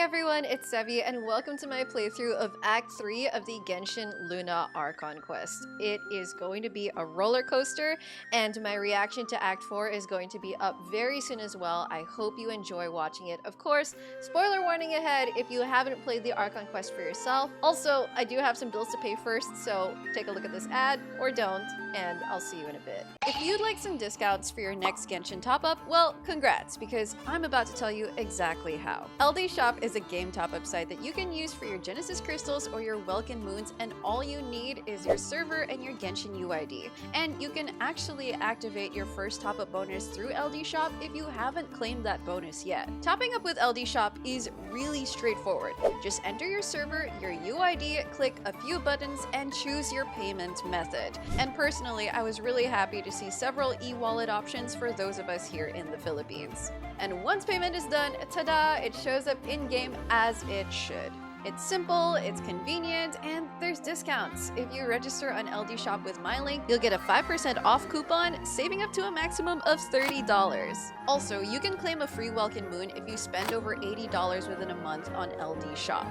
everyone, it's Sevy, and welcome to my playthrough of Act 3 of the Genshin Luna Archon quest. It is going to be a roller coaster, and my reaction to Act 4 is going to be up very soon as well. I hope you enjoy watching it. Of course, spoiler warning ahead if you haven't played the Archon quest for yourself. Also, I do have some bills to pay first, so take a look at this ad, or don't, and I'll see you in a bit. If you'd like some discounts for your next Genshin top-up, well, congrats, because I'm about to tell you exactly how. LD Shop is a game top-up site that you can use for your Genesis Crystals or your Welkin Moons, and all you need is your server and your Genshin UID. And you can actually activate your first top-up bonus through LD Shop if you haven't claimed that bonus yet. Topping up with LD Shop is really straightforward. Just enter your server, your UID, click a few buttons, and choose your payment method. And personally, I was really happy to see several e-wallet options for those of us here in the Philippines. And once payment is done, ta-da, it shows up in-game as it should. It's simple, it's convenient, and there's discounts. If you register on LD Shop with my link, you'll get a 5% off coupon, saving up to a maximum of $30. Also, you can claim a free Welkin Moon if you spend over $80 within a month on LD Shop.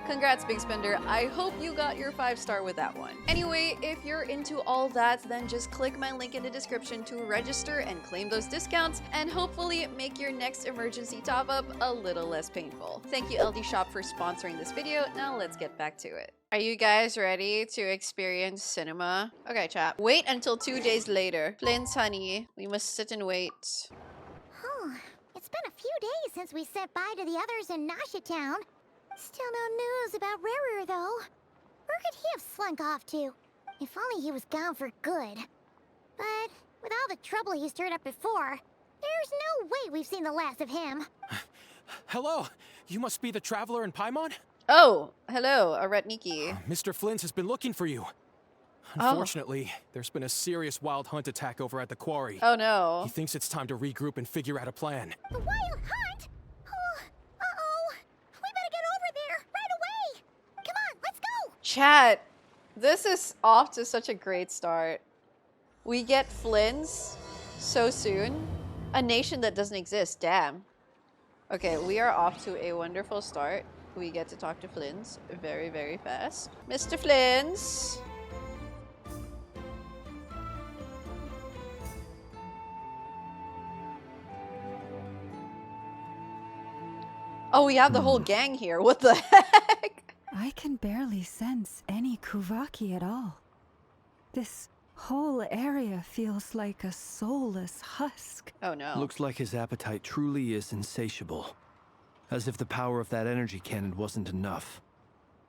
Congrats, big spender. I hope you got your 5-star with that one. Anyway, if you're into all that, then just click my link in the description to register and claim those discounts, and hopefully make your next emergency top-up a little less painful. Thank you, LD Shop, for sponsoring this video. Now let's get back to it. Are you guys ready to experience cinema? Okay, chat. Wait until 2 days later. Flint's honey, we must sit and wait. Oh, it's been a few days since we said bye to the others in Nasha Town. Still no news about RERIR though. Where could he have slunk off to? If only he was gone for good. But with all the trouble he stirred up before, there's no way we've seen the last of him. Hello, you must be the traveler in Paimon? Oh, hello, Aretniki. Mr. Flint has been looking for you. Unfortunately, there's been a serious wild hunt attack over at the quarry. Oh no. He thinks it's time to regroup and figure out a plan. The wild hunt? Oh, uh-oh. We better get over there right away. Come on, let's go. Chat, this is off to such a great start. We get Flynn's so soon. A nation that doesn't exist, damn. Okay, we are off to a wonderful start. We get to talk to Flynn's very, very fast. Mr. Flynn's! Oh, we have the whole gang here. What the heck? I can barely sense any Kuvaki at all. This whole area feels like a soulless husk. Oh no. Looks like his appetite truly is insatiable. As if the power of that energy cannon wasn't enough.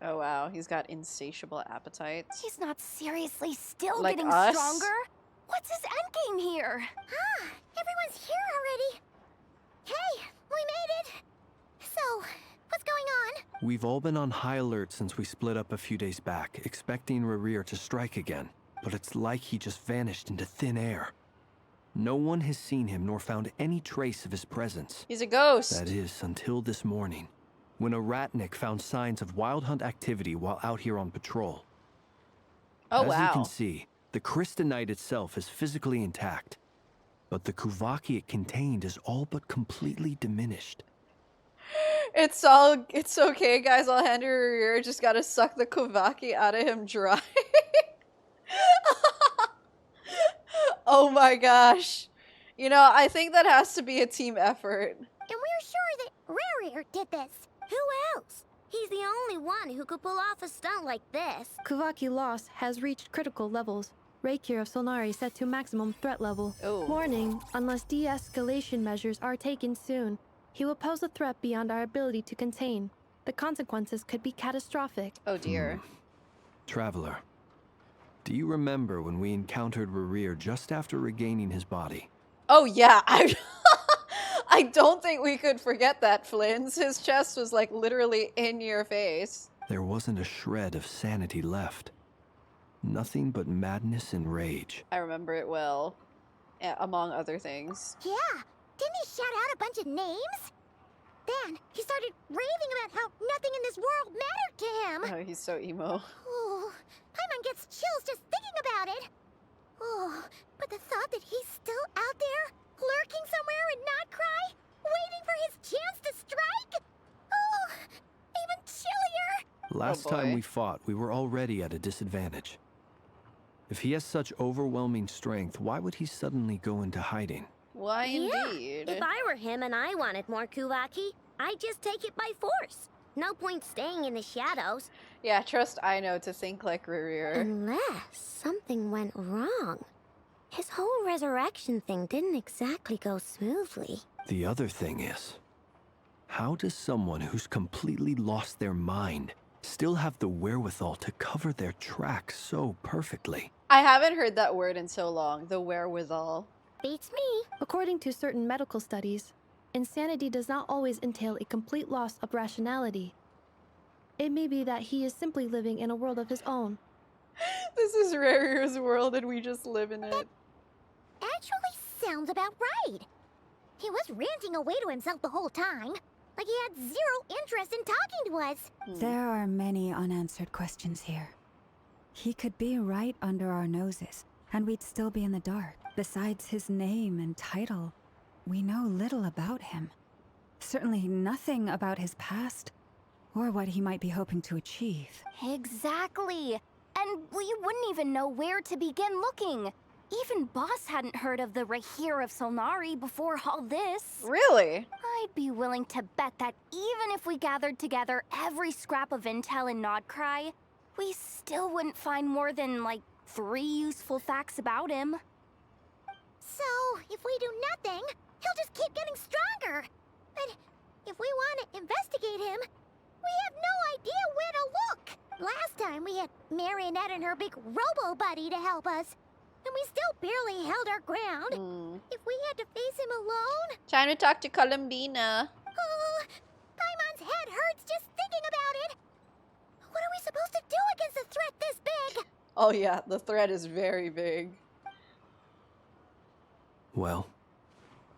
Oh wow, he's got insatiable appetite. He's not seriously still Like getting us? stronger? What's his endgame here? Ah, everyone's here already. Hey, we made it. So, what's going on? We've all been on high alert since we split up a few days back, expecting RERIR to strike again. But it's like he just vanished into thin air. No one has seen him nor found any trace of his presence. He's a ghost. That is, until this morning, when a ratnik found signs of wild hunt activity while out here on patrol. Oh As wow. you can see, the Crystonite itself is physically intact, but the Kuvaki it contained is all but completely diminished. It's okay, guys. I'll hand you just gotta suck the Kuvaki out of him dry. Oh my gosh. You know, I think that has to be a team effort. And we're sure that RERIR did this. Who else? He's the only one who could pull off a stunt like this. Kuvaki loss has reached critical levels. Reikir of Solnari set to maximum threat level. Oh. Warning, unless de-escalation measures are taken soon, he will pose a threat beyond our ability to contain. The consequences could be catastrophic. Oh dear. Traveler, do you remember when we encountered RERIR just after regaining his body? Oh yeah, I don't think we could forget that, Flynn's. His chest was like literally in your face. There wasn't a shred of sanity left. Nothing but madness and rage. I remember it well, among other things. Yeah, didn't he shout out a bunch of names? Then he started raving about how nothing in this world mattered to him. Oh, he's so emo. Oh, Paimon gets chills just thinking about it. Oh, but the thought that he's still out there, lurking somewhere in NOD-KRAI, waiting for his chance to strike? Oh, Last boy. time we fought, we were already at a disadvantage. If he has such overwhelming strength, why would he suddenly go into hiding? Why Yeah, indeed? if I were him and I wanted more Kuvaki, I'd just take it by force. No point staying in the shadows. Yeah, trust I know to think like Rerir. Unless something went wrong. His whole resurrection thing didn't exactly go smoothly. The other thing is, how does someone who's completely lost their mind still have the wherewithal to cover their tracks so perfectly? I haven't heard that word in so long, the wherewithal. Beats me. According to certain medical studies, insanity does not always entail a complete loss of rationality. It may be that he is simply living in a world of his own. This is Rerir's world and we just live in it. Actually sounds about right. He was ranting away to himself the whole time, like he had zero interest in talking to us. There are many unanswered questions here. He could be right under our noses, and we'd still be in the dark. Besides his name and title, we know little about him. Certainly nothing about his past, or what he might be hoping to achieve. Exactly. And we wouldn't even know where to begin looking. Even Boss hadn't heard of the Rehir of Solnari before all this. Really? I'd be willing to bet that even if we gathered together every scrap of intel in NOD-KRAI, we still wouldn't find more than, like, 3 useful facts about him. So, if we do nothing, he'll just keep getting stronger. But if we want to investigate him, we have no idea where to look. Last time we had Marionette and her big robo-buddy to help us, and we still barely held our ground. If we had to face him alone... Trying to talk to Columbina. Oh, Paimon's head hurts just thinking about it. What are we supposed to do against a threat this big? Oh yeah, the threat is very big. Well,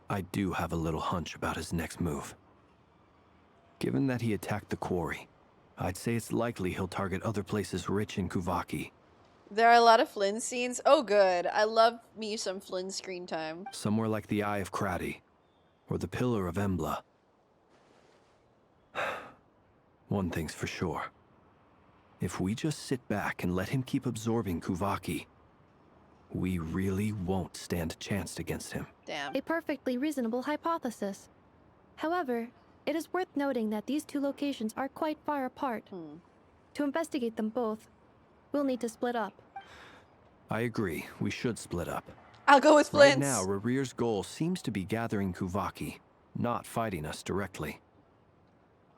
I do have a little hunch about his next move. Given that he attacked the quarry, I'd say it's likely he'll target other places rich in Kuvaki. There are a lot of Flynn scenes. Oh good, I love me some Flynn screen time. Somewhere like the Eye of Krati, or the Pillar of Embla. One thing's for sure. If we just sit back and let him keep absorbing Kuvaki, we really won't stand a chance against him. Damn. A perfectly reasonable hypothesis. However, it is worth noting that these two locations are quite far apart. To investigate them both, we'll need to split up. I agree, we should split up. I'll go with Right Flynn's. now, RERIR'S goal seems to be gathering Kuvaki, not fighting us directly.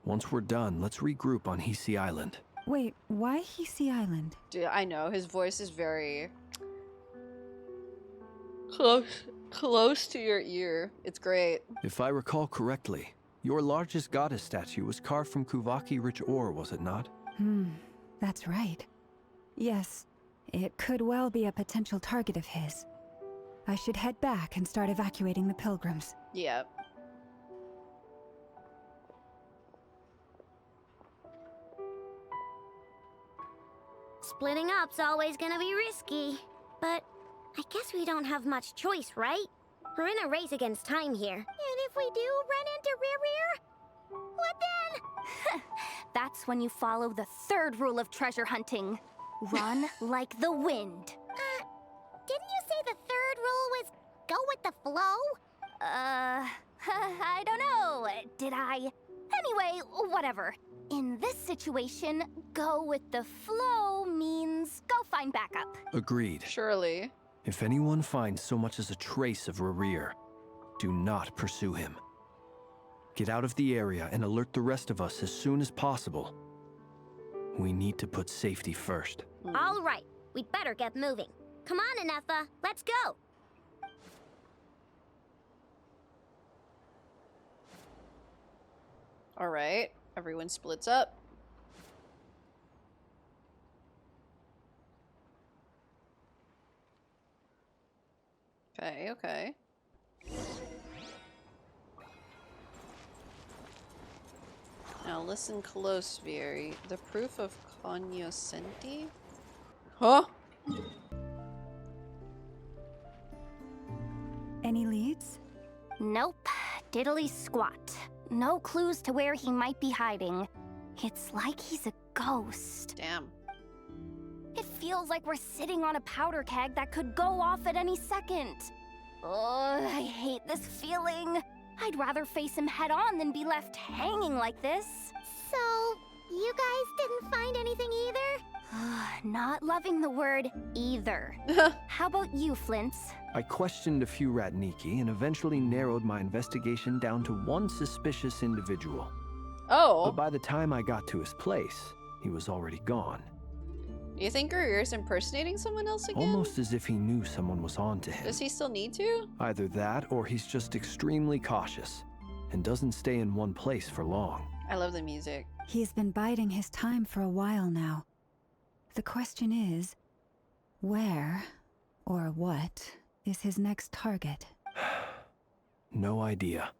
Once we're done, let's regroup on Hisi Island. Wait, why Hisi Island? Dude, I know, his voice is very... close to your ear. It's great. If I recall correctly, your largest goddess statue was carved from Kuvaki-rich ore, was it not? That's right. Yes, it could well be a potential target of his. I should head back and start evacuating the pilgrims. Yeah. Splitting up's always gonna be risky. But I guess we don't have much choice, right? We're in a race against time here. And if we do run into Rerir, what then? That's when you follow the 3rd rule of treasure hunting. Run like the wind. Didn't you say the 3rd rule was go with the flow? I don't know. Did I? Anyway, whatever. In this situation, go with the flow means go find backup. Agreed. Surely. If anyone finds so much as a trace of RERIR, do not pursue him. Get out of the area and alert the rest of us as soon as possible. We need to put safety first. All right, we'd better get moving. Come on, Anefa, let's go. Alright, everyone splits up. Okay, okay. Now listen close, Very. The proof of cognoscenti? Huh? Any leads? Nope. Diddly squat. No clues to where he might be hiding. It's like he's a ghost. Damn. It feels like we're sitting on a powder keg that could go off at any second. Ugh, I hate this feeling. I'd rather face him head on than be left hanging like this. So, you guys didn't find anything either? Not loving the word either. How about you, Flints? I questioned a few Ratniki and eventually narrowed my investigation down to one suspicious individual. Oh. But by the time I got to his place, he was already gone. Do you think RERIR'S impersonating someone else again? Almost as if he knew someone was on to him. Does he still need to? Either that, or he's just extremely cautious and doesn't stay in one place for long. I love the music. He's been biding his time for a while now. The question is, where or what is his next target? No idea.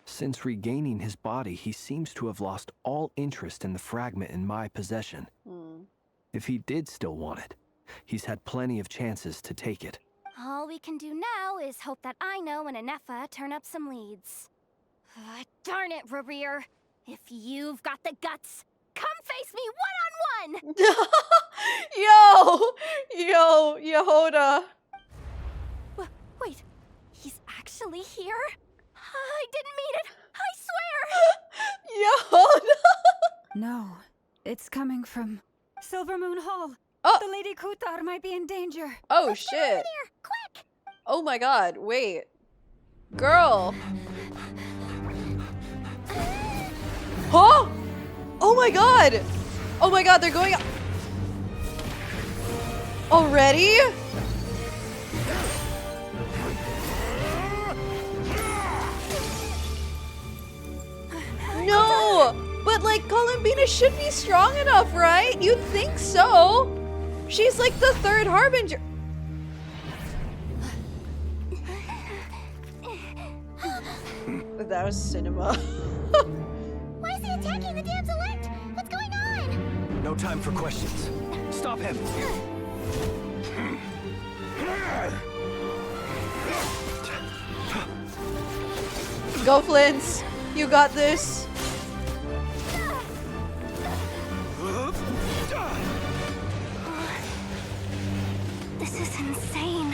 Since regaining his body, he seems to have lost all interest in the fragment in my possession. If he did still want it, he's had plenty of chances to take it. All we can do now is hope that Ino and Anefa turn up some leads. Darn it, Rerir. If you've got the guts, come face me one-on-one! Yo, Yehoda. Wait, he's actually here? I didn't mean it, I swear! Yehoda. No, it's coming from Silver Moon Hall. Oh. The Lady Kutar might be in danger. Oh, shit. Quick! Oh my god, wait. Girl. Huh? Oh my god. Oh my god, they're going... Already? No! But like, Columbina should be strong enough, right? You'd think so. She's like the third harbinger. That was cinema. Why is he attacking the damselette? What's going on? No time for questions. Stop him! Go, Flints. You got this. This is insane.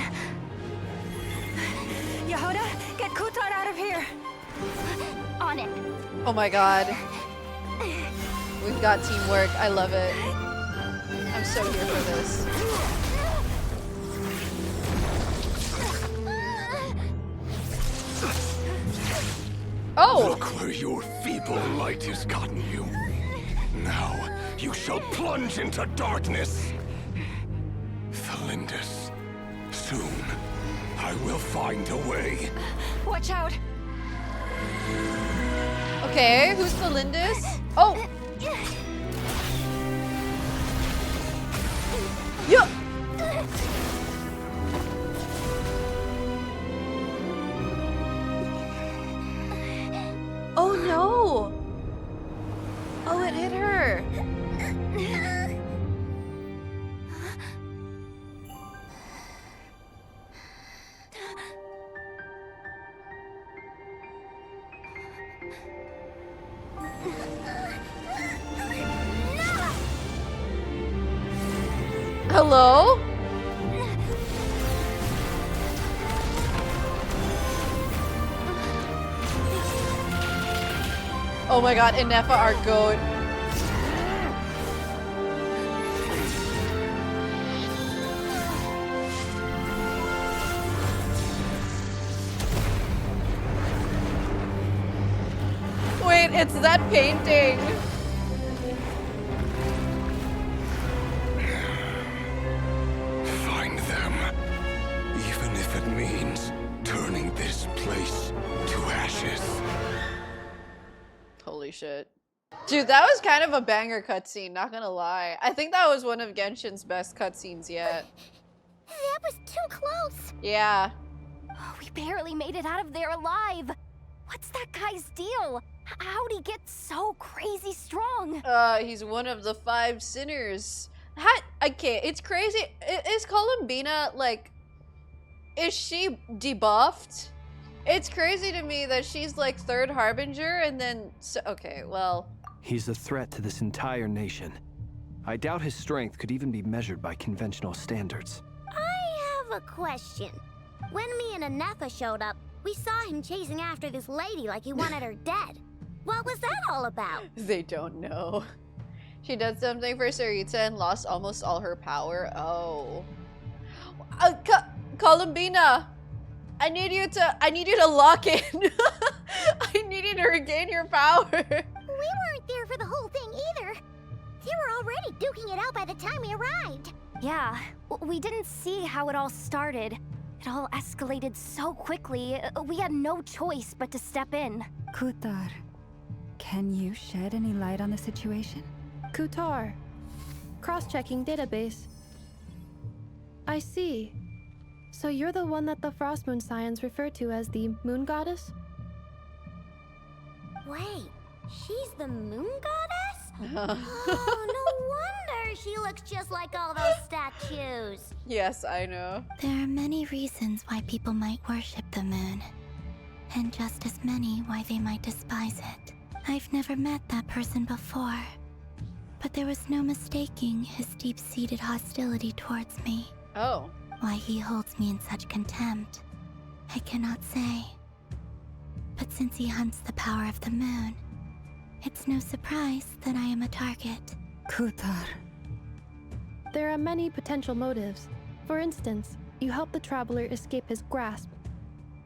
Yehoda, get Kutar out of here. On it. Oh my god. We've got teamwork. I love it. I'm so here for this. Oh! Look where your feeble light has gotten you. Now, you shall plunge into darkness. Thalindus, soon, I will find a way. Watch out. Okay, who's the Lindis? Oh! Yeah! Oh no! Oh, it hit her! Hello? Oh my god, Inefa, our goat. Wait, it's that painting. Find them, even if it means turning this place to ashes. Holy shit. Dude, that was kind of a banger cutscene, not gonna lie. I think that was one of Genshin's best cutscenes yet. That was too close. Yeah. Oh, we barely made it out of there alive. What's that guy's deal? How'd he get so crazy strong? He's one of the 5 sinners. Okay, it's crazy. Is Columbina, like, is she debuffed? It's crazy to me that she's like 3rd harbinger and then, okay, well, He's a threat to this entire nation. I doubt his strength could even be measured by conventional standards. I have a question. When me and Anetha showed up, we saw him chasing after this lady like he wanted her dead. What was that all about? They don't know. She did something for Sarita and lost almost all her power. Oh. Columbina! I need you to lock in. I need you to regain your power. We weren't there for the whole thing either. They were already duking it out by the time we arrived. Yeah, we didn't see how it all started. It all escalated so quickly, we had no choice but to step in. Kutar, can you shed any light on the situation? Kutar. Cross-checking database. I see. So you're the one that the Frost Moon Scions refer to as the Moon Goddess? Wait, she's the Moon Goddess? Oh, no wonder she looks just like all those statues. Yes, I know. There are many reasons why people might worship the moon, and just as many why they might despise it. I've never met that person before, but there was no mistaking his deep-seated hostility towards me. Oh. Why he holds me in such contempt, I cannot say. But since he hunts the power of the moon, it's no surprise that I am a target. Kutar. There are many potential motives. For instance, you help the traveler escape his grasp.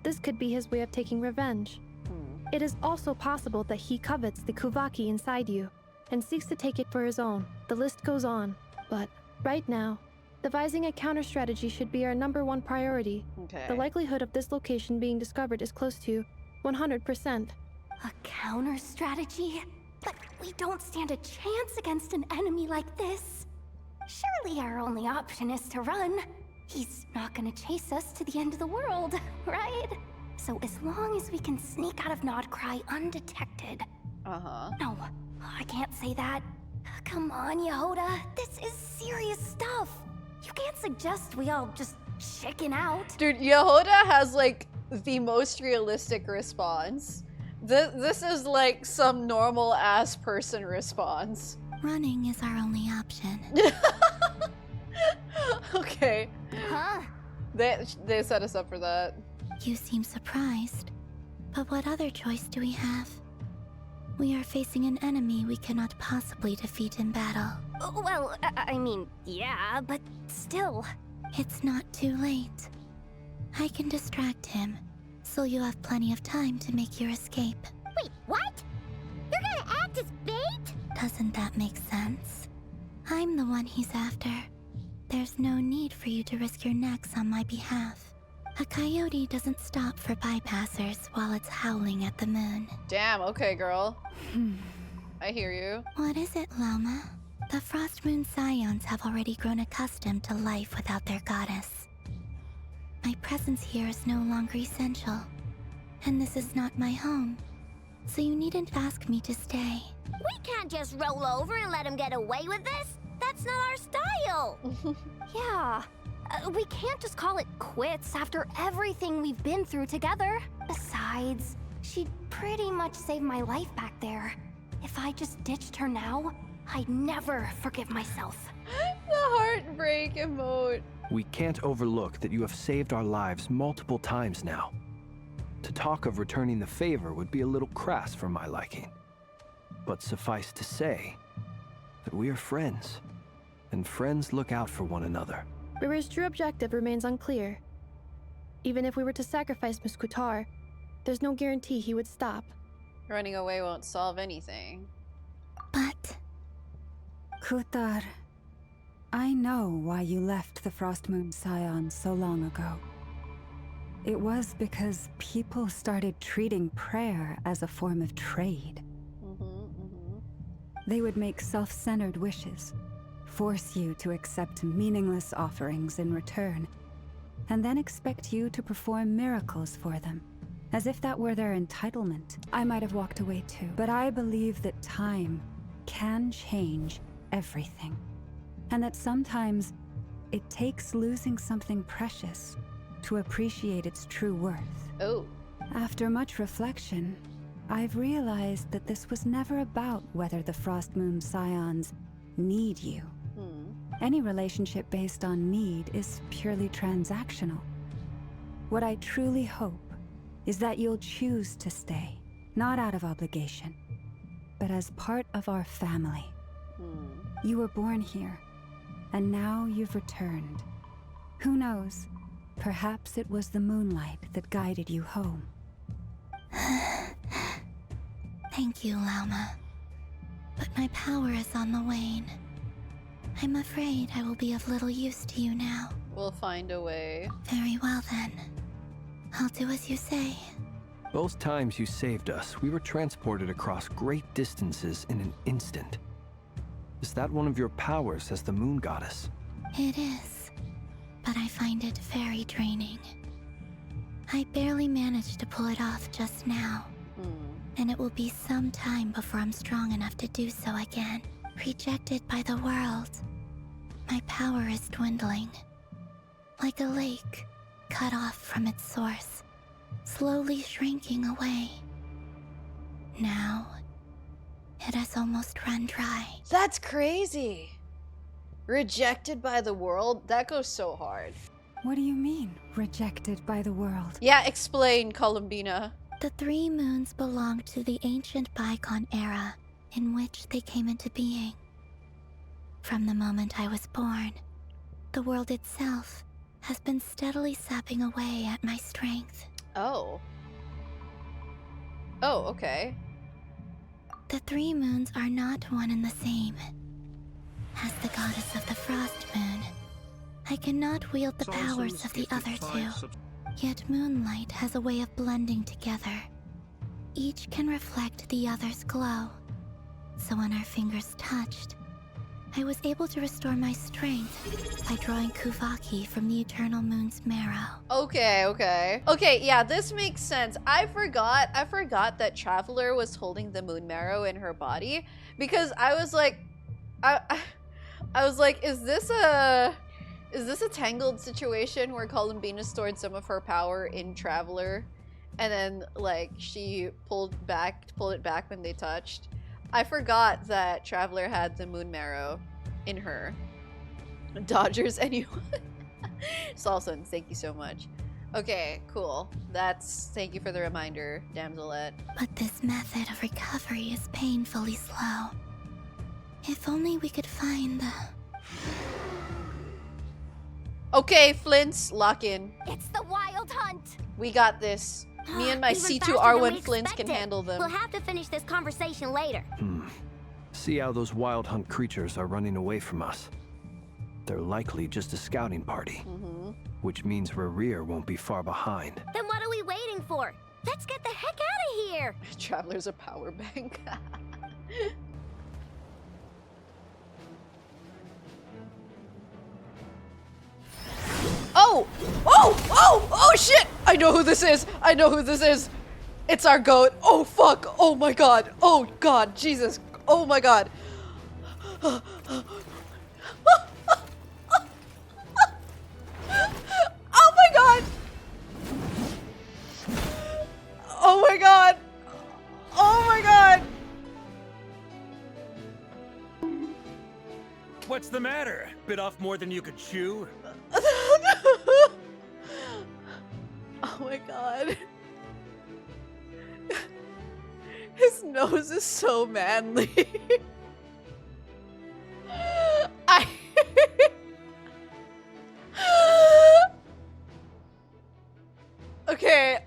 This could be his way of taking revenge. It is also possible that he covets the Kuvaki inside you and seeks to take it for his own. The list goes on. But right now, devising a counter-strategy should be our #1 priority. Okay. The likelihood of this location being discovered is close to 100%. A counter strategy? But we don't stand a chance against an enemy like this. Surely our only option is to run. He's not gonna chase us to the end of the world, right? So as long as we can sneak out of NOD-KRAI undetected. Uh-huh. No, I can't say that. Come on, Yehoda. This is serious stuff. You can't suggest we all just chicken out. Dude, Yehoda has like the most realistic response. This is like some normal ass person response. Running is our only option. Okay. Huh? They set us up for that. You seem surprised, but what other choice do we have? We are facing an enemy we cannot possibly defeat in battle. Well, I mean, yeah, but still. It's not too late. I can distract him, so you have plenty of time to make your escape. Wait, what? You're gonna act as bait? Doesn't that make sense? I'm the one he's after. There's no need for you to risk your necks on my behalf. A coyote doesn't stop for bypassers while it's howling at the moon. Damn, okay, girl. I hear you. What is it, Loma? The Frost Moon Scions have already grown accustomed to life without their goddess. My presence here is no longer essential, and this is not my home, so you needn't ask me to stay. We can't just roll over and let him get away with this. That's not our style. Yeah. We can't just call it quits after everything we've been through together. Besides, she pretty much saved my life back there. If I just ditched her now, I'd never forgive myself. The heartbreak emote. We can't overlook that you have saved our lives multiple times now. To talk of returning the favor would be a little crass for my liking. But suffice to say that we are friends, and friends look out for one another. RERIR'S true objective remains unclear. Even if we were to sacrifice Miss Kutar, there's no guarantee he would stop. Running away won't solve anything. But Kutar, I know why you left the Frost Moon Scions so long ago. It was because people started treating prayer as a form of trade. They would make self-centered wishes, force you to accept meaningless offerings in return, and then expect you to perform miracles for them, as if that were their entitlement. I might have walked away too, but I believe that time can change everything, and that sometimes it takes losing something precious to appreciate its true worth. Oh. After much reflection, I've realized that this was never about whether the Frost Moon Scions need you. Any relationship based on need is purely transactional. What I truly hope is that you'll choose to stay, not out of obligation, but as part of our family. You were born here, and now you've returned. Who knows? Perhaps it was the moonlight that guided you home. Thank you, Lauma. But my power is on the wane. I'm afraid I will be of little use to you now. We'll find a way. Very well then. I'll do as you say. Both times you saved us, we were transported across great distances in an instant. Is that one of your powers as the moon goddess? It is, but I find it very draining. I barely managed to pull it off just now, and it will be some time before I'm strong enough to do so again. Rejected by the world, my power is dwindling. Like a lake, cut off from its source, slowly shrinking away. Now, it has almost run dry. That's crazy. Rejected by the world? That goes so hard. What do you mean, rejected by the world? Yeah, explain, Columbina. The 3 moons belong to the ancient bygone era in which they came into being. From the moment I was born, the world itself has been steadily sapping away at my strength. Oh. Oh, okay. The 3 moons are not one and the same. As the goddess of the Frost Moon, I cannot wield the powers of the other 2. Yet moonlight has a way of blending together. Each can reflect the other's glow. So when our fingers touched, I was able to restore my strength by drawing Kuvaki from the eternal moon's marrow. Okay, okay. Okay, yeah, this makes sense. I forgot that Traveler was holding the moon marrow in her body because I was like, I was like, is this a tangled situation where Columbina stored some of her power in Traveler and then like she pulled it back when they touched? I forgot that Traveler had the moon marrow in her. Dodgers, anyone? Salson, thank you so much. Okay, cool. Thank you for the reminder, Damselette. But this method of recovery is painfully slow. If only we could find the... Okay, Flints, lock in. It's the wild hunt. We got this. Me and my Even faster C2R1 than we Flints can expected. handle them. We'll have to finish this conversation later. See how those wild hunt creatures are running away from us. They're likely just a scouting party. Which means Rerir won't be far behind. Then what are we waiting for? Let's get the heck out of here! Traveler's a power bank. Oh! Oh! Oh! Oh shit! I know who this is! I know who this is! It's our goat! Oh fuck! Oh my god! Oh god! Jesus! Oh my god! Oh my god! Oh my god! Oh my god! What's the matter? Bit off more than you could chew? Oh my god. His nose is so manly. Okay,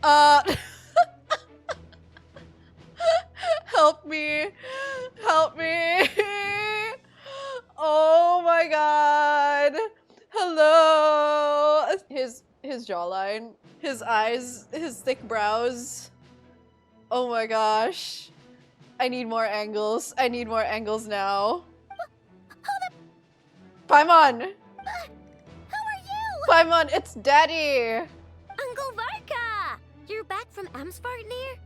help me. Help me. Oh my god. Hello. His jawline, his eyes, his thick brows. Oh my gosh. I need more angles. I need more angles now. Paimon! How are you? Paimon, it's Daddy! Uncle Varka! You're back from Amsvartnir?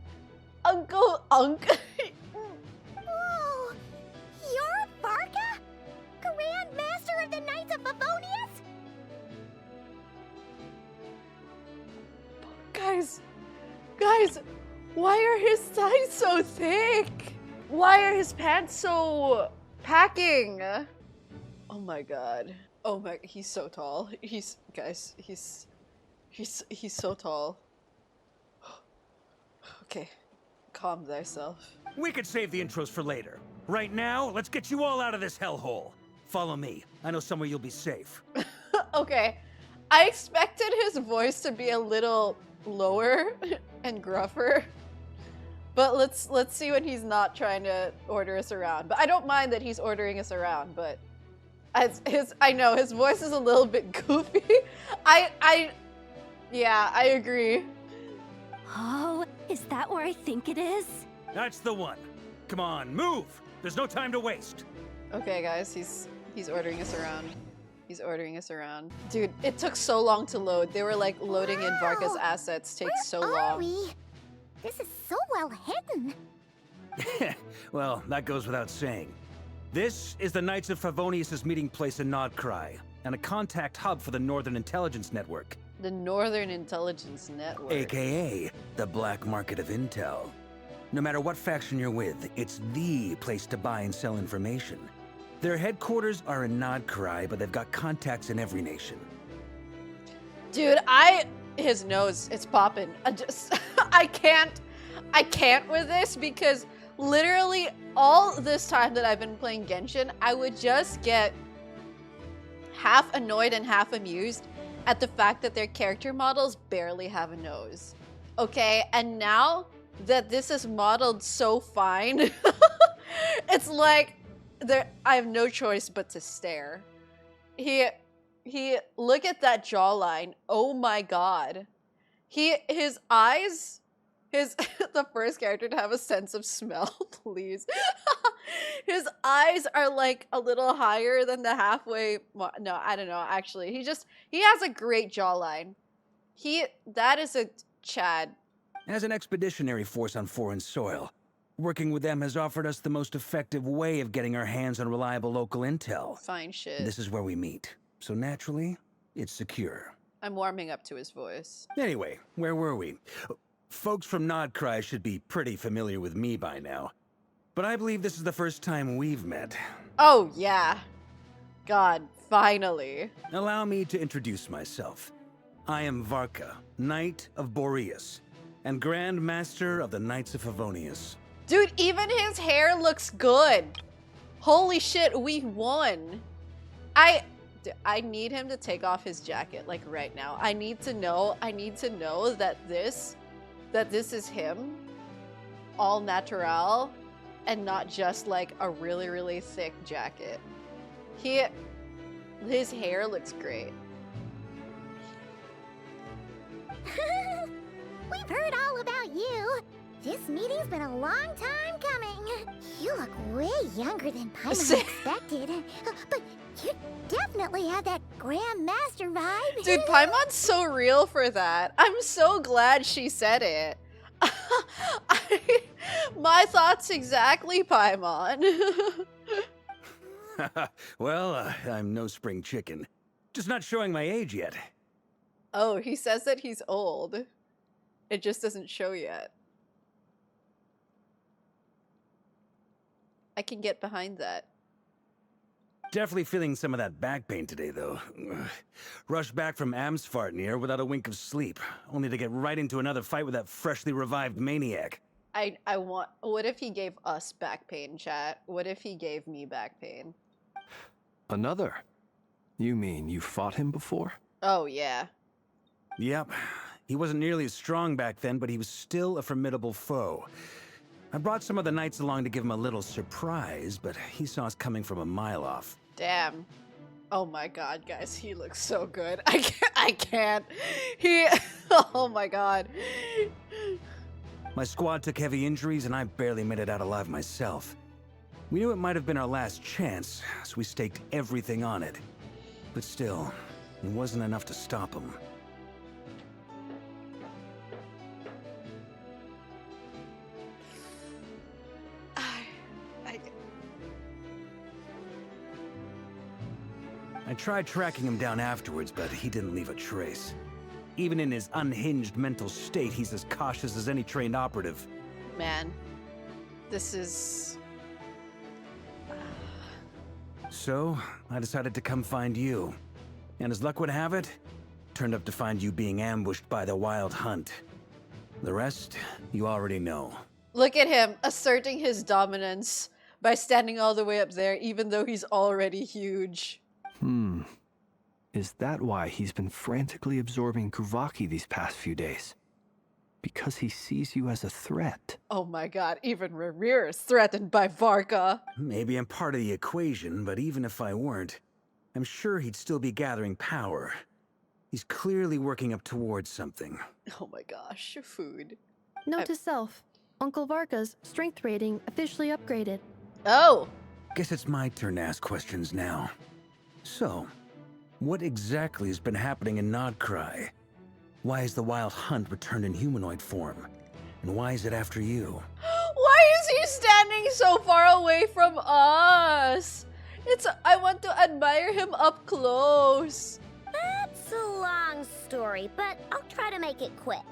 Uncle Unk. Whoa! You're Varka? Grand Master of the Knights of Favonius? Guys, Why are his thighs so thick? Why are his pants so packing? Oh my god. Oh my, he's so tall. Guys, he's so tall. Okay, calm thyself. We could save the intros for later. Right now, let's get you all out of this hellhole. Follow me. I know somewhere you'll be safe. Okay, I expected his voice to be a little lower and gruffer, but let's see when he's not trying to order us around. But I don't mind that he's ordering us around, but I know his voice is a little bit goofy. Yeah, I agree. Oh, is that where I think it is? That's the one. Come on, move! There's no time to waste. Okay, guys, he's ordering us around. He's ordering us around. Dude, it took so long to load. They were like loading in Varka's assets takes so long. Are we? This is so well hidden. Well, that goes without saying. This is the Knights of Favonius' meeting place in NOD-KRAI, and a contact hub for the Northern Intelligence Network. The Northern Intelligence Network. AKA, the black market of intel. No matter what faction you're with, it's the place to buy and sell information. Their headquarters are in NOD-KRAI, but they've got contacts in every nation. Dude, his nose, it's popping. I can't with this because literally all this time that I've been playing Genshin, I would just get half annoyed and half amused at the fact that their character models barely have a nose. Okay, and now that this is modeled so fine, it's like I have no choice but to stare. He look at that jawline. Oh my god. His eyes, the first character to have a sense of smell, please. His eyes are like a little higher than the halfway, no, I don't know, actually. He has a great jawline. That is a Chad. As an expeditionary force on foreign soil, working with them has offered us the most effective way of getting our hands on reliable local intel. Fine shit. This is where we meet. So naturally, it's secure. I'm warming up to his voice. Anyway, where were we? Folks from NOD-KRAI should be pretty familiar with me by now. But I believe this is the first time we've met. Oh, yeah. God, finally. Allow me to introduce myself. I am Varka, Knight of Boreas, and Grand Master of the Knights of Favonius. Dude, even his hair looks good. Holy shit, we won. I need him to take off his jacket, like right now. I need to know that this is him, all natural, and not just like a really, really thick jacket. His hair looks great. We've heard all about you. This meeting's been a long time coming. You look way younger than Paimon expected. But you definitely have that Grand Master vibe. Dude, Paimon's so real for that. I'm so glad she said it. My thoughts exactly, Paimon. Well, I'm no spring chicken. Just not showing my age yet. Oh, he says that he's old. It just doesn't show yet. I can get behind that. Definitely feeling some of that back pain today, though. Rushed back from Amsfartnir without a wink of sleep, only to get right into another fight with that freshly revived maniac. What if he gave us back pain, chat? What if he gave me back pain? Another? You mean you fought him before? Oh, yeah. Yep. He wasn't nearly as strong back then, but he was still a formidable foe. I brought some of the knights along to give him a little surprise, but he saw us coming from a mile off. Damn. Oh my god, guys, he looks so good. I can't. Oh my god. My squad took heavy injuries, and I barely made it out alive myself. We knew it might have been our last chance, so we staked everything on it. But still, it wasn't enough to stop him. I tried tracking him down afterwards, but he didn't leave a trace. Even in his unhinged mental state, he's as cautious as any trained operative. Man, this is... So, I decided to come find you. And as luck would have it, turned up to find you being ambushed by the Wild Hunt. The rest, you already know. Look at him asserting his dominance by standing all the way up there, even though he's already huge. Is that why he's been frantically absorbing Kuvaki these past few days? Because he sees you as a threat. Oh my god, even RERIR'S is threatened by Varka. Maybe I'm part of the equation, but even if I weren't, I'm sure he'd still be gathering power. He's clearly working up towards something. Oh my gosh, food. Note to self, Uncle Varka's strength rating officially upgraded. Oh! Guess it's my turn to ask questions now. So, what exactly has been happening in NOD-KRAI? Why is the Wild Hunt returned in humanoid form? And why is it after you? Why is he standing so far away from us? I want to admire him up close. That's a long story, but I'll try to make it quick.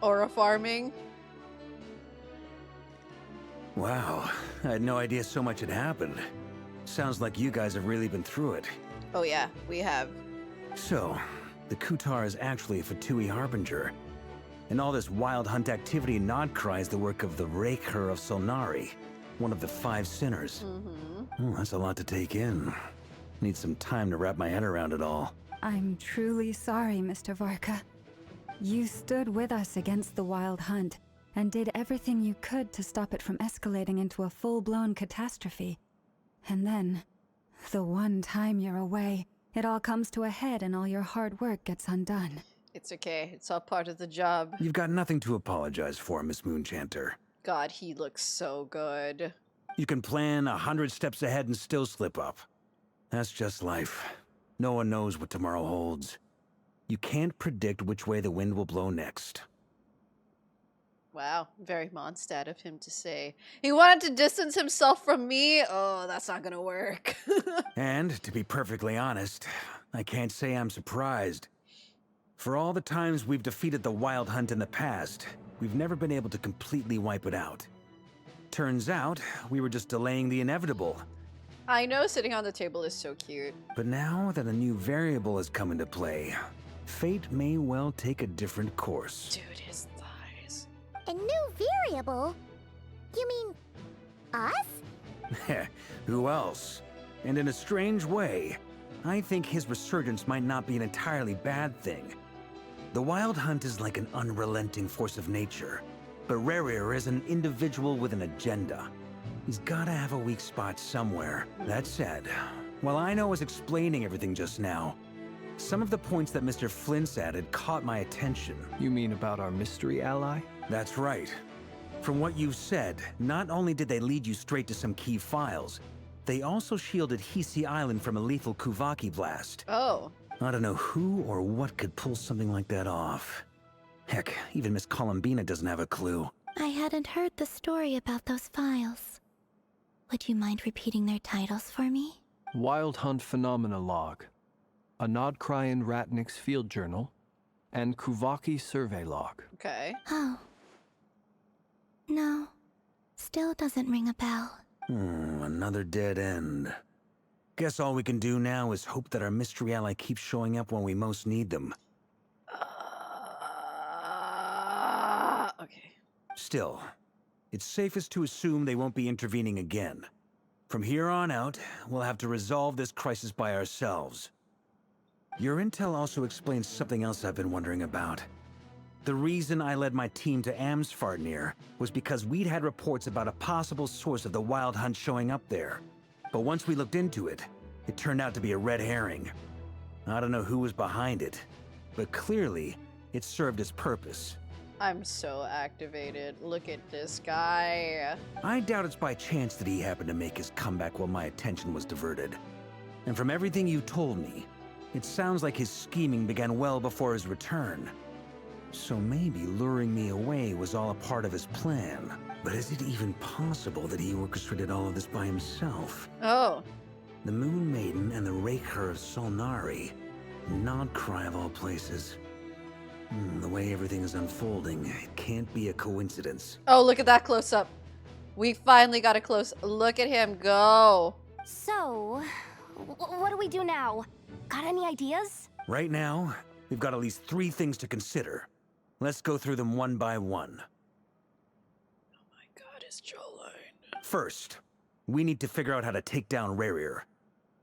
Aura farming. Wow, I had no idea so much had happened. Sounds like you guys have really been through it. Oh yeah, we have. So, the Kutar is actually a Fatui Harbinger. And all this Wild Hunt activity in NOD-KRAI is the work of the RERIR'S of Solnari, one of the 5 sinners. Oh, that's a lot to take in. Need some time to wrap my head around it all. I'm truly sorry, Mr. Varka. You stood with us against the Wild Hunt and did everything you could to stop it from escalating into a full-blown catastrophe. And then, the one time you're away, it all comes to a head and all your hard work gets undone. It's okay. It's all part of the job. You've got nothing to apologize for, Miss Moonchanter. God, he looks so good. You can plan 100 steps ahead and still slip up. That's just life. No one knows what tomorrow holds. You can't predict which way the wind will blow next. Wow, very Mondstadt of him to say. He wanted to distance himself from me? Oh, that's not gonna work. And, to be perfectly honest, I can't say I'm surprised. For all the times we've defeated the Wild Hunt in the past, we've never been able to completely wipe it out. Turns out, we were just delaying the inevitable. I know sitting on the table is so cute. But now that a new variable has come into play, fate may well take a different course. Dude, his thighs. A new variable? You mean us? Who else? And in a strange way, I think his resurgence might not be an entirely bad thing. The Wild Hunt is like an unrelenting force of nature, but RERIR is an individual with an agenda. He's gotta have a weak spot somewhere. That said, while I was explaining everything just now, some of the points that Mr. Flint's added caught my attention. You mean about our mystery ally? That's right. From what you've said, not only did they lead you straight to some key files, they also shielded Hisi Island from a lethal Kuvaki blast. Oh. I don't know who or what could pull something like that off. Heck, even Miss Columbina doesn't have a clue. I hadn't heard the story about those files. Would you mind repeating their titles for me? Wild Hunt Phenomena Log, a NOD-KRAI and Ratnik's Field Journal, and Kuvaki Survey Log. Okay. Oh. No. Still doesn't ring a bell. Another dead end. Guess all we can do now is hope that our mystery ally keeps showing up when we most need them. Okay. Still, it's safest to assume they won't be intervening again. From here on out, we'll have to resolve this crisis by ourselves. Your intel also explains something else I've been wondering about. The reason I led my team to Amsfarnir was because we'd had reports about a possible source of the Wild Hunt showing up there. But once we looked into it, it turned out to be a red herring. I don't know who was behind it, but clearly, it served its purpose. I'm so activated. Look at this guy. I doubt it's by chance that he happened to make his comeback while my attention was diverted. And from everything you told me, it sounds like his scheming began well before his return. So maybe luring me away was all a part of his plan. But is it even possible that he orchestrated all of this by himself? Oh. The Moon Maiden and the RERIR'S of Solnari. NOD-KRAI of all places. The way everything is unfolding, it can't be a coincidence. Oh, look at that close up. We finally got a close look at him go. So, what do we do now? Got any ideas? Right now, we've got at least 3 things to consider. Let's go through them one by one. Oh my god, his jawline. First, we need to figure out how to take down RERIR.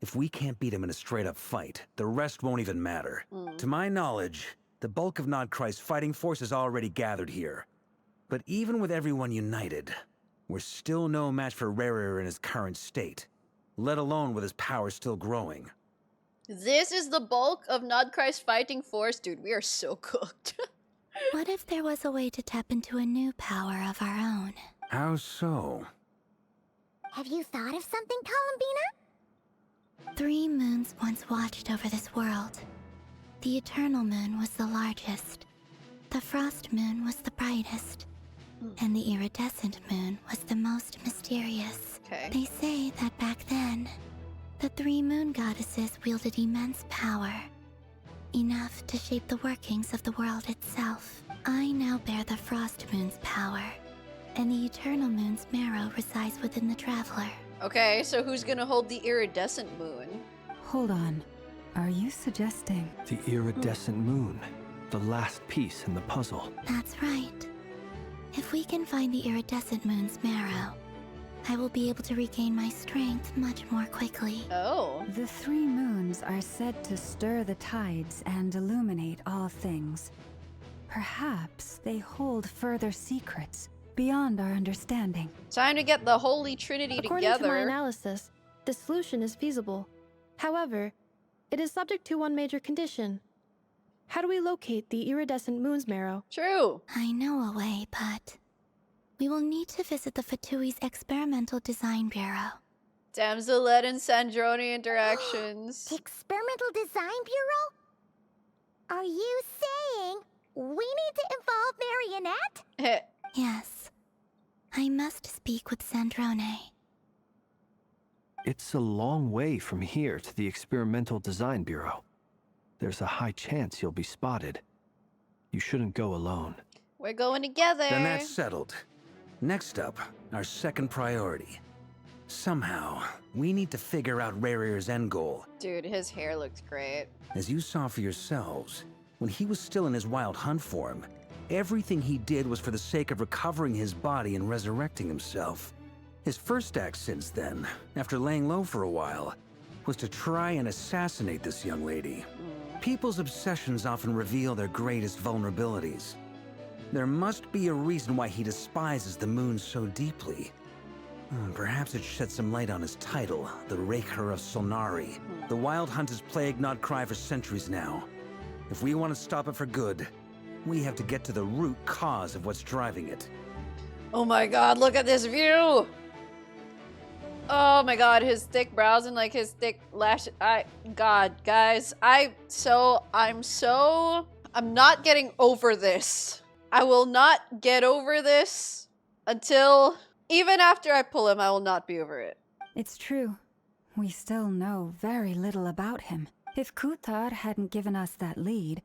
If we can't beat him in a straight-up fight, the rest won't even matter. To my knowledge, the bulk of NOD-KRAI's fighting force is already gathered here. But even with everyone united, we're still no match for RERIR in his current state, let alone with his power still growing. This is the bulk of NOD-KRAI's fighting force. Dude, we are so cooked. What if there was a way to tap into a new power of our own? How so? Have you thought of something, Columbina? 3 moons once watched over this world. The Eternal Moon was the largest. The Frost Moon was the brightest. And the Iridescent Moon was the most mysterious. Okay. They say that back then, the 3 moon goddesses wielded immense power. Enough to shape the workings of the world itself. I now bear the Frost Moon's power. And the Eternal Moon's marrow resides within the Traveler. Okay, so who's gonna hold the iridescent moon? Hold on. Are you suggesting? The iridescent moon. The last piece in the puzzle. That's right. If we can find the Iridescent Moon's marrow, I will be able to regain my strength much more quickly. Oh. The 3 moons are said to stir the tides and illuminate all things. Perhaps they hold further secrets beyond our understanding. Time to get the Holy Trinity According to my together. analysis, the solution is feasible. However, it is subject to one major condition. How do we locate the iridescent moon's marrow? True. I know a way, but we will need to visit the Fatui's Experimental Design Bureau. Damselette and Sandrone interactions. The Experimental Design Bureau? Are you saying we need to involve Marionette? Yes. I must speak with Sandrone. It's a long way from here to the Experimental Design Bureau. There's a high chance you'll be spotted. You shouldn't go alone. We're going together. Then that's settled. Next up, our second priority. Somehow, we need to figure out RERIR'S end goal. Dude, his hair looks great. As you saw for yourselves, when he was still in his wild hunt form, everything he did was for the sake of recovering his body and resurrecting himself. His first act since then, after laying low for a while, was to try and assassinate this young lady. People's obsessions often reveal their greatest vulnerabilities. There must be a reason why he despises the moon so deeply. Perhaps it sheds some light on his title, the Raker of Solnari. The Wild Hunt has plagued NOD-KRAI for centuries now. If we want to stop it for good, we have to get to the root cause of what's driving it. Oh my god, look at this view! Oh my god, his thick brows and like his thick lash. God, guys, I'm not getting over this. I will not get over this until, even after I pull him, I will not be over it. It's true. We still know very little about him. If Kuthar hadn't given us that lead,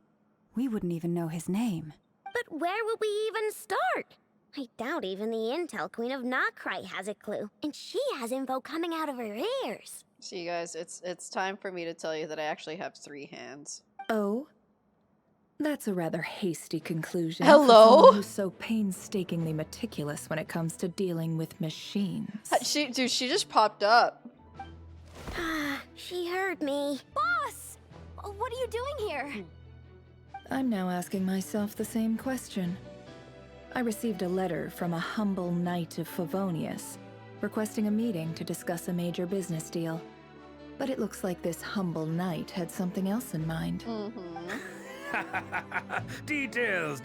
we wouldn't even know his name. But where would we even start? I doubt even the Intel Queen of NOD-KRAI has a clue, and she has info coming out of her ears. See, guys, it's time for me to tell you that I actually have 3 hands. Oh? That's a rather hasty conclusion. Hello? For someone who's so painstakingly meticulous when it comes to dealing with machines. She just popped up. She heard me. Boss! What are you doing here? I'm now asking myself the same question. I received a letter from a humble knight of Favonius, requesting a meeting to discuss a major business deal. But it looks like this humble knight had something else in mind. Details.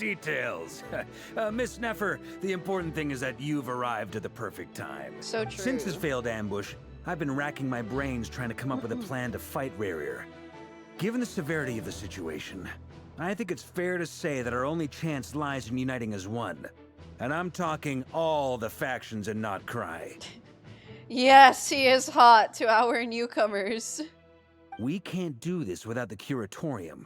Miss Neffer, the important thing is that you've arrived at the perfect time. So true. Since his failed ambush, I've been racking my brains trying to come up with a plan to fight RERIR. Given the severity of the situation, I think it's fair to say that our only chance lies in uniting as one. And I'm talking all the factions in NOD-KRAI. Yes, he is hot to our newcomers. We can't do this without the curatorium.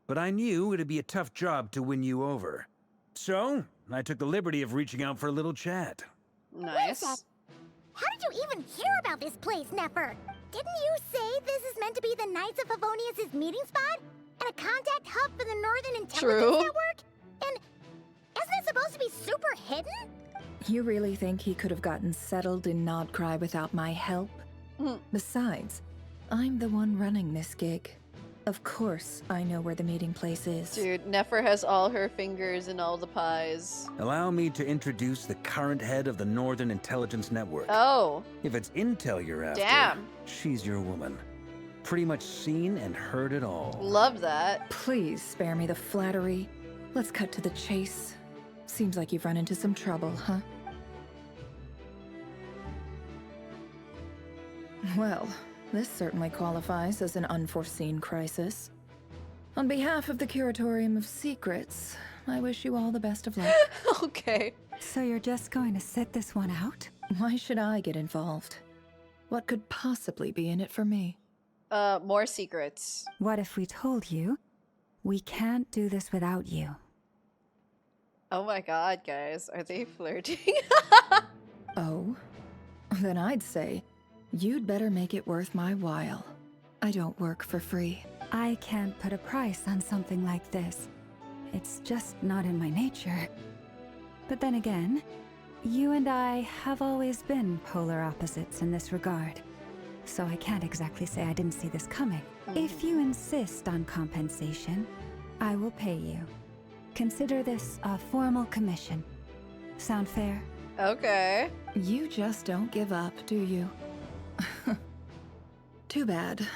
But I knew it'd be a tough job to win you over. So, I took the liberty of reaching out for a little chat. Nice. How did you even hear about this place, Nefer? Didn't you say this is meant to be the Knights of Favonius' meeting spot? And a contact hub for the Northern Intelligence Network? And isn't it supposed to be super hidden? You really think he could have gotten settled in NOD-KRAI without my help? Besides, I'm the one running this gig. Of course I know where the meeting place is. Dude, Nefer has all her fingers in all the pies. Allow me to introduce the current head of the Northern Intelligence Network. Oh. If it's intel you're after, Damn. She's your woman. Pretty much seen and heard it all. Love that. Please spare me the flattery. Let's cut to the chase. Seems like you've run into some trouble, huh? Well, this certainly qualifies as an unforeseen crisis. On behalf of the Curatorium of Secrets, I wish you all the best of luck. Okay. So you're just going to sit this one out? Why should I get involved? What could possibly be in it for me? More secrets. What if we told you we can't do this without you? Oh my god, guys. Are they flirting? Oh? Then I'd say you'd better make it worth my while. I don't work for free. I can't put a price on something like this. It's just not in my nature. But then again, you and I have always been polar opposites in this regard. So I can't exactly say I didn't see this coming. If you insist on compensation, I will pay you. Consider this a formal commission. Sound fair? Okay. You just don't give up, do you? Too bad.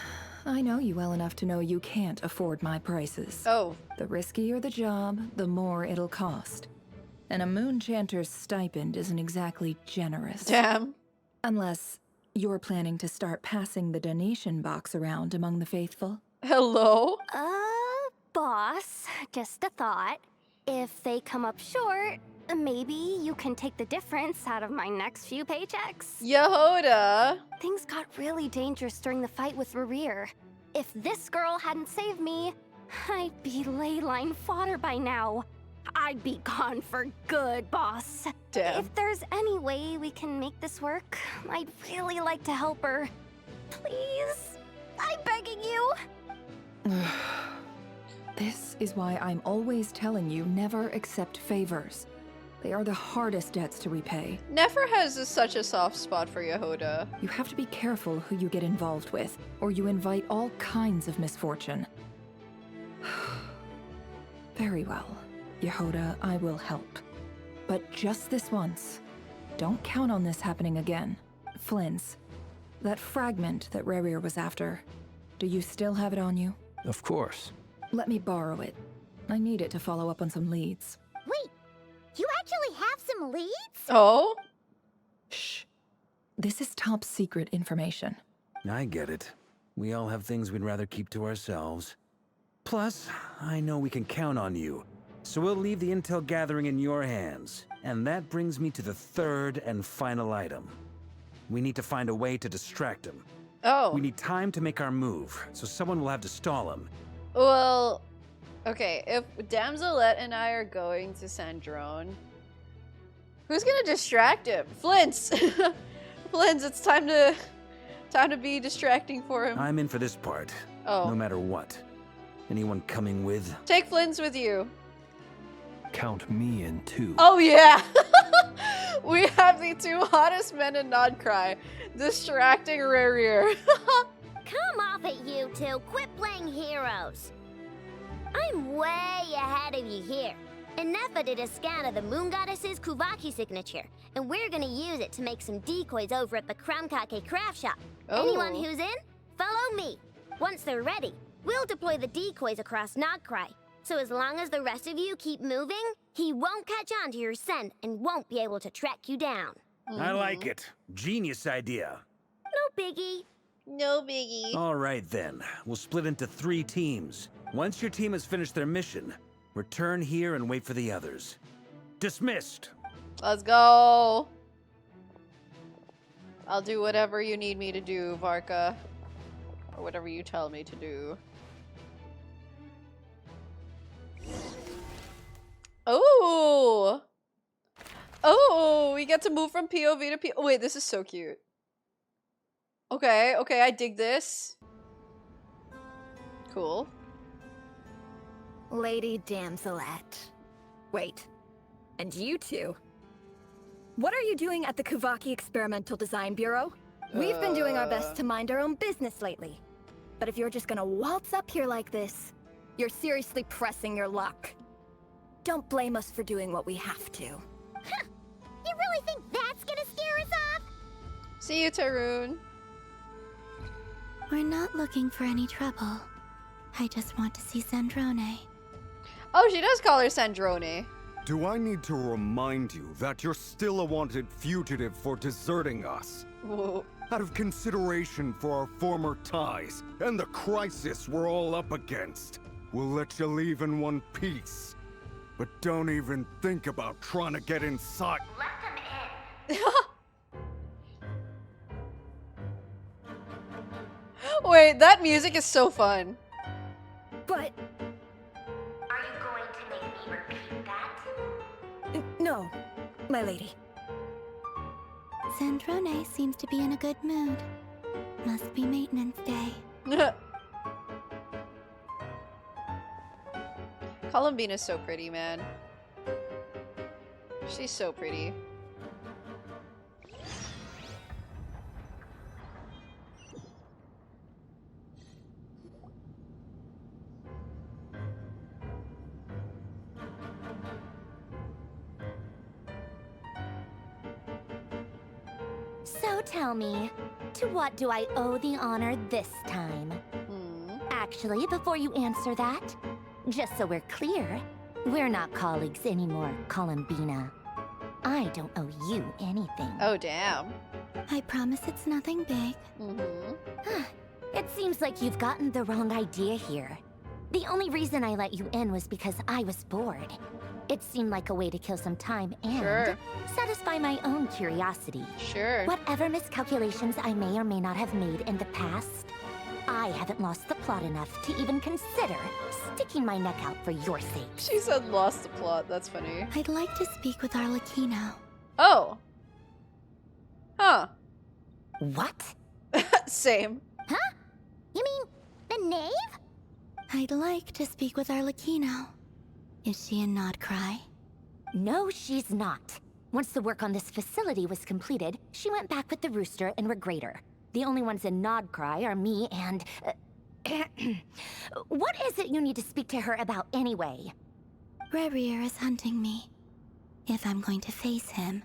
I know you well enough to know you can't afford my prices. Oh. The riskier the job, the more it'll cost. And a moon chanter's stipend isn't exactly generous. Damn. Unless you're planning to start passing the donation box around among the faithful. Hello? Boss, just a thought. If they come up short, maybe you can take the difference out of my next few paychecks. Yehoda. Things got really dangerous during the fight with RERIR. If this girl hadn't saved me, I'd be ley line fodder by now. I'd be gone for good, boss. Damn. If there's any way we can make this work, I'd really like to help her. Please? I'm begging you. This is why I'm always telling you never accept favors. They are the hardest debts to repay. Nefer has such a soft spot for Yehoda. You have to be careful who you get involved with, or you invite all kinds of misfortune. Very well, Yehoda, I will help. But just this once. Don't count on this happening again. Flynn's, that fragment that RERIR was after, do you still have it on you? Of course. Let me borrow it. I need it to follow up on some leads. Wait, you actually have some leads? Oh? Shh. This is top secret information. I get it. We all have things we'd rather keep to ourselves. Plus, I know we can count on you. So we'll leave the intel gathering in your hands. And that brings me to the third and final item. We need to find a way to distract him. Oh. We need time to make our move, so someone will have to stall him. Well, okay, if Damselette and I are going to Sandrone, who's gonna distract him? Flint's! Flint's, it's time to be distracting for him. I'm in for this part. Oh. No matter what. Anyone coming with? Take Flint's with you. Count me in too. Oh yeah! We have the two hottest men in NOD-KRAI distracting RERIR. Come off it, you two. Quit playing heroes. I'm way ahead of you here. And Nefa did a scan of the Moon Goddess's Kuvaki signature, and we're gonna use it to make some decoys over at the Kramkake craft shop. Oh. Anyone who's in, follow me. Once they're ready, we'll deploy the decoys across NOD-KRAI. So as long as the rest of you keep moving, he won't catch on to your scent and won't be able to track you down. I like it. Genius idea. No biggie. No biggie. All right then. We'll split into 3 teams. Once your team has finished their mission, return here and wait for the others. Dismissed. Let's go. I'll do whatever you need me to do, Varka. Or whatever you tell me to do. Oh! Oh, we get to move from POV to POV. Oh, wait, this is so cute. Okay, okay, I dig this. Cool. Lady Damselette. Wait, and you two? What are you doing at the Kuvaki Experimental Design Bureau? We've been doing our best to mind our own business lately. But if you're just gonna waltz up here like this, you're seriously pressing your luck. Don't blame us for doing what we have to. Huh. You really think that's gonna scare us off? See you, Tarun. We're not looking for any trouble. I just want to see Sandrone. Oh, she does call her Sandrone. Do I need to remind you that you're still a wanted fugitive for deserting us? Whoa. Out of consideration for our former ties and the crisis we're all up against, we'll let you leave in one piece. But don't even think about trying to get inside. Let them in. Wait, that music is so fun. But... Are you going to make me repeat that? No, my lady. Sandrone seems to be in a good mood. Must be maintenance day. Columbina's so pretty, man. She's so pretty. So tell me, to what do I owe the honor this time? Actually, before you answer that, just so we're clear, we're not colleagues anymore, Columbina. I don't owe you anything. Oh, damn. I promise it's nothing big. It seems like you've gotten the wrong idea here. The only reason I let you in was because I was bored. It seemed like a way to kill some time and satisfy my own curiosity. Sure. Whatever miscalculations I may or may not have made in the past, I haven't lost the plot enough to even consider sticking my neck out for your sake. She said lost the plot. That's funny. I'd like to speak with Arlecchino. Oh. Huh. What? Same. Huh? You mean the knave? I'd like to speak with Arlecchino. Is she in NOD-KRAI? No, she's not. Once the work on this facility was completed, she went back with the Rooster and Regrator. The only ones in NOD-KRAI are me and... What is it you need to speak to her about anyway? RERIR is hunting me. If I'm going to face him,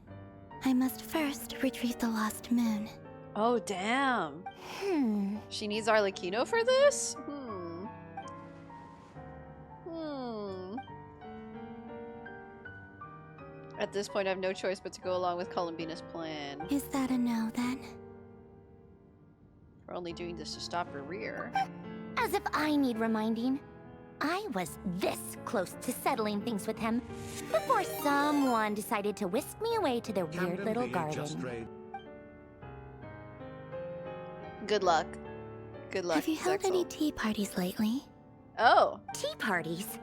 I must first retrieve the lost moon. Oh, damn. She needs Arlecchino for this? At this point, I have no choice but to go along with Columbina's plan. Is that a no, then? We're only doing this to stop RERIR. As if I need reminding. I was this close to settling things with him before someone decided to whisk me away to their weird little garden. Good luck. Good luck, Have you held Zexal. any tea parties lately? Oh. Tea parties?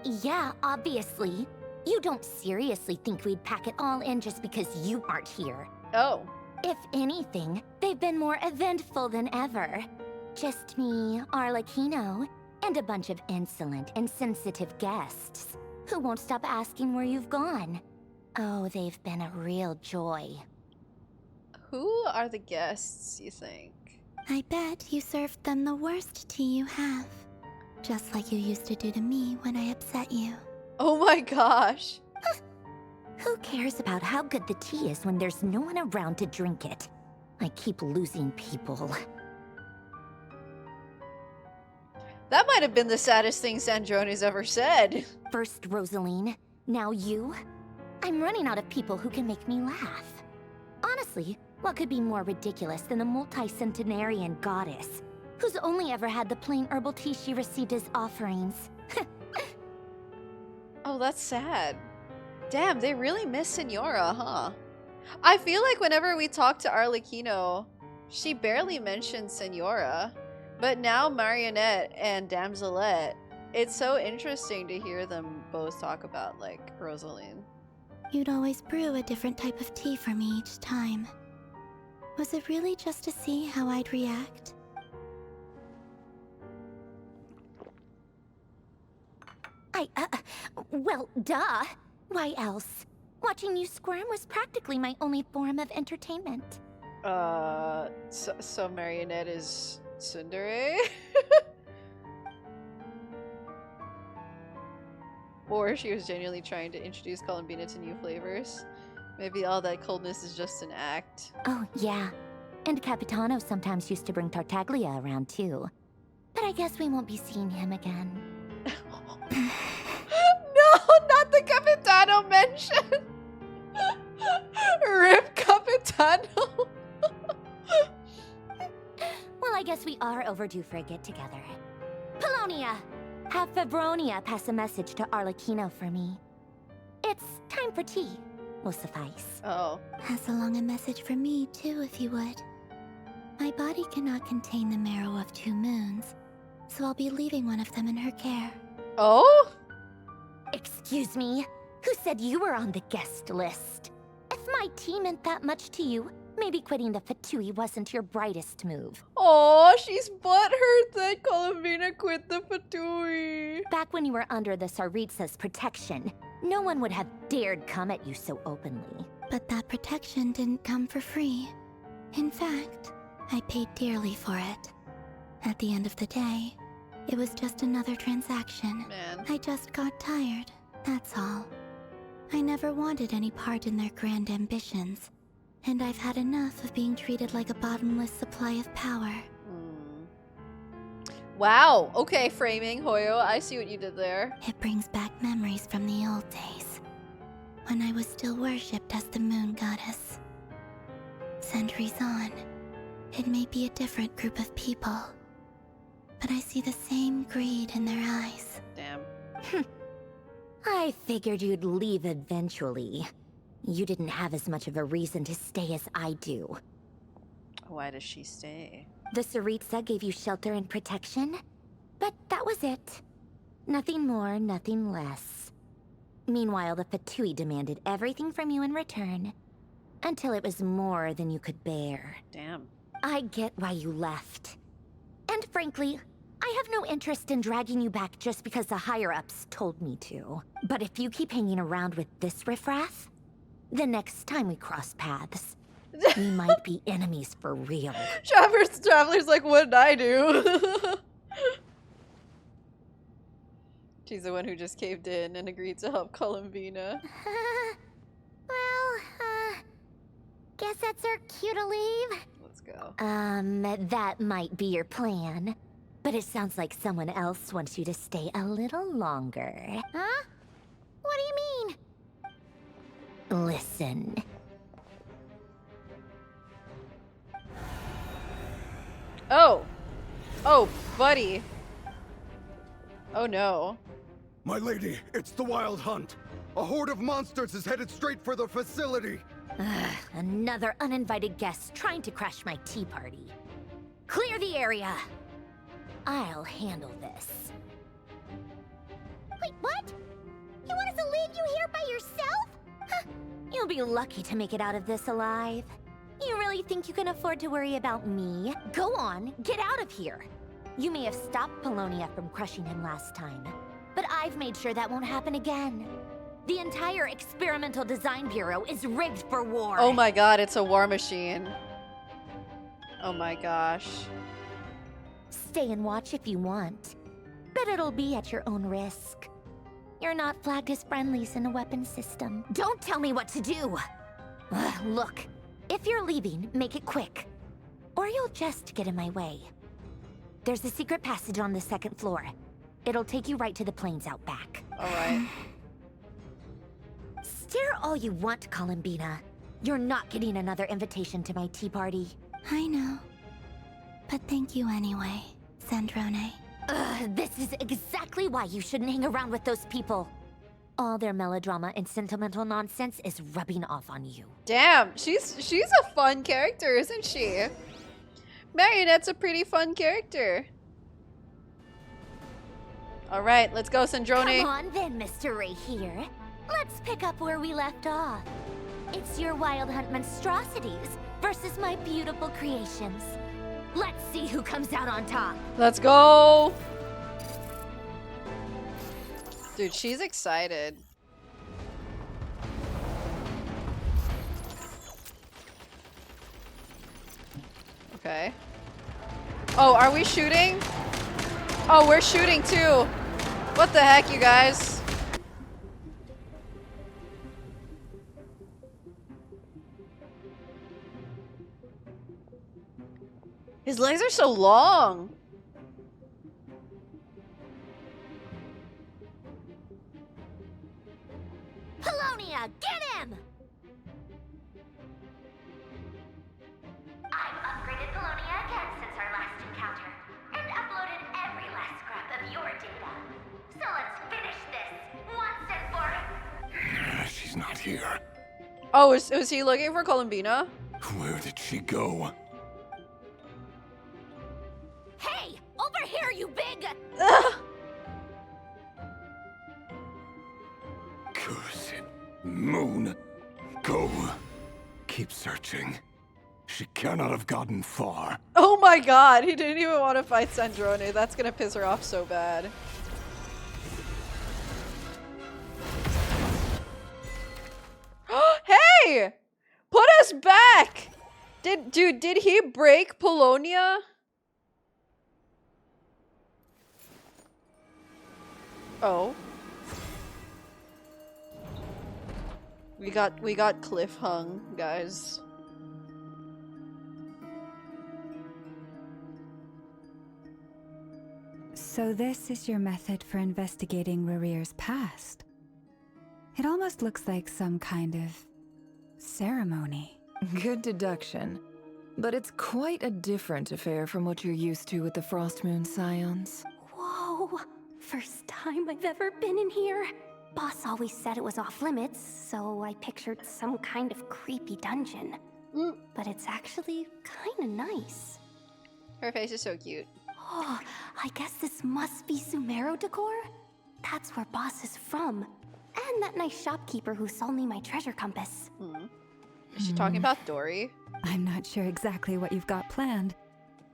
Yeah, obviously. You don't seriously think we'd pack it all in just because you aren't here. Oh. If anything, they've been more eventful than ever. Just me, Arlecchino, and a bunch of insolent and sensitive guests who won't stop asking where you've gone. Oh, they've been a real joy. Who are the guests, you think? I bet you served them the worst tea you have. Just like you used to do to me when I upset you. Oh my gosh. Who cares about how good the tea is when there's no one around to drink it? I keep losing people. That might have been the saddest thing Sandrone's ever said. First Rosaline, now you? I'm running out of people who can make me laugh. Honestly, what could be more ridiculous than a multi-centenarian goddess who's only ever had the plain herbal tea she received as offerings? Oh, that's sad. Damn, they really miss Senora, huh? I feel like whenever we talk to Arlecchino, she barely mentions Senora. But now Marionette and Damselette, it's so interesting to hear them both talk about, like, Rosaline. You'd always brew a different type of tea for me each time. Was it really just to see how I'd react? Well, duh. Why else? Watching you squirm was practically my only form of entertainment. So Marionette is tsundere? Or she was genuinely trying to introduce columbina to new flavors. Maybe all that coldness is just an act. Oh, yeah. And Capitano sometimes used to bring Tartaglia around, too. But I guess we won't be seeing him again. No, not the Capitano mention! Rip Capitano! Well, I guess we are overdue for a get-together. Polonia! Have Febronia pass a message to Arlecchino for me. It's time for tea. Will suffice. Oh. Pass along a message for me, too, if you would. My body cannot contain the marrow of 2 moons, so I'll be leaving one of them in her care. Oh? Excuse me? Who said you were on the guest list? If my tea meant that much to you, maybe quitting the Fatui wasn't your brightest move. Oh, she's butthurt that Columbina quit the Fatui. Back when you were under the Tsaritsa's protection, no one would have dared come at you so openly. But that protection didn't come for free. In fact, I paid dearly for it. At the end of the day, it was just another transaction. Man. I just got tired, that's all. I never wanted any part in their grand ambitions, and I've had enough of being treated like a bottomless supply of power. Wow, okay, framing, Hoyo, I see what you did there. It brings back memories from the old days, when I was still worshipped as the moon goddess. Centuries on, it may be a different group of people, but I see the same greed in their eyes. Damn. I figured you'd leave eventually. You didn't have as much of a reason to stay as I do. Why does she stay? The Tsaritsa gave you shelter and protection, but that was it. Nothing more, nothing less. Meanwhile, the Fatui demanded everything from you in return, until it was more than you could bear. Damn. I get why you left. And frankly, I have no interest in dragging you back just because the higher-ups told me to. But if you keep hanging around with this riffraff, the next time we cross paths, we might be enemies for real. Traveler's like, what did I do? She's the one who just caved in and agreed to help Columbina. Guess that's our cue to leave. Let's go. That might be your plan. But it sounds like someone else wants you to stay a little longer. Huh? What do you mean? Listen. Oh! Oh, buddy. Oh no. My lady, it's the Wild Hunt. A horde of monsters is headed straight for the facility. Another uninvited guest trying to crash my tea party. Clear the area. I'll handle this. Wait, what? You want us to leave you here by yourself? Huh. You'll be lucky to make it out of this alive. You really think you can afford to worry about me? Go on, get out of here. You may have stopped Polonia from crushing him last time, but I've made sure that won't happen again. The entire Experimental Design Bureau is rigged for war. Oh my god, it's a war machine. Oh my gosh. Stay and watch if you want, but it'll be at your own risk. You're not flagged as friendlies in the weapons system. Don't tell me what to do! Look, if you're leaving, make it quick. Or you'll just get in my way. There's a secret passage on the 2nd floor. It'll take you right to the plains out back. Alright. Stare all you want, Columbina. You're not getting another invitation to my tea party. I know. But thank you anyway, Sandrone. This is exactly why you shouldn't hang around with those people. All their melodrama and sentimental nonsense is rubbing off on you. Damn, she's a fun character, isn't she? Marionette's a pretty fun character. Alright, let's go, Sandrone. Come on then, Mr. Ray here. Let's pick up where we left off. It's your Wild Hunt monstrosities versus my beautiful creations. Let's see who comes out on top. Let's go! Dude, she's excited. Okay. Oh, are we shooting? Oh, we're shooting too. What the heck, you guys? His legs are so long. Polonia, get him! I've upgraded Polonia again since our last encounter, and uploaded every last scrap of your data. So let's finish this, once and for... She's not here. Oh, was he looking for Columbina? Where did she go? Hey, over here, you big... Curse it. Moon. Go. Keep searching. She cannot have gotten far. Oh my god, he didn't even want to fight Sandrone. That's gonna piss her off so bad. Hey! Put us back! Dude, did he break Polonia? Oh. We got cliff hung, guys. So this is your method for investigating RERIR'S past. It almost looks like some kind of ceremony. Good deduction. But it's quite a different affair from what you're used to with the Frost Moon Scions. Whoa! First time I've ever been in here. Boss always said it was off limits, so I pictured some kind of creepy dungeon. But it's actually kinda nice. Her face is so cute. Oh, I guess this must be Sumero decor? That's where Boss is from. And that nice shopkeeper who sold me my treasure compass. Is she talking about Dory? I'm not sure exactly what you've got planned,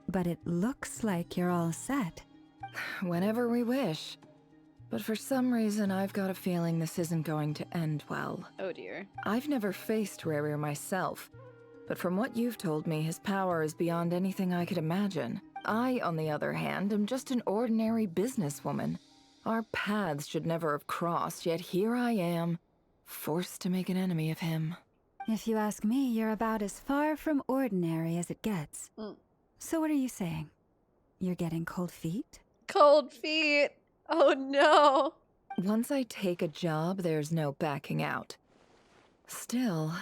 but it looks like you're all set. Whenever we wish. But for some reason, I've got a feeling this isn't going to end well. Oh dear. I've never faced RERIR myself, but from what you've told me, his power is beyond anything I could imagine. I, on the other hand, am just an ordinary businesswoman. Our paths should never have crossed, yet here I am, forced to make an enemy of him. If you ask me, you're about as far from ordinary as it gets. So what are you saying? You're getting cold feet? Cold feet! Oh no! Once I take a job, there's no backing out. Still,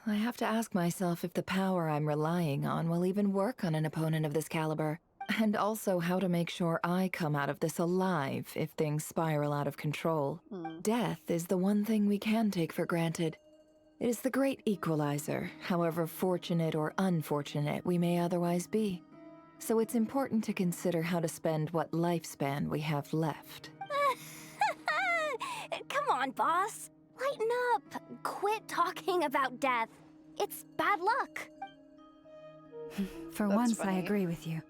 I have to ask myself if the power I'm relying on will even work on an opponent of this caliber. And also how to make sure I come out of this alive if things spiral out of control. Death is the one thing we can take for granted. It is the great equalizer, however fortunate or unfortunate we may otherwise be. So it's important to consider how to spend what lifespan we have left. Come on, boss. Lighten up. Quit talking about death. It's bad luck. For That's once, funny. I agree with you.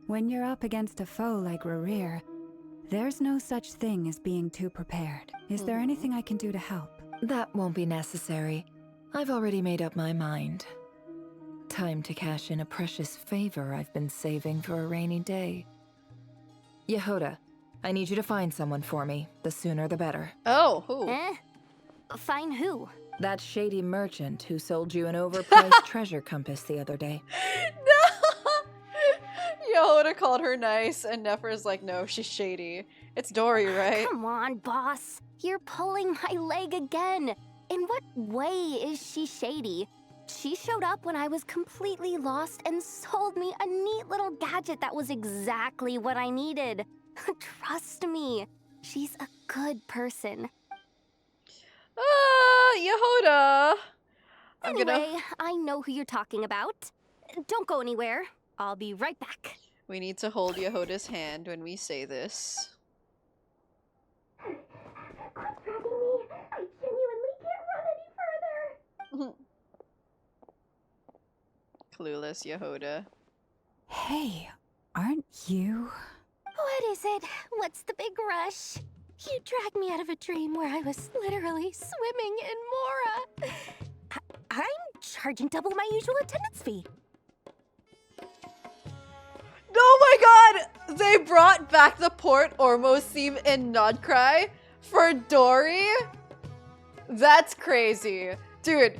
When you're up against a foe like RERIR, there's no such thing as being too prepared. Is there anything I can do to help? That won't be necessary. I've already made up my mind. Time to cash in a precious favor I've been saving for a rainy day. Yehoda, I need you to find someone for me. The sooner the better. Oh, who? Find who? That shady merchant who sold you an overpriced treasure compass the other day. Yehoda called her nice, and Nefer's like, no, she's shady. It's Dory, right? Come on, boss. You're pulling my leg again. In what way is she shady? She showed up when I was completely lost and sold me a neat little gadget that was exactly what I needed. Trust me, she's a good person. Yehoda. Anyway, I know who you're talking about. Don't go anywhere. I'll be right back. We need to hold Yehoda's hand when we say this. Quit dragging me. I genuinely can't run any further. Clueless Yehoda. Hey, aren't you? What is it? What's the big rush? You dragged me out of a dream where I was literally swimming in Mora. I'm charging double my usual attendance fee. Oh my god! They brought back the Port Ormos theme in NOD-KRAI for Dory? That's crazy. Dude,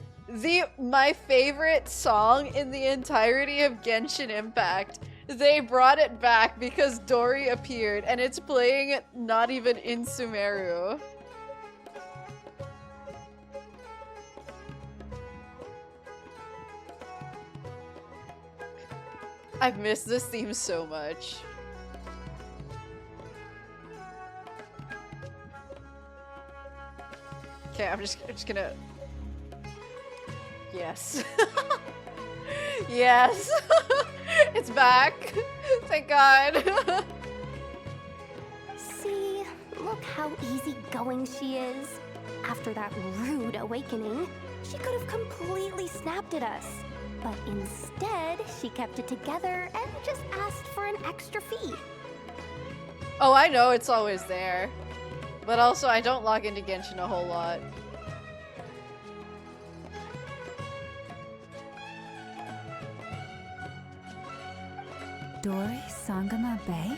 my favorite song in the entirety of Genshin Impact, they brought it back because Dory appeared, and it's playing not even in Sumeru. I've missed this theme so much. Okay, I'm just gonna... Yes. Yes. It's back. Thank God. See, look how easygoing she is. After that rude awakening, she could have completely snapped at us. But instead, she kept it together and just asked for an extra fee. Oh, I know it's always there. But also, I don't log into Genshin a whole lot. Dory, Sangama Bay?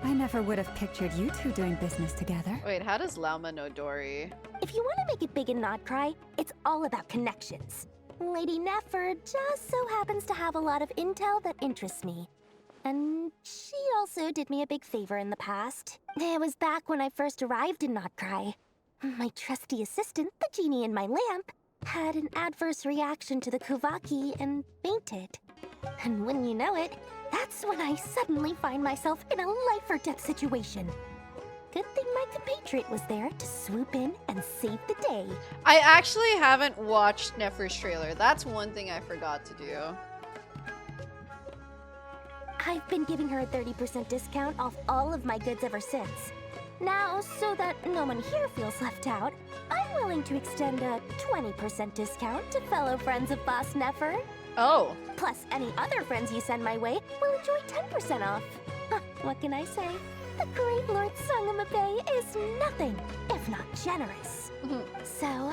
I never would have pictured you two doing business together. Wait, how does Lauma know Dory? If you want to make it big in NOD-KRAI, it's all about connections. Lady Nefer just so happens to have a lot of intel that interests me. And she also did me a big favor in the past. It was back when I first arrived in NOD-KRAI. My trusty assistant, the genie in my lamp, had an adverse reaction to the Kuvaki and fainted. And when you know it, that's when I suddenly find myself in a life-or-death situation. Good thing my compatriot was there to swoop in and save the day. I actually haven't watched Nefer's trailer. That's one thing I forgot to do. I've been giving her a 30% discount off all of my goods ever since. Now, so that no one here feels left out, I'm willing to extend a 20% discount to fellow friends of Boss Nefer. Oh. Plus, any other friends you send my way will enjoy 10% off. Huh, what can I say? The great Lord Sangama Bay is nothing if not generous. So,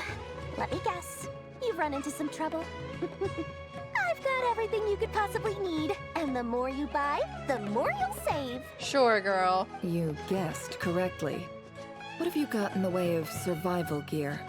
let me guess. You've run into some trouble? I've got everything you could possibly need. And the more you buy, the more you'll save. Sure, girl. You guessed correctly. What have you got in the way of survival gear?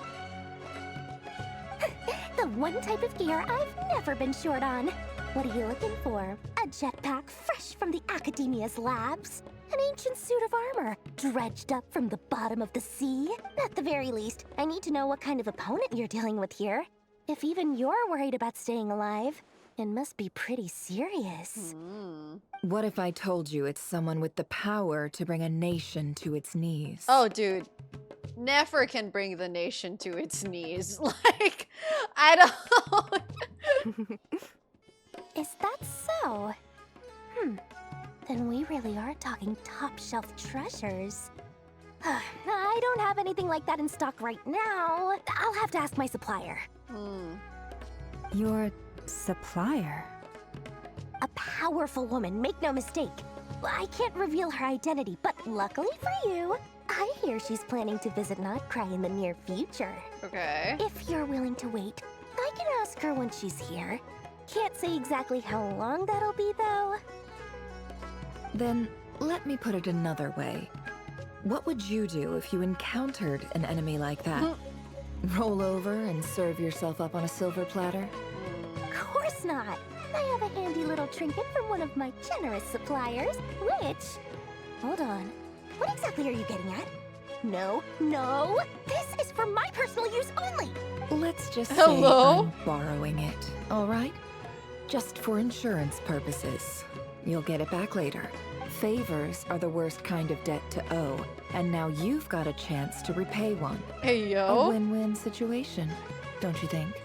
The one type of gear I've never been short on. What are you looking for? A jetpack fresh from the Academia's labs? An ancient suit of armor, dredged up from the bottom of the sea? At the very least, I need to know what kind of opponent you're dealing with here. If even you're worried about staying alive, it must be pretty serious. What if I told you it's someone with the power to bring a nation to its knees? Oh, dude. Nefer can bring the nation to its knees. Like, I don't... Is that so? Then we really are talking top-shelf treasures. I don't have anything like that in stock right now. I'll have to ask my supplier. Your supplier? A powerful woman, make no mistake. I can't reveal her identity, but luckily for you, I hear she's planning to visit NOD-KRAI in the near future. Okay. If you're willing to wait, I can ask her when she's here. Can't say exactly how long that'll be, though. Then, let me put it another way. What would you do if you encountered an enemy like that? Roll over and serve yourself up on a silver platter? Of course not. I have a handy little trinket from one of my generous suppliers, which... Hold on. What exactly are you getting at? No, no! This is for my personal use only! Let's just say Hello? I'm borrowing it, all right? Just for insurance purposes. You'll get it back later. Favors are the worst kind of debt to owe, and now you've got a chance to repay one. Hey, yo. A win-win situation, don't you think?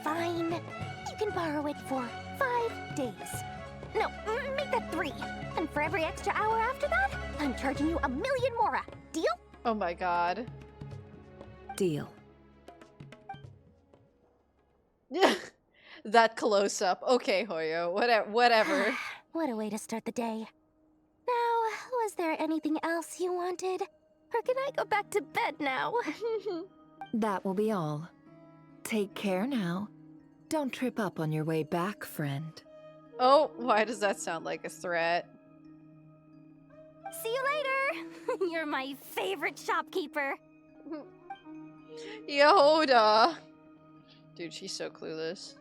Fine. You can borrow it for 5 days. No, make that 3. And for every extra hour after that, I'm charging you 1 million mora. Deal? Oh my god. Deal. That close up. Okay, Hoyo. Whatever. What a way to start the day. Now, was there anything else you wanted? Or can I go back to bed now? That will be all. Take care now. Don't trip up on your way back, friend. Oh, why does that sound like a threat? See you later! You're my favorite shopkeeper. Yehoda. Dude, she's so clueless.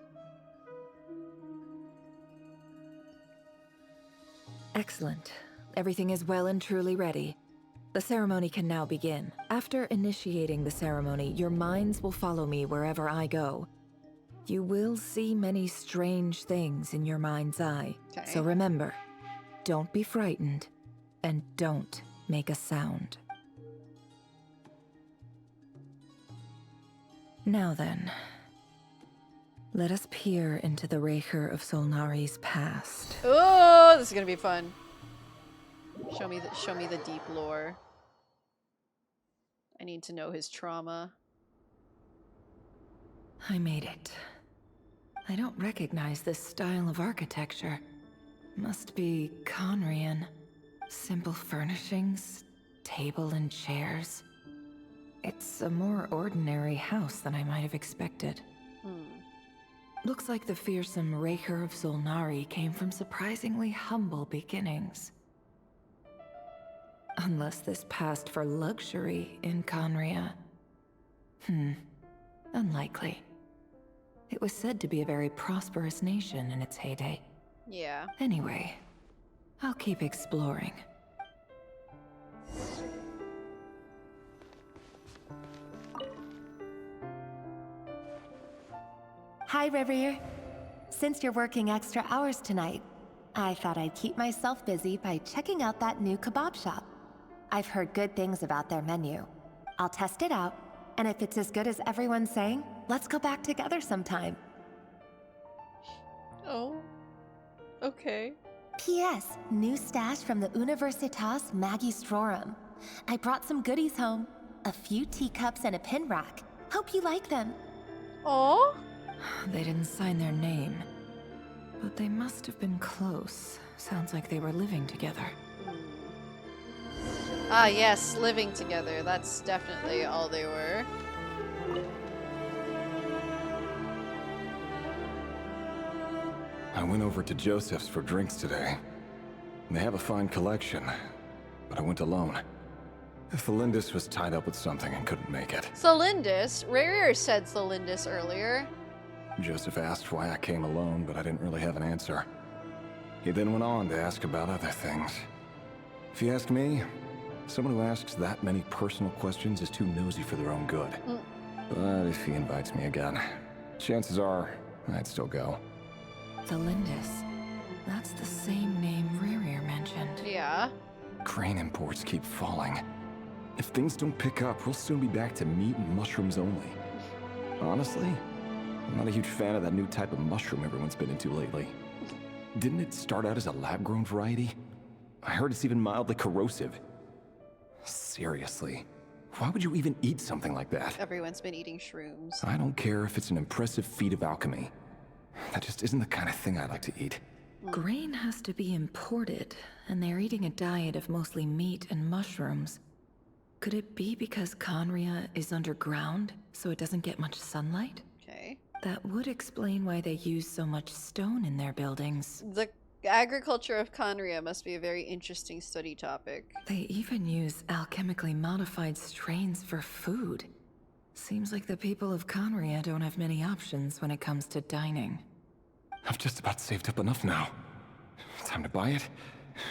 Excellent. Everything is well and truly ready. The ceremony can now begin. After initiating the ceremony, your minds will follow me wherever I go. You will see many strange things in your mind's eye. Okay. So remember, don't be frightened, and don't make a sound. Now then, let us peer into the Recher of Solnari's past. Oh, this is gonna be fun. Show me the deep lore. I need to know his trauma. I made it. I don't recognize this style of architecture. Must be Conrian. Simple furnishings, table and chairs. It's a more ordinary house than I might have expected. Looks like the fearsome Recher of Solnari came from surprisingly humble beginnings. Unless this passed for luxury in Conria. Unlikely. It was said to be a very prosperous nation in its heyday. Yeah. Anyway, I'll keep exploring. Hi, Rerir. Since you're working extra hours tonight, I thought I'd keep myself busy by checking out that new kebab shop. I've heard good things about their menu. I'll test it out, and if it's as good as everyone's saying, let's go back together sometime. Oh. Okay. P.S. New stash from the Universitas Magistrorum. I brought some goodies home. A few teacups and a pin rack. Hope you like them. Oh? They didn't sign their name. But they must have been close. Sounds like they were living together. Ah, yes, living together. That's definitely all they were. I went over to Joseph's for drinks today. They have a fine collection, but I went alone. Thelindis was tied up with something and couldn't make it. Thelindis? RERIR'S said Thelindis earlier. Joseph asked why I came alone, but I didn't really have an answer. He then went on to ask about other things. If you ask me, someone who asks that many personal questions is too nosy for their own good. But if he invites me again, chances are I'd still go. Thelindis. That's the same name RERIR mentioned. Yeah. Crane imports keep falling. If things don't pick up, we'll soon be back to meat and mushrooms only. Honestly, I'm not a huge fan of that new type of mushroom everyone's been into lately. Didn't it start out as a lab-grown variety? I heard it's even mildly corrosive. Seriously, why would you even eat something like that? Everyone's been eating shrooms. I don't care if it's an impressive feat of alchemy. That just isn't the kind of thing I like to eat. Grain has to be imported, and they're eating a diet of mostly meat and mushrooms. Could it be because Conria is underground, so it doesn't get much sunlight? Okay. That would explain why they use so much stone in their buildings. The agriculture of Conria must be a very interesting study topic. They even use alchemically modified strains for food. Seems like the people of Conria don't have many options when it comes to dining. I've just about saved up enough now. Time to buy it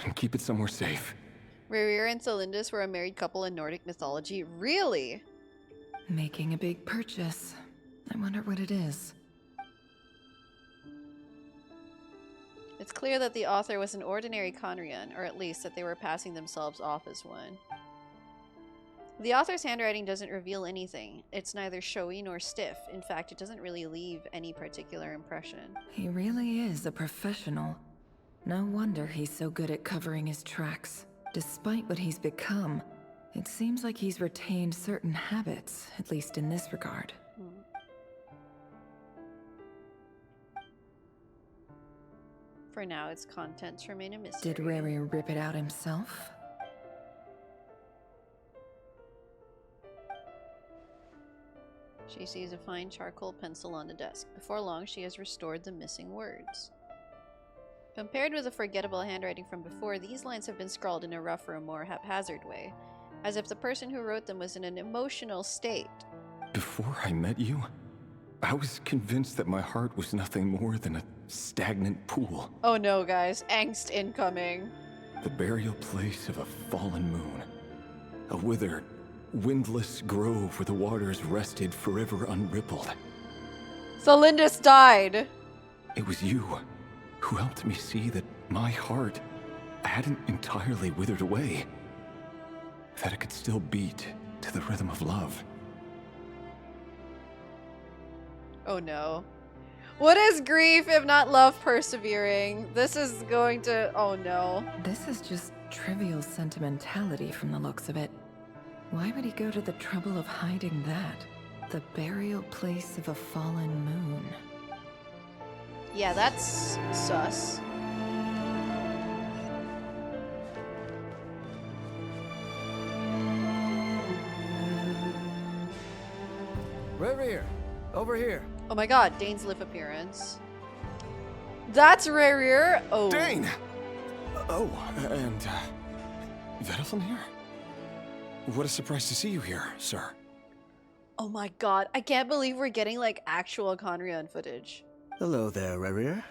and keep it somewhere safe. RERIR and Thelindis were a married couple in Nordic mythology. Really? Making a big purchase. I wonder what it is. It's clear that the author was an ordinary Conrian, or at least that they were passing themselves off as one. The author's handwriting doesn't reveal anything. It's neither showy nor stiff. In fact, it doesn't really leave any particular impression. He really is a professional. No wonder he's so good at covering his tracks. Despite what he's become, it seems like he's retained certain habits, at least in this regard. For now, its contents remain a mystery. Did Rerir rip it out himself? She sees a fine charcoal pencil on the desk. Before long, she has restored the missing words. Compared with the forgettable handwriting from before, these lines have been scrawled in a rougher, more haphazard way, as if the person who wrote them was in an emotional state. Before I met you, I was convinced that my heart was nothing more than a stagnant pool. Oh no, guys. Angst incoming. The burial place of a fallen moon. A withered, windless grove where the waters rested forever unrippled. Celindus died! It was you who helped me see that my heart hadn't entirely withered away. That it could still beat to the rhythm of love. Oh no. What is grief if not love persevering? This is going to... oh no. This is just trivial sentimentality from the looks of it. Why would he go to the trouble of hiding that? The burial place of a fallen moon. Yeah, that's sus. Rerir, over here. Oh my god, Dane's lip appearance. That's Rerir! Oh. Dane! Oh, and, Vedaflin here? What a surprise to see you here, sir. Oh my god, I can't believe we're getting, like, actual Conrion footage. Hello there, Rerir.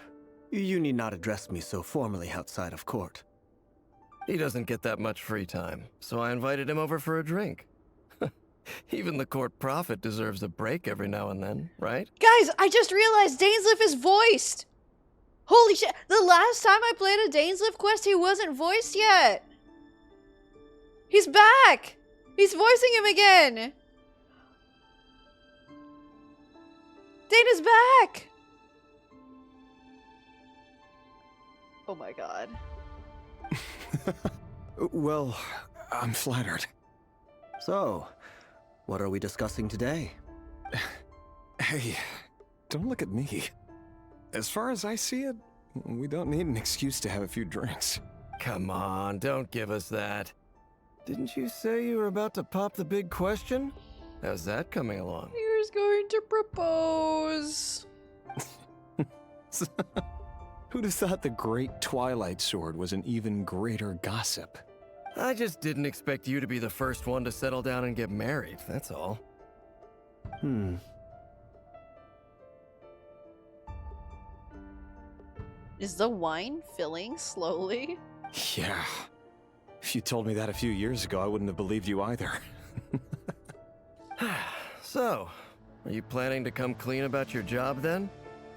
You need not address me so formally outside of court. He doesn't get that much free time, so I invited him over for a drink. Even the court prophet deserves a break every now and then, right? Guys, I just realized Dainsleif is voiced! Holy shit, the last time I played a Dainsleif quest, he wasn't voiced yet! He's back! He's voicing him again! Dane is back! Oh my god. Well, I'm flattered. So, what are we discussing today? Hey, don't look at me. As far as I see it, we don't need an excuse to have a few drinks. Come on, don't give us that. Didn't you say you were about to pop the big question? How's that coming along? Here's going to propose. Who'd have thought the great Twilight Sword was an even greater gossip? I just didn't expect you to be the first one to settle down and get married, that's all. Is the wine filling slowly? Yeah. If you told me that a few years ago, I wouldn't have believed you either. So, are you planning to come clean about your job then?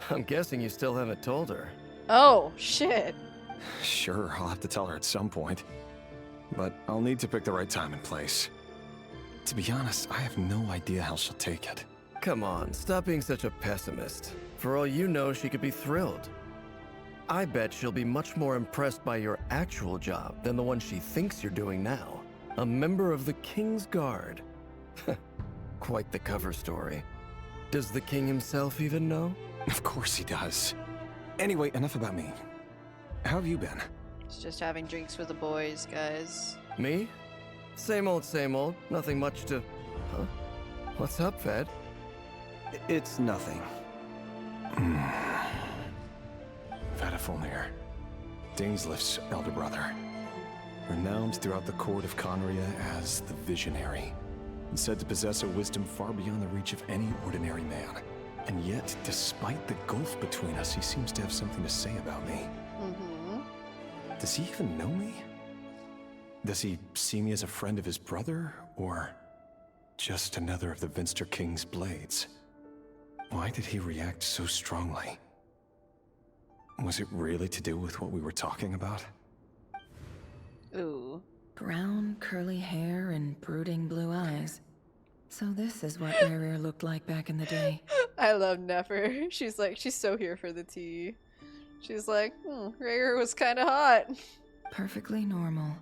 I'm guessing you still haven't told her. Oh, shit. Sure, I'll have to tell her at some point. But I'll need to pick the right time and place. To be honest, I have no idea how she'll take it. Come on, stop being such a pessimist. For all you know, she could be thrilled. I bet she'll be much more impressed by your actual job than the one she thinks you're doing now. A member of the King's Guard. Quite the cover story. Does the king himself even know? Of course he does. Anyway, enough about me. How have you been? It's just having drinks with the boys, guys. Me? Same old, nothing much to... Huh? What's up, Ved? It's nothing. Vedaflin, Dainsleif's elder brother. Renowned throughout the court of Conria as the Visionary, and said to possess a wisdom far beyond the reach of any ordinary man. And yet, despite the gulf between us, he seems to have something to say about me. Does he even know me? Does he see me as a friend of his brother, or just another of the Vinster King's blades? Why did he react so strongly? Was it really to do with what we were talking about? Ooh. Brown, curly hair and brooding blue eyes. So this is what RERIR looked like back in the day. I love Nefer. She's so here for the tea. She's like, RERIR was kind of hot. Perfectly normal.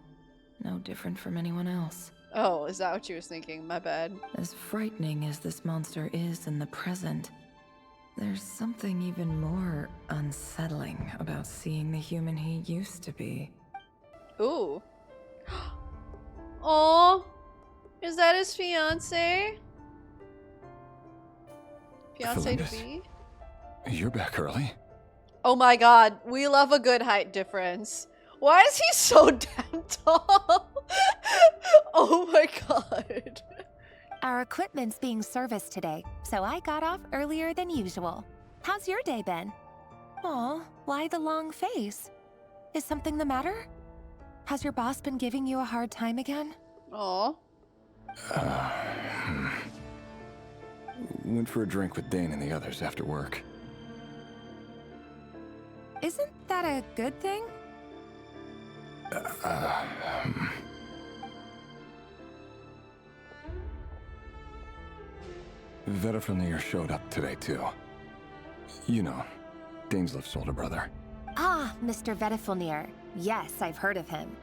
No different from anyone else. Oh, is that what you was thinking? My bad. As frightening as this monster is in the present, there's something even more unsettling about seeing the human he used to be. Ooh. Oh, is that his fiance? Fiance to be? You're back early. Oh my god, we love a good height difference. Why is he so damn tall? Oh my god. Our equipment's being serviced today, so I got off earlier than usual. How's your day been? Aw, why the long face? Is something the matter? Has your boss been giving you a hard time again? Aw. Went for a drink with Dane and the others after work. Isn't that a good thing? Vedifnir showed up today too. You know, Daneslif's older brother. Ah, Mr. Vedifnir. Yes, I've heard of him.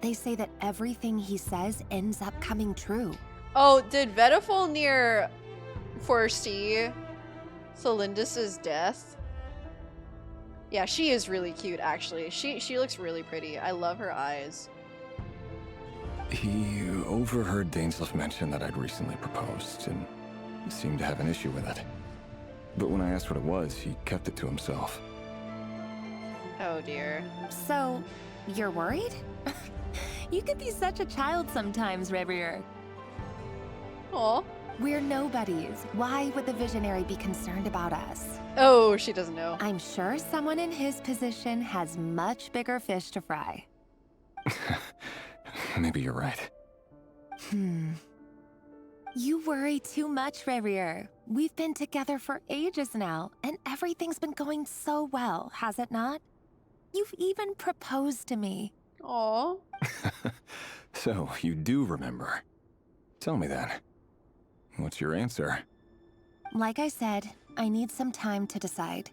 They say that everything he says ends up coming true. Oh, did Vedifnir foresee Celindis's death? Yeah, she is really cute, actually. She looks really pretty. I love her eyes. He overheard Daneslif mention that I'd recently proposed and seemed to have an issue with it. But when I asked what it was, he kept it to himself. Oh dear. So, you're worried? You can be such a child sometimes, RERIR. Aw. We're nobodies. Why would the visionary be concerned about us? Oh, she doesn't know. I'm sure someone in his position has much bigger fish to fry. Maybe you're right. You worry too much, RERIR. We've been together for ages now, and everything's been going so well, has it not? You've even proposed to me. Aw. So, you do remember. Tell me then. What's your answer? Like I said, I need some time to decide.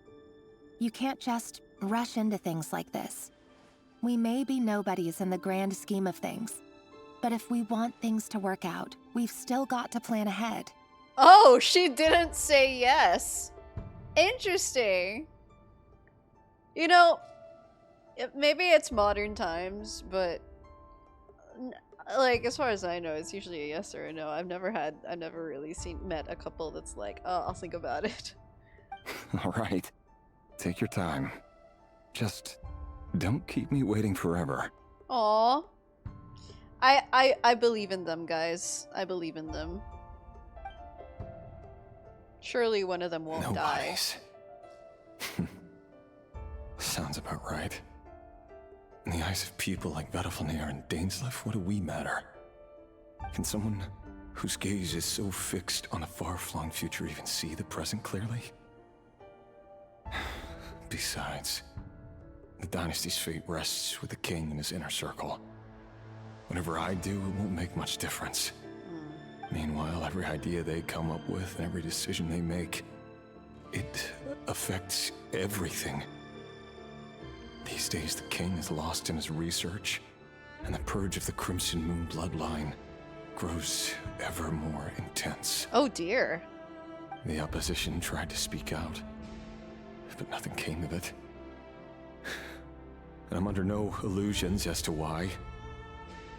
You can't just rush into things like this. We may be nobodies in the grand scheme of things, but if we want things to work out, we've still got to plan ahead. Oh, she didn't say yes. Interesting. You know, maybe it's modern times, but like as far as I know, it's usually a yes or a no. I've never really met a couple that's like, oh, I'll think about it. All right. Take your time. Just don't keep me waiting forever. Aw. I believe in them, guys. I believe in them. Surely one of them won't die. Sounds about right. In the eyes of people like Vedifnir and Daneslif, what do we matter? Can someone whose gaze is so fixed on a far-flung future even see the present clearly? Besides, the dynasty's fate rests with the king and his inner circle. Whatever I do, it won't make much difference. Meanwhile, every idea they come up with and every decision they make, it affects everything. These days, the king is lost in his research, and the purge of the Crimson Moon bloodline grows ever more intense. Oh dear. The opposition tried to speak out, but nothing came of it. And I'm under no illusions as to why.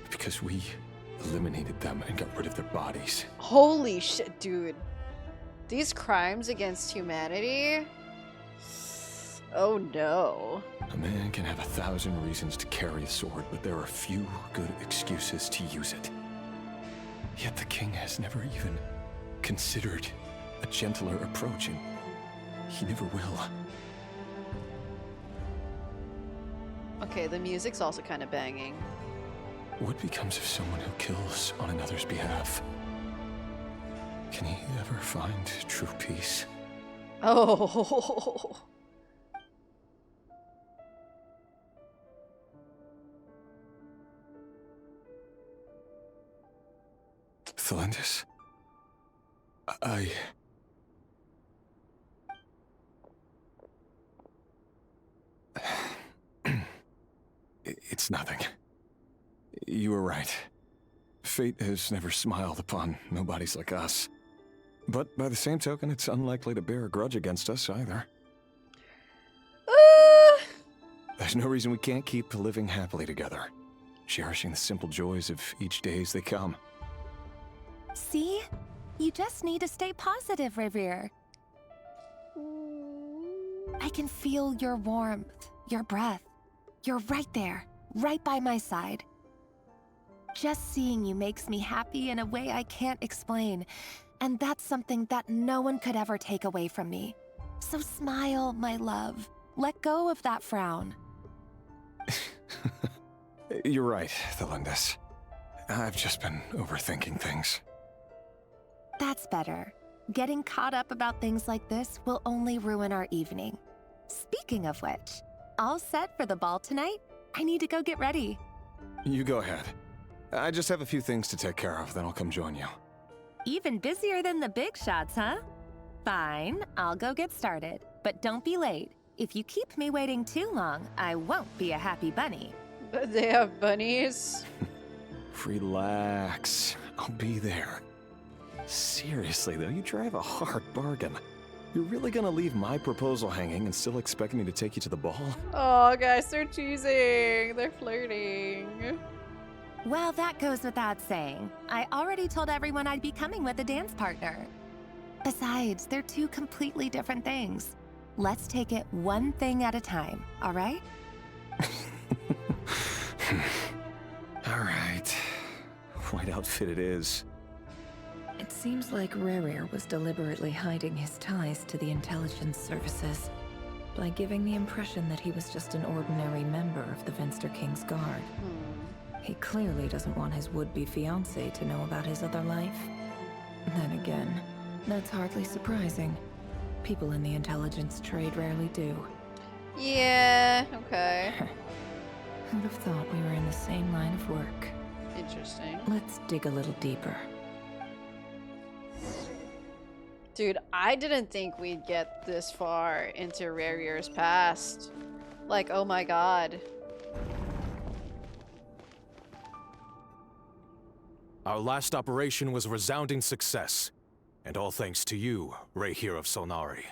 Because we eliminated them and got rid of their bodies. Holy shit, dude. These crimes against humanity? Oh no. A man can have 1,000 reasons to carry a sword, but there are few good excuses to use it. Yet the king has never even considered a gentler approach, and he never will. Okay, the music's also kind of banging. What becomes of someone who kills on another's behalf? Can he ever find true peace? Oh. Thelendis. It's nothing. You were right. Fate has never smiled upon nobodies like us. But by the same token, it's unlikely to bear a grudge against us either. There's no reason we can't keep living happily together, cherishing the simple joys of each day as they come. See? You just need to stay positive, Rerir. I can feel your warmth, your breath. You're right there, right by my side. Just seeing you makes me happy in a way I can't explain, and that's something that no one could ever take away from me. So smile, my love. Let go of that frown. You're right, Thelendis. I've just been overthinking things. That's better. Getting caught up about things like this will only ruin our evening. Speaking of which, all set for the ball tonight? I need to go get ready. You go ahead. I just have a few things to take care of, then I'll come join you. Even busier than the big shots, huh? Fine, I'll go get started. But don't be late. If you keep me waiting too long, I won't be a happy bunny. But they have bunnies? Relax. I'll be there. Seriously, though, you drive a hard bargain. You're really gonna leave my proposal hanging and still expect me to take you to the ball? Oh, guys, they're teasing. They're flirting. Well, that goes without saying. I already told everyone I'd be coming with a dance partner. Besides, they're two completely different things. Let's take it one thing at a time, all right? All right. White outfit it is. It seems like RERIR was deliberately hiding his ties to the intelligence services by giving the impression that he was just an ordinary member of the Venster King's Guard. He clearly doesn't want his would-be fiancée to know about his other life. Then again, that's hardly surprising. People in the intelligence trade rarely do. Yeah, okay. Who'd have thought we were in the same line of work? Interesting. Let's dig a little deeper. Dude, I didn't think we'd get this far into RERIR'S past. Like, oh my god. Our last operation was a resounding success, and all thanks to you, RERIR of Solnari.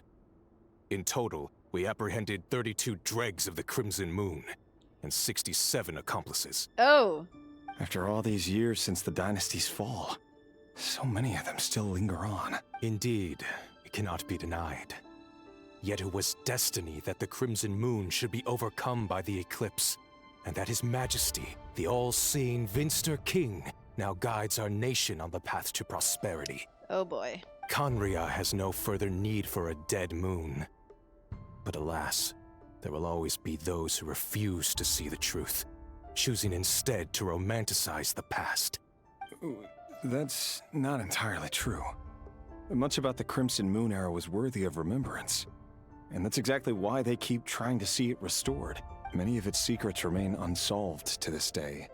In total, we apprehended 32 dregs of the Crimson Moon, and 67 accomplices. Oh. After all these years since the dynasty's fall, so many of them still linger on. Indeed, it cannot be denied. Yet it was destiny that the Crimson Moon should be overcome by the eclipse, and that His Majesty, the all-seeing Venster King, now guides our nation on the path to prosperity. Oh boy. Conria has no further need for a dead moon. But alas, there will always be those who refuse to see the truth, choosing instead to romanticize the past. That's not entirely true. Much about the Crimson Moon era was worthy of remembrance. And that's exactly why they keep trying to see it restored. Many of its secrets remain unsolved to this day.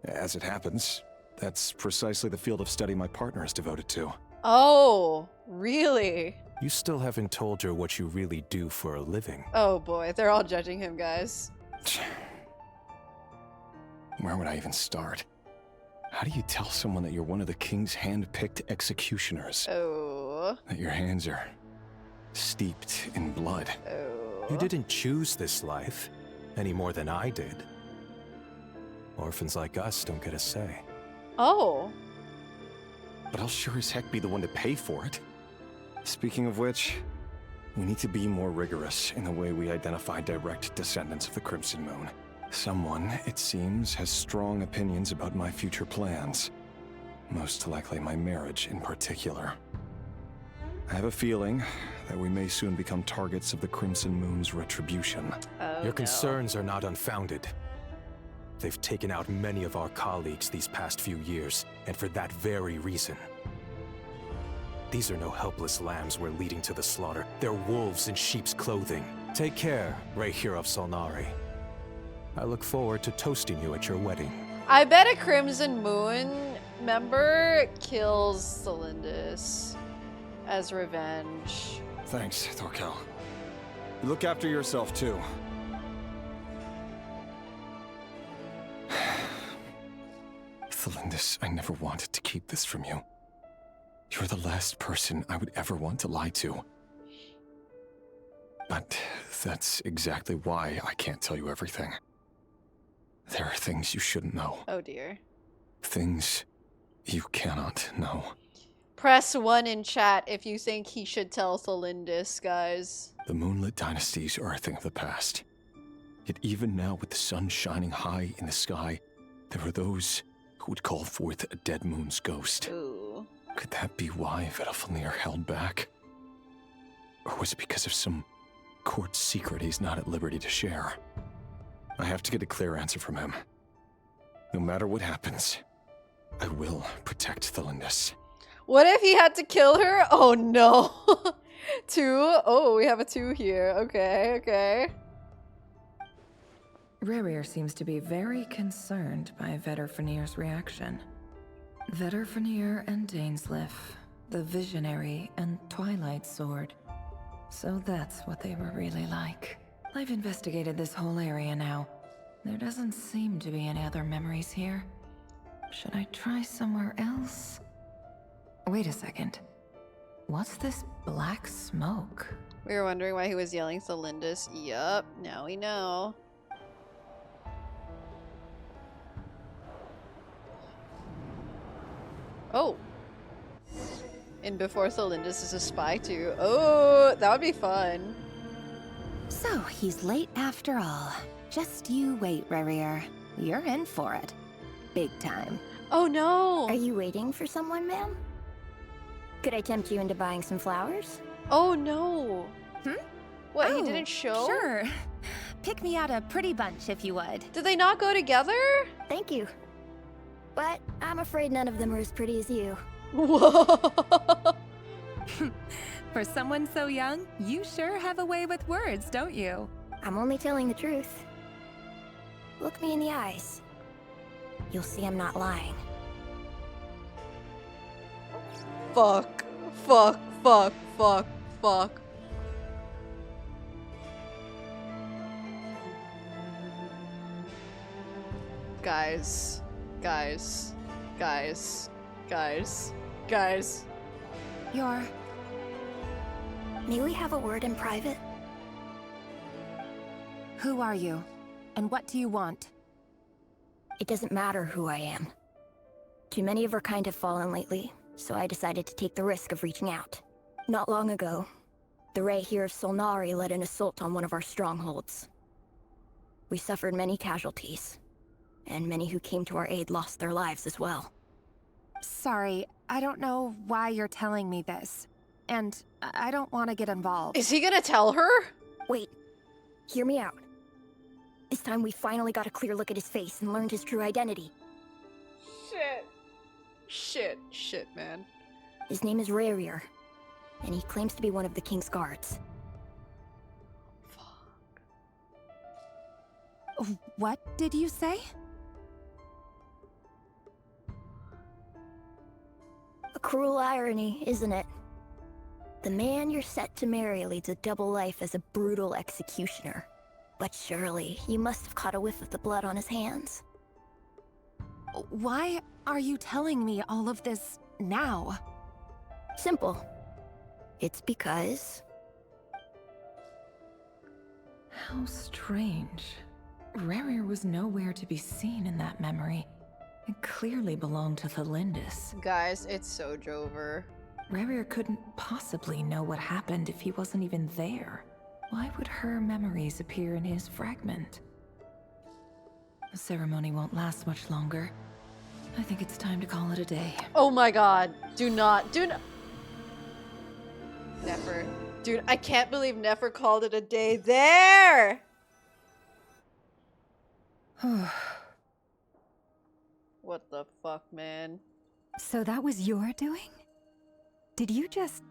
As it happens, that's precisely the field of study my partner is devoted to. Oh, really? You still haven't told her what you really do for a living. Oh boy, they're all judging him, guys. Where would I even start? How do you tell someone that you're one of the king's hand-picked executioners? Oh. That your hands are steeped in blood? Oh. You didn't choose this life, any more than I did. Orphans like us don't get a say. Oh. But I'll sure as heck be the one to pay for it. Speaking of which, we need to be more rigorous in the way we identify direct descendants of the Crimson Moon. Someone, it seems, has strong opinions about my future plans. Most likely my marriage in particular. I have a feeling that we may soon become targets of the Crimson Moon's retribution. Oh, Your concerns are not unfounded. They've taken out many of our colleagues these past few years, and for that very reason. These are no helpless lambs we're leading to the slaughter. They're wolves in sheep's clothing. Take care, RERIR of Solnari. I look forward to toasting you at your wedding. I bet a Crimson Moon member kills Celindus as revenge. Thanks, Thorkel. You look after yourself, too. Celindus, I never wanted to keep this from you. You're the last person I would ever want to lie to. But that's exactly why I can't tell you everything. There are things you shouldn't know. Oh dear. Things you cannot know. Press 1 in chat if you think he should tell Celindus, guys. The moonlit dynasties are a thing of the past. Yet even now, with the sun shining high in the sky, there are those who would call forth a dead moon's ghost. Ooh. Could that be why Vedalfnir held back? Or was it because of some court secret he's not at liberty to share? I have to get a clear answer from him. No matter what happens, I will protect Celindus. What if he had to kill her? Oh no. 2? Oh, we have a 2 here. Okay, okay. Rerir seems to be very concerned by Vedalfnir's reaction. Vedalfnir and Dainsleif, the Visionary and Twilight Sword. So that's what they were really like. I've investigated this whole area now. There doesn't seem to be any other memories here. Should I try somewhere else? Wait a second. What's this black smoke? We were wondering why he was yelling Celindus. Yup, now we know. Oh. And before Celindus is a spy too. Oh, that would be fun. So, he's late after all. Just you wait, Rerir. You're in for it. Big time. Oh no! Are you waiting for someone, ma'am? Could I tempt you into buying some flowers? Oh no! What, Oh, he didn't show? Sure. Pick me out a pretty bunch if you would. Did they not go together? Thank you. But I'm afraid none of them are as pretty as you. Whoa! For someone so young, you sure have a way with words, don't you? I'm only telling the truth. Look me in the eyes. You'll see I'm not lying. Fuck. Fuck. Fuck. Fuck. Fuck. Guys. Guys. Guys. Guys. Guys. You're... May we have a word in private? Who are you? And what do you want? It doesn't matter who I am. Too many of our kind have fallen lately, so I decided to take the risk of reaching out. Not long ago, the Ray here of Solnari led an assault on one of our strongholds. We suffered many casualties, and many who came to our aid lost their lives as well. Sorry, I don't know why you're telling me this. And I don't want to get involved. Is he gonna tell her? Wait. Hear me out. This time we finally got a clear look at his face and learned his true identity. Shit. Shit. Shit, man. His name is Rerir, and he claims to be one of the King's guards. What did you say? A cruel irony, isn't it? The man you're set to marry leads a double life as a brutal executioner. But surely, you must have caught a whiff of the blood on his hands. Why are you telling me all of this now? Simple. It's because... How strange. Rerir was nowhere to be seen in that memory. It clearly belonged to Celindus. Guys, it's so Jover. Rerir couldn't possibly know what happened if he wasn't even there. Why would her memories appear in his fragment? The ceremony won't last much longer. I think it's time to call it a day. Oh my god. Do not. Nefer. Dude, I can't believe Nefer called it a day there! What the fuck, man? So that was your doing? Did you just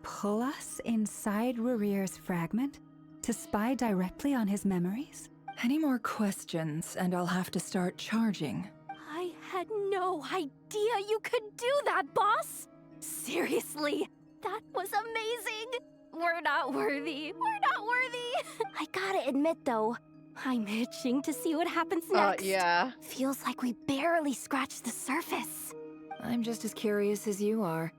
pull us inside Rerir's fragment to spy directly on his memories? Any more questions and I'll have to start charging. I had had no idea you could do that, boss! Seriously, that was amazing! We're not worthy. We're not worthy! I gotta admit, though, I'm itching to see what happens next. Yeah. Feels like we barely scratched the surface. I'm just as curious as you are.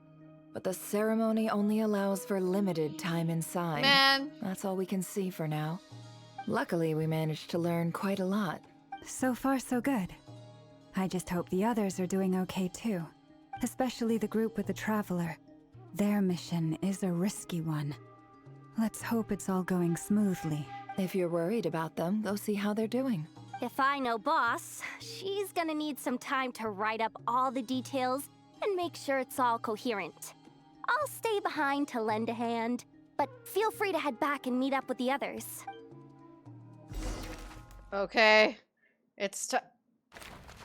But the ceremony only allows for limited time inside. Man. That's all we can see for now. Luckily, we managed to learn quite a lot. So far, so good. I just hope the others are doing okay too. Especially the group with the Traveler. Their mission is a risky one. Let's hope it's all going smoothly. If you're worried about them, go see how they're doing. If I know boss, she's gonna need some time to write up all the details and make sure it's all coherent. I'll stay behind to lend a hand, but feel free to head back and meet up with the others. Okay. It's time.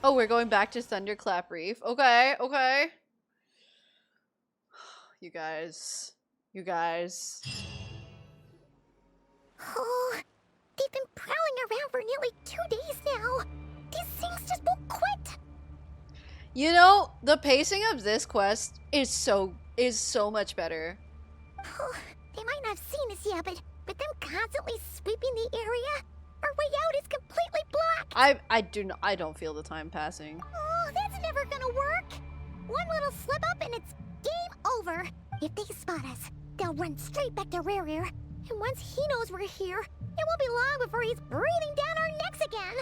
Oh, we're going back to Thunderclap Reef. Okay, okay. You guys. You guys. Oh, they've been prowling around for nearly 2 days now. These things just won't quit. You know, the pacing of this quest is so much better. Oh, they might not have seen us yet, but with them constantly sweeping the area, our way out is completely blocked. I don't feel the time passing. Oh, that's never gonna work. One little slip up and it's game over. If they spot us, they'll run straight back to Rerir. And once he knows we're here, it won't be long before he's breathing down our necks again.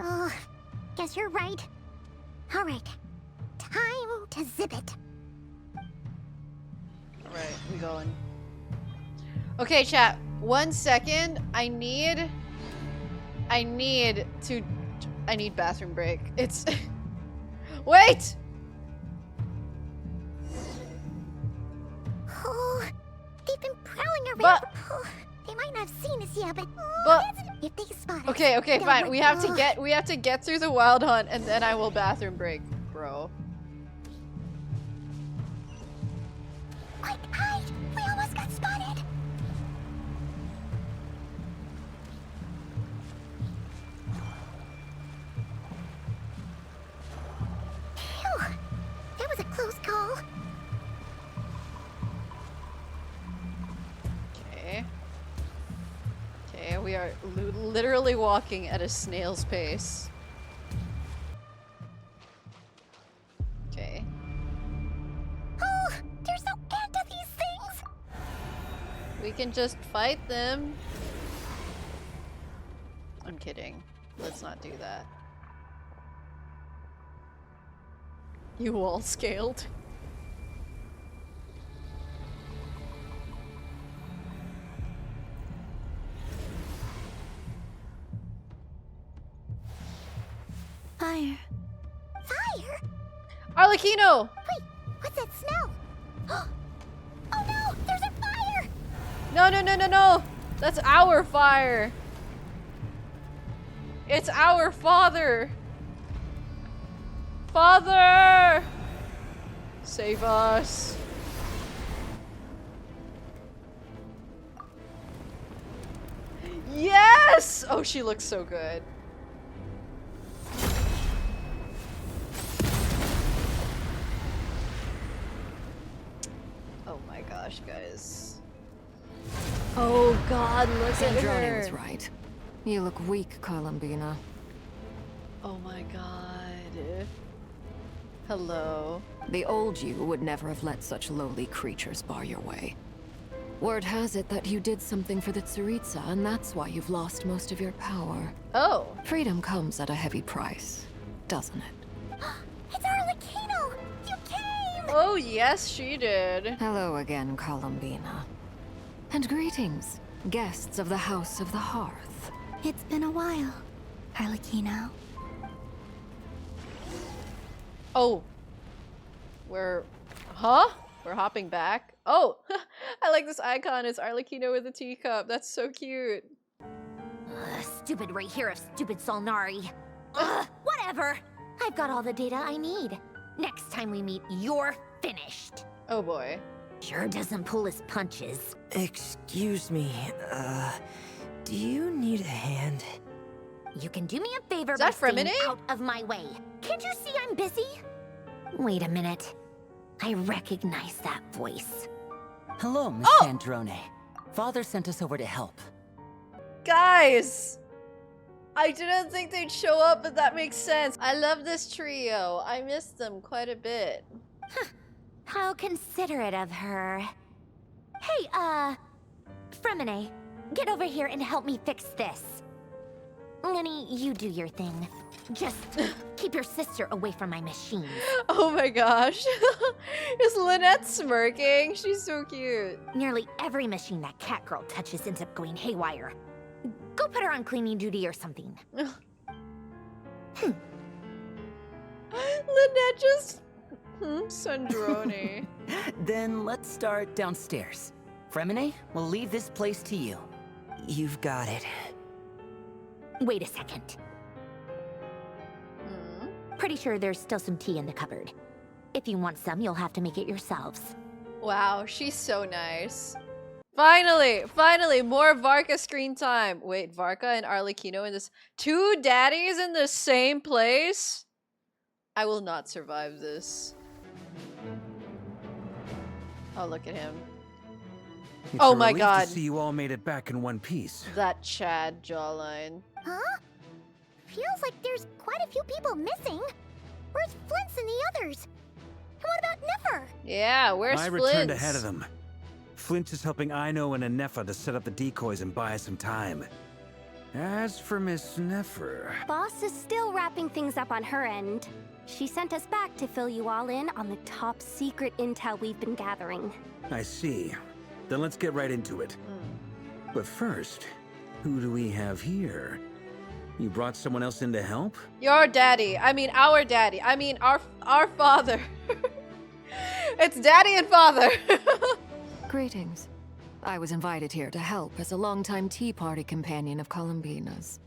Oh, guess you're right. All right, time to zip it. All right, we going. Okay, chat. 1 second. I need bathroom break. It's wait. Oh, they've been prowling around. Oh, they might not have seen us yet, but if they spot us, okay, they'll fine. run- We have to get through the wild hunt, and then I will bathroom break, bro. My God, we almost got spotted. Phew, that was a close call. Okay, we are literally walking at a snail's pace. Okay. Oh, there's no end to these things. We can just fight them. I'm kidding. Let's not do that. You all scaled. Fire. Fire? Arlecchino! Wait, what's that smell? Oh no, there's a fire! No! That's our fire! It's our father! Father! Save us! Yes! Oh, she looks so good. Oh my gosh, guys. Oh god, look at Andrade her. was right. You look weak, columbina. Oh my god. Hello. The old you would never have let such lowly creatures bar your way. Word has it that you did something for the Tsaritsa, and that's why you've lost most of your power. Oh. Freedom comes at a heavy price, doesn't it? It's Arlecchino! You came! Oh yes, she did. Hello again, Columbina. And greetings, guests of the House of the Hearth. It's been a while, Arlecchino. Oh. We're hopping back. Oh, I like this icon. It's Arlecchino with a teacup. That's so cute. Stupid RERIR'S, stupid Solnari. Whatever. I've got all the data I need. Next time we meet, you're finished. Oh boy. Sure doesn't pull his punches. Excuse me, do you need a hand? You can do me a favor Is by that staying Fremine? out of my way. Can't you see I'm busy? Wait a minute. I recognize that voice. Hello, Miss Sandrone. Father sent us over to help. Guys! I didn't think they'd show up, but that makes sense. I love this trio. I miss them quite a bit. How considerate of her. Hey, Fremine, get over here and help me fix this. Lenny, you do your thing. Just keep your sister away from my machines. Oh my gosh. Is Lynette smirking? She's so cute. Nearly every machine that Catgirl touches ends up going haywire. Go put her on cleaning duty or something. Lynette just... Sandrone. Then let's start downstairs. Fremine, we'll leave this place to you. You've got it. Wait a second. Pretty sure there's still some tea in the cupboard. If you want some, you'll have to make it yourselves. Wow, she's so nice. Finally, more Varka screen time. Wait, Varka and Arlecchino in this... 2 daddies in the same place? I will not survive this. Oh, look at him. It's Oh a my relief god. To see you all made it back in one piece. That Chad jawline. Huh? Feels like there's quite a few people missing. Where's Flint's and the others? And what about Nefer? Yeah, where's I Flint's? returned ahead of them. Flint is helping Ino and Anefa to set up the decoys and buy us some time. As for Miss Nefer... Boss is still wrapping things up on her end. She sent us back to fill you all in on the top secret intel we've been gathering. I see. Then let's get right into it. But first, who do we have here? You brought someone else in to help? Your daddy. I mean, our daddy. I mean, our father. It's daddy and father. Greetings. I was invited here to help as a longtime tea party companion of Columbina's.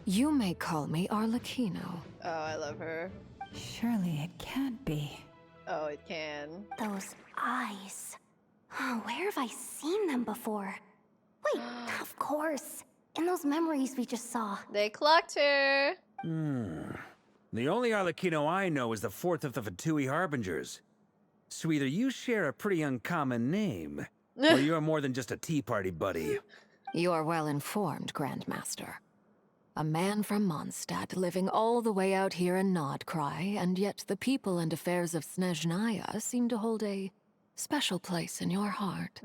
You may call me Arlecchino. Oh, I love her. Surely it can't be. Oh, it can. Those eyes. Oh, where have I seen them before? Wait, of course. In those memories we just saw. They clocked her. The only Arlecchino I know is the 4th of the Fatui Harbingers. So either you share a pretty uncommon name, or you're more than just a tea party buddy. You're well informed, Grandmaster. A man from Mondstadt living all the way out here in NOD-KRAI, and yet the people and affairs of Snezhnaya seem to hold a special place in your heart.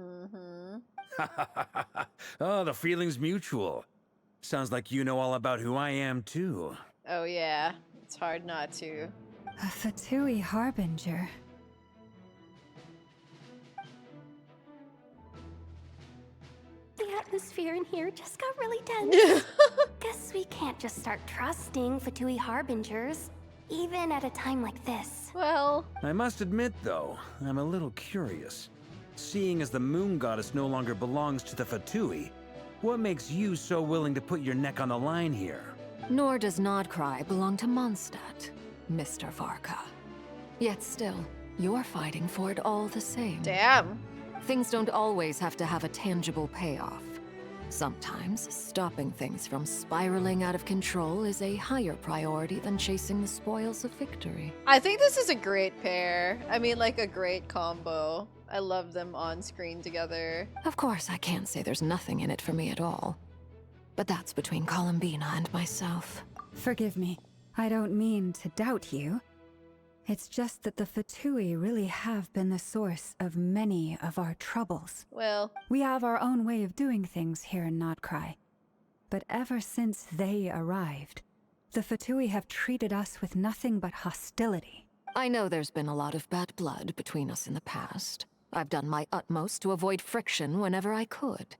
Oh, the feeling's mutual. Sounds like you know all about who I am, too. Oh yeah, it's hard not to. A Fatui Harbinger. The atmosphere in here just got really tense. Guess we can't just start trusting Fatui Harbingers, even at a time like this. Well... I must admit, though, I'm a little curious. Seeing as the moon goddess no longer belongs to the Fatui, what makes you so willing to put your neck on the line here? Nor does NOD-KRAI belong to Mondstadt, Mr. Varka. Yet still, you're fighting for it all the same. Damn. Things don't always have to have a tangible payoff. Sometimes, stopping things from spiraling out of control is a higher priority than chasing the spoils of victory. I think this is a great pair. I mean, like a great combo. I love them on screen together. Of course, I can't say there's nothing in it for me at all. But that's between Columbina and myself. Forgive me. I don't mean to doubt you. It's just that the Fatui really have been the source of many of our troubles. Well... We have our own way of doing things here in NOD-KRAI. But ever since they arrived, the Fatui have treated us with nothing but hostility. I know there's been a lot of bad blood between us in the past. I've done my utmost to avoid friction whenever I could.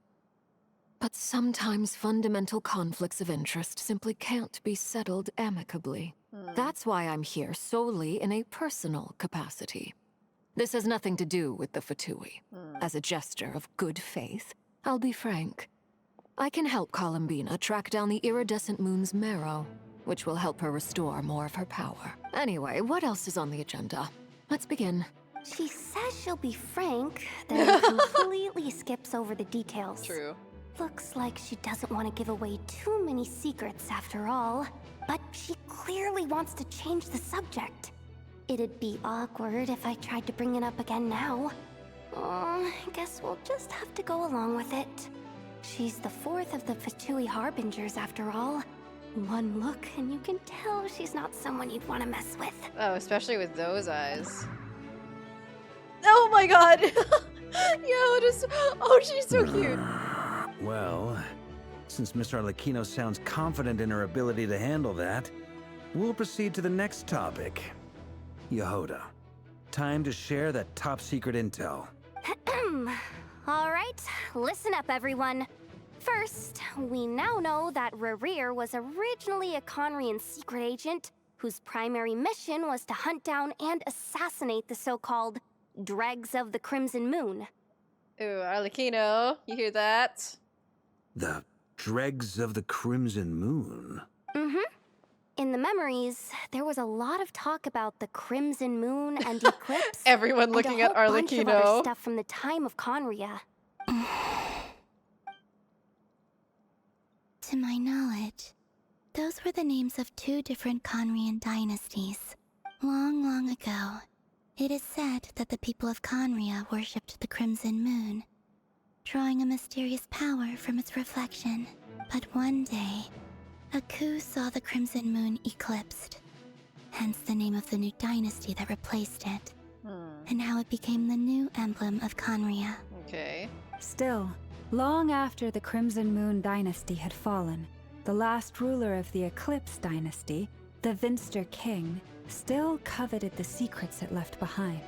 But sometimes fundamental conflicts of interest simply can't be settled amicably. That's why I'm here solely in a personal capacity. This has nothing to do with the Fatui. As a gesture of good faith, I'll be frank. I can help Columbina track down the iridescent moon's marrow, which will help her restore more of her power. Anyway, what else is on the agenda? Let's begin. She says she'll be frank, then completely skips over the details. True. Looks like she doesn't want to give away too many secrets after all. But she clearly wants to change the subject. It'd be awkward if I tried to bring it up again now. I guess we'll just have to go along with it. She's the fourth of the Fatui Harbingers after all. One look and you can tell she's not someone you'd want to mess with. Oh, especially with those eyes. Oh my god! Yo, just... Oh, she's so cute. Well, since Miss Arlecchino sounds confident in her ability to handle that, we'll proceed to the next topic. Yehoda, time to share that top-secret intel. Alright, listen up everyone. First, we now know that RERIR was originally a Conrian secret agent whose primary mission was to hunt down and assassinate the so-called Dregs of the Crimson Moon. Ooh, Arlecchino, you hear that? The Dregs of the Crimson Moon? Mm-hmm. In the memories, there was a lot of talk about the Crimson Moon and eclipse. Everyone looking at and a whole bunch of other Arlecchino. stuff from the time of Conria. To my knowledge, those were the names of two different Conrian dynasties. Long, long ago, it is said that the people of Conria worshipped the Crimson Moon, drawing a mysterious power from its reflection. But one day, a coup saw the Crimson Moon eclipsed, hence the name of the new dynasty that replaced it, and how it became the new emblem of Conria. Okay. Still, long after the Crimson Moon dynasty had fallen, the last ruler of the Eclipse dynasty, the Vinster King, still coveted the secrets it left behind.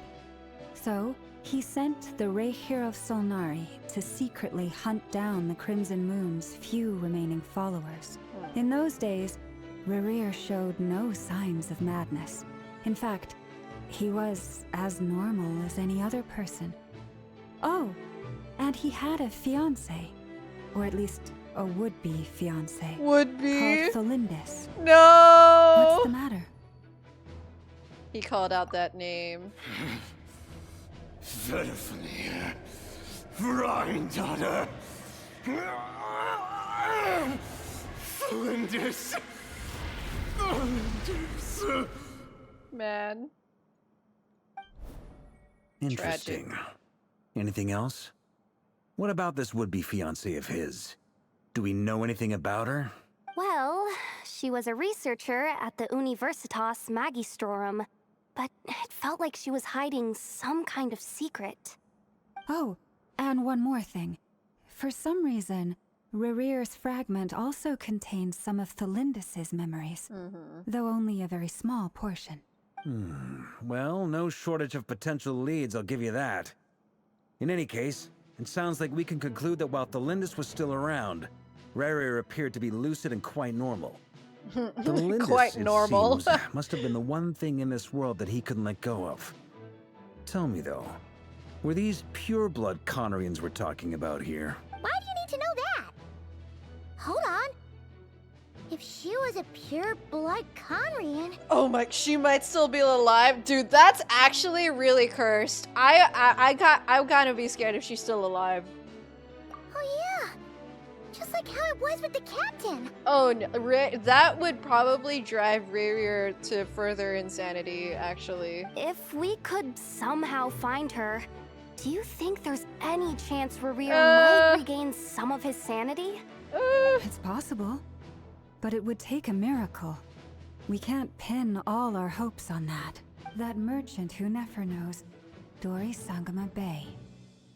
So, he sent the Rehir of Solnari to secretly hunt down the Crimson Moon's few remaining followers. In those days, RERIR showed no signs of madness. In fact, he was as normal as any other person. Oh, and he had a fiancé, or at least a would-be fiancé. Would-be? Called Tholindis. No! What's the matter? He called out that name. Verfnir, Rheindotter, Flinders. Man. Interesting. Tragic. Anything else? What about this would-be fiancé of his? Do we know anything about her? Well, she was a researcher at the Universitas Magistrorum, but it felt like she was hiding some kind of secret. Oh, and one more thing. For some reason, RERIR'S fragment also contains some of Tholindis' memories, though only a very small portion. Well, no shortage of potential leads, I'll give you that. In any case, it sounds like we can conclude that while Tholindis was still around, RERIR appeared to be lucid and quite normal. Tholindis, Quite normal. It seems, must have been the one thing in this world that he couldn't let go of. Tell me though, were these pure-blood Conrians we're talking about here? Why do you need to know that? Hold on. If she was a pure-blood Conrian... Oh my, she might still be alive. Dude, that's actually really cursed. I'm gonna be scared if she's still alive. Oh yeah, just like how it was with the captain. Oh, no, that would probably drive RERIR to further insanity, actually. If we could somehow find her, do you think there's any chance RERIR might regain some of his sanity? It's possible, but it would take a miracle. We can't pin all our hopes on that. That merchant who Nefer knows, Dori Sangama Bay.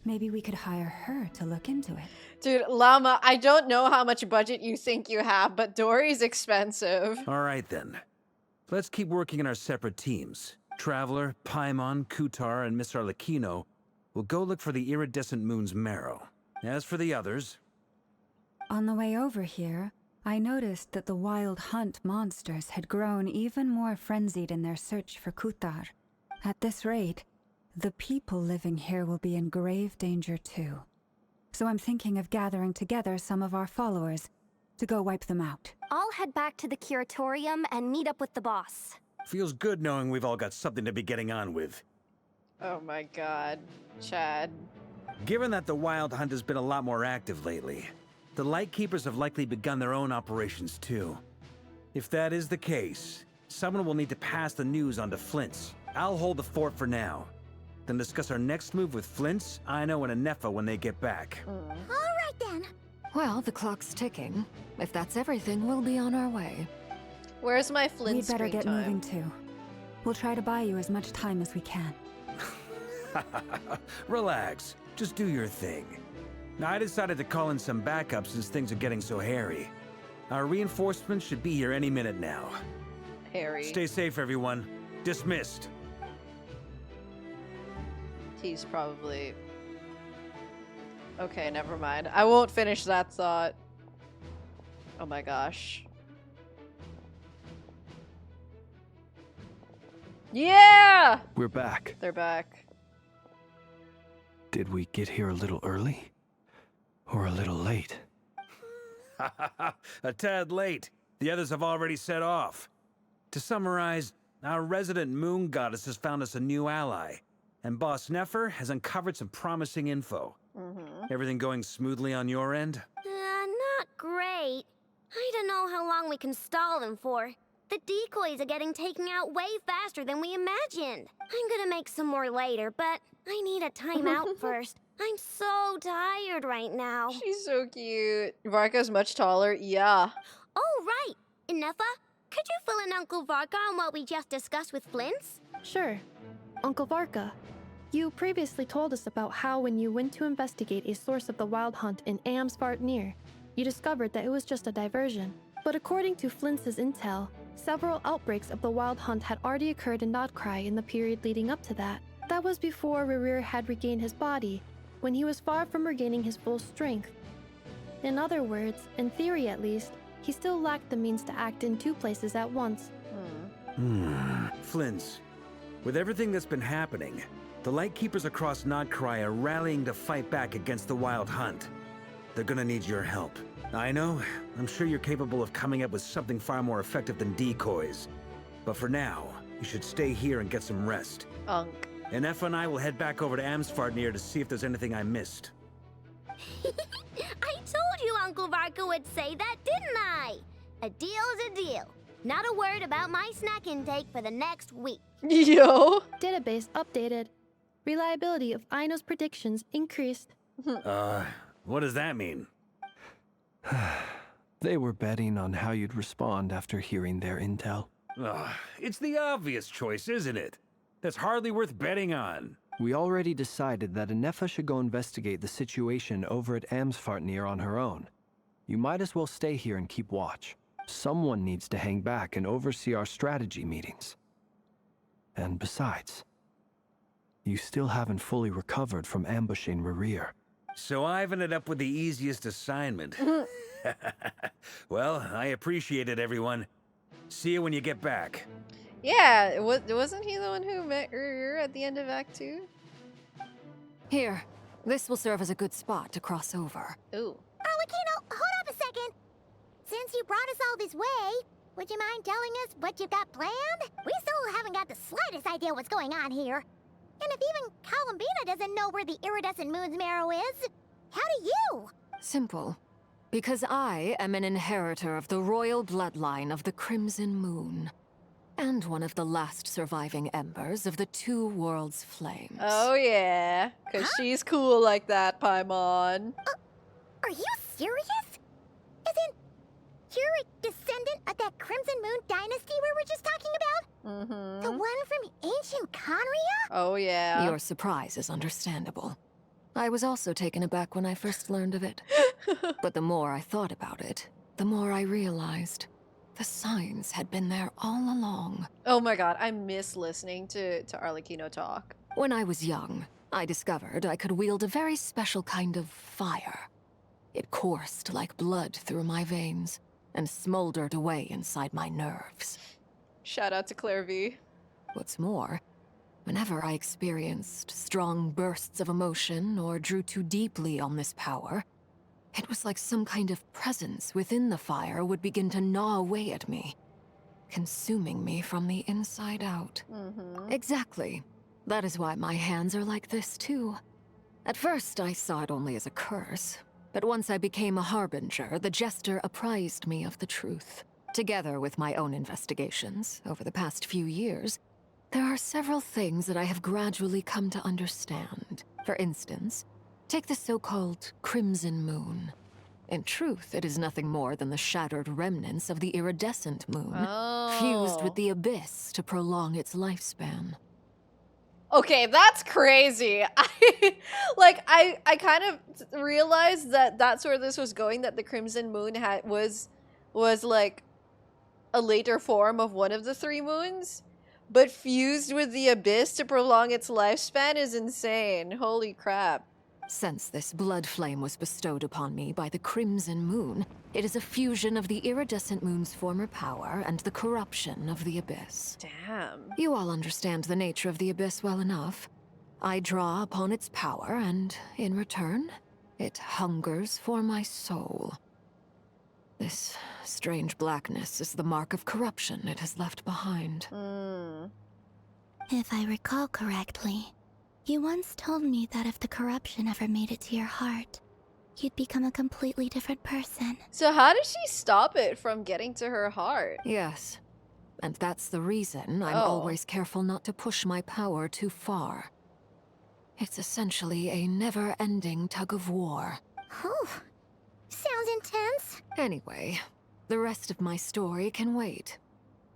Maybe we could hire her to look into it. Dude, Llama, I don't know how much budget you think you have, but Dory's expensive. All right then. Let's keep working in our separate teams. Traveler, Paimon, Kutar, and Miss Arlecchino will go look for the iridescent moon's marrow. As for the others... On the way over here, I noticed that the wild hunt monsters had grown even more frenzied in their search for Kutar. At this rate, the people living here will be in grave danger too. So I'm thinking of gathering together some of our followers to go wipe them out. I'll head back to the curatorium and meet up with the boss. Feels good knowing we've all got something to be getting on with. Oh my god, Chad. Given that the wild hunt has been a lot more active lately, The Lightkeepers have likely begun their own operations too. If that is the case, someone will need to pass the news on to Flint's. I'll hold the fort for now. Then discuss our next move with Flint's, Ino, and Anefa when they get back. All right then. Well, the clock's ticking. If that's everything, we'll be on our way. Where's my Flint We'd better screen get time? moving too. We'll try to buy you as much time as we can. Relax. Just do your thing. Now, I decided to call in some backup since things are getting so hairy. Our reinforcements should be here any minute now. Harry. Stay safe, everyone. Dismissed. He's probably... Okay, never mind. I won't finish that thought. Oh my gosh. Yeah! We're back. They're back. Did we get here a little early? Or a little late? A tad late. The others have already set off. To summarize, our resident moon goddess has found us a new ally, and Boss Nefer has uncovered some promising info. Everything going smoothly on your end? Not great. I don't know how long we can stall them for. The decoys are getting taken out way faster than we imagined. I'm gonna make some more later, but I need a timeout first. I'm so tired right now. She's so cute. Varka's much taller. Yeah. Oh, right. Inefa, could you fill in Uncle Varka on what we just discussed with Flint's? Sure. Uncle Varka, you previously told us about how when you went to investigate a source of the wild hunt in Amsvartnir, you discovered that it was just a diversion. But according to Flint's intel, several outbreaks of the wild hunt had already occurred in NOD-KRAI in the period leading up to that. That was before RERIR had regained his body, when he was far from regaining his full strength. In other words, in theory at least, he still lacked the means to act in two places at once. Flint's, with everything that's been happening, the Lightkeepers across NOD-KRAI are rallying to fight back against the Wild Hunt. They're gonna need your help. I know, I'm sure you're capable of coming up with something far more effective than decoys. But for now, you should stay here and get some rest. Unk. And Efa and I will head back over to Amsvartnir to see if there's anything I missed. I told you Uncle Varka would say that, didn't I? A deal's a deal. Not a word about my snack intake for the next week. Yo! Database updated. Reliability of Ino's predictions increased. What does that mean? They were betting on how you'd respond after hearing their intel. It's the obvious choice, isn't it? That's hardly worth betting on. We already decided that Anefa should go investigate the situation over at Amsvartnir on her own. You might as well stay here and keep watch. Someone needs to hang back and oversee our strategy meetings. And besides, you still haven't fully recovered from ambushing RERIR. So I've ended up with the easiest assignment. Well, I appreciate it, everyone. See you when you get back. Yeah, wasn't he the one who met RERIR at the end of Act 2? Here, this will serve as a good spot to cross over. Ooh. Arlecchino, hold up a second. Since you brought us all this way, would you mind telling us what you've got planned? We still haven't got the slightest idea what's going on here. And if even Columbina doesn't know where the iridescent moon's marrow is, how do you? Simple. Because I am an inheritor of the royal bloodline of the Crimson Moon. And one of the last surviving embers of the Two Worlds Flames. Oh yeah, because she's cool like that, Paimon. Are you serious? Isn't you're a descendant of that Crimson Moon dynasty we were just talking about? The one from ancient Conria? Oh yeah. Your surprise is understandable. I was also taken aback when I first learned of it. But the more I thought about it, the more I realized the signs had been there all along. Oh my god, I miss listening to Arlecchino talk. When I was young, I discovered I could wield a very special kind of fire. It coursed like blood through my veins and smoldered away inside my nerves. Shout out to Claire V. What's more, whenever I experienced strong bursts of emotion or drew too deeply on this power, it was like some kind of presence within the fire would begin to gnaw away at me, consuming me from the inside out. Exactly. That is why my hands are like this too. At first, I saw it only as a curse, But once I became a harbinger, the Jester apprised me of the truth. Together with my own investigations over the past few years, there are several things that I have gradually come to understand. For instance, take the so-called Crimson Moon. In truth, it is nothing more than the shattered remnants of the iridescent moon, fused with the abyss to prolong its lifespan. Okay, that's crazy. I kind of realized that that's where this was going, that the Crimson Moon was like a later form of one of the three moons, but fused with the abyss to prolong its lifespan is insane. Holy crap. Since this blood flame was bestowed upon me by the Crimson Moon, it is a fusion of the iridescent moon's former power and the corruption of the abyss. Damn. You all understand the nature of the abyss well enough. I draw upon its power, and in return, it hungers for my soul. This strange blackness is the mark of corruption it has left behind. If I recall correctly, you once told me that if the corruption ever made it to your heart, you'd become a completely different person. So how does she stop it from getting to her heart? Yes. And that's the reason I'm always careful not to push my power too far. It's essentially a never-ending tug of war. Oh, sounds intense. Anyway, the rest of my story can wait.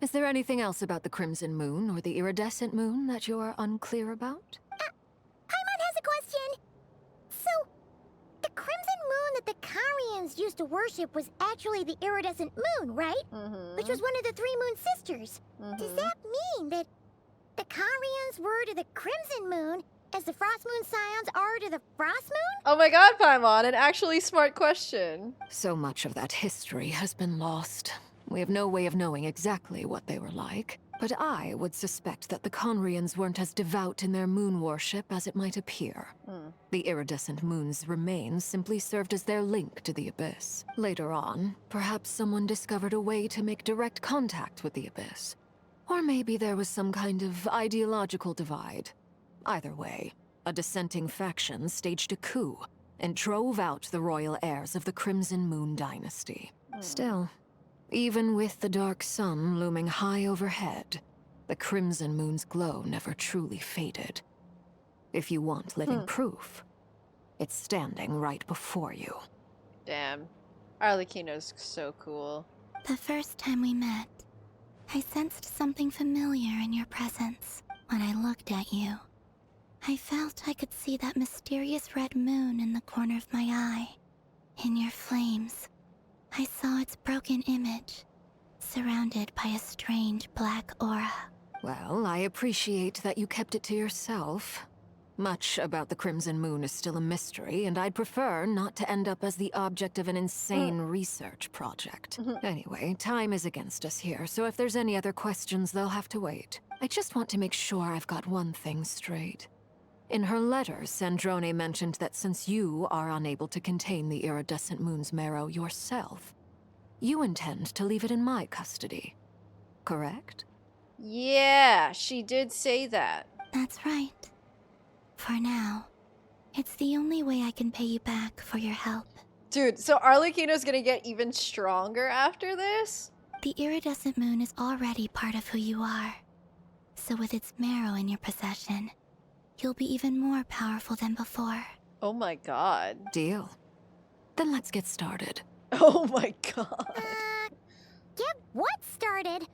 Is there anything else about the Crimson Moon or the iridescent moon that you're unclear about? Paimon has a question. So, the Crimson Moon that the Karians used to worship was actually the iridescent moon, right? Which was one of the three moon sisters. Does that mean that the Karians were to the Crimson Moon as the Frost Moon Scions are to the Frost Moon? Oh my god, Paimon, an actually smart question. So much of that history has been lost. We have no way of knowing exactly what they were like. But I would suspect that the Conrians weren't as devout in their moon worship as it might appear. The iridescent moon's remains simply served as their link to the abyss. Later on, perhaps someone discovered a way to make direct contact with the abyss. Or maybe there was some kind of ideological divide. Either way, a dissenting faction staged a coup and drove out the royal heirs of the Crimson Moon dynasty. Still, even with the dark sun looming high overhead, the Crimson Moon's glow never truly faded. If you want living proof, it's standing right before you. Damn. Arlecchino's so cool. The first time we met, I sensed something familiar in your presence. When I looked at you, I felt I could see that mysterious red moon in the corner of my eye. In your flames, I saw its broken image, surrounded by a strange black aura. Well, I appreciate that you kept it to yourself. Much about the Crimson Moon is still a mystery, and I'd prefer not to end up as the object of an insane research project. Anyway, time is against us here, so if there's any other questions, they'll have to wait. I just want to make sure I've got one thing straight. In her letter, Sandrone mentioned that since you are unable to contain the iridescent moon's marrow yourself, you intend to leave it in my custody. Correct? Yeah, she did say that. That's right. For now, it's the only way I can pay you back for your help. Dude, so Arlecchino's gonna get even stronger after this? The iridescent moon is already part of who you are. So with its marrow in your possession, you'll be even more powerful than before. Oh my god. Deal. Then let's get started. Oh my god. Get what started?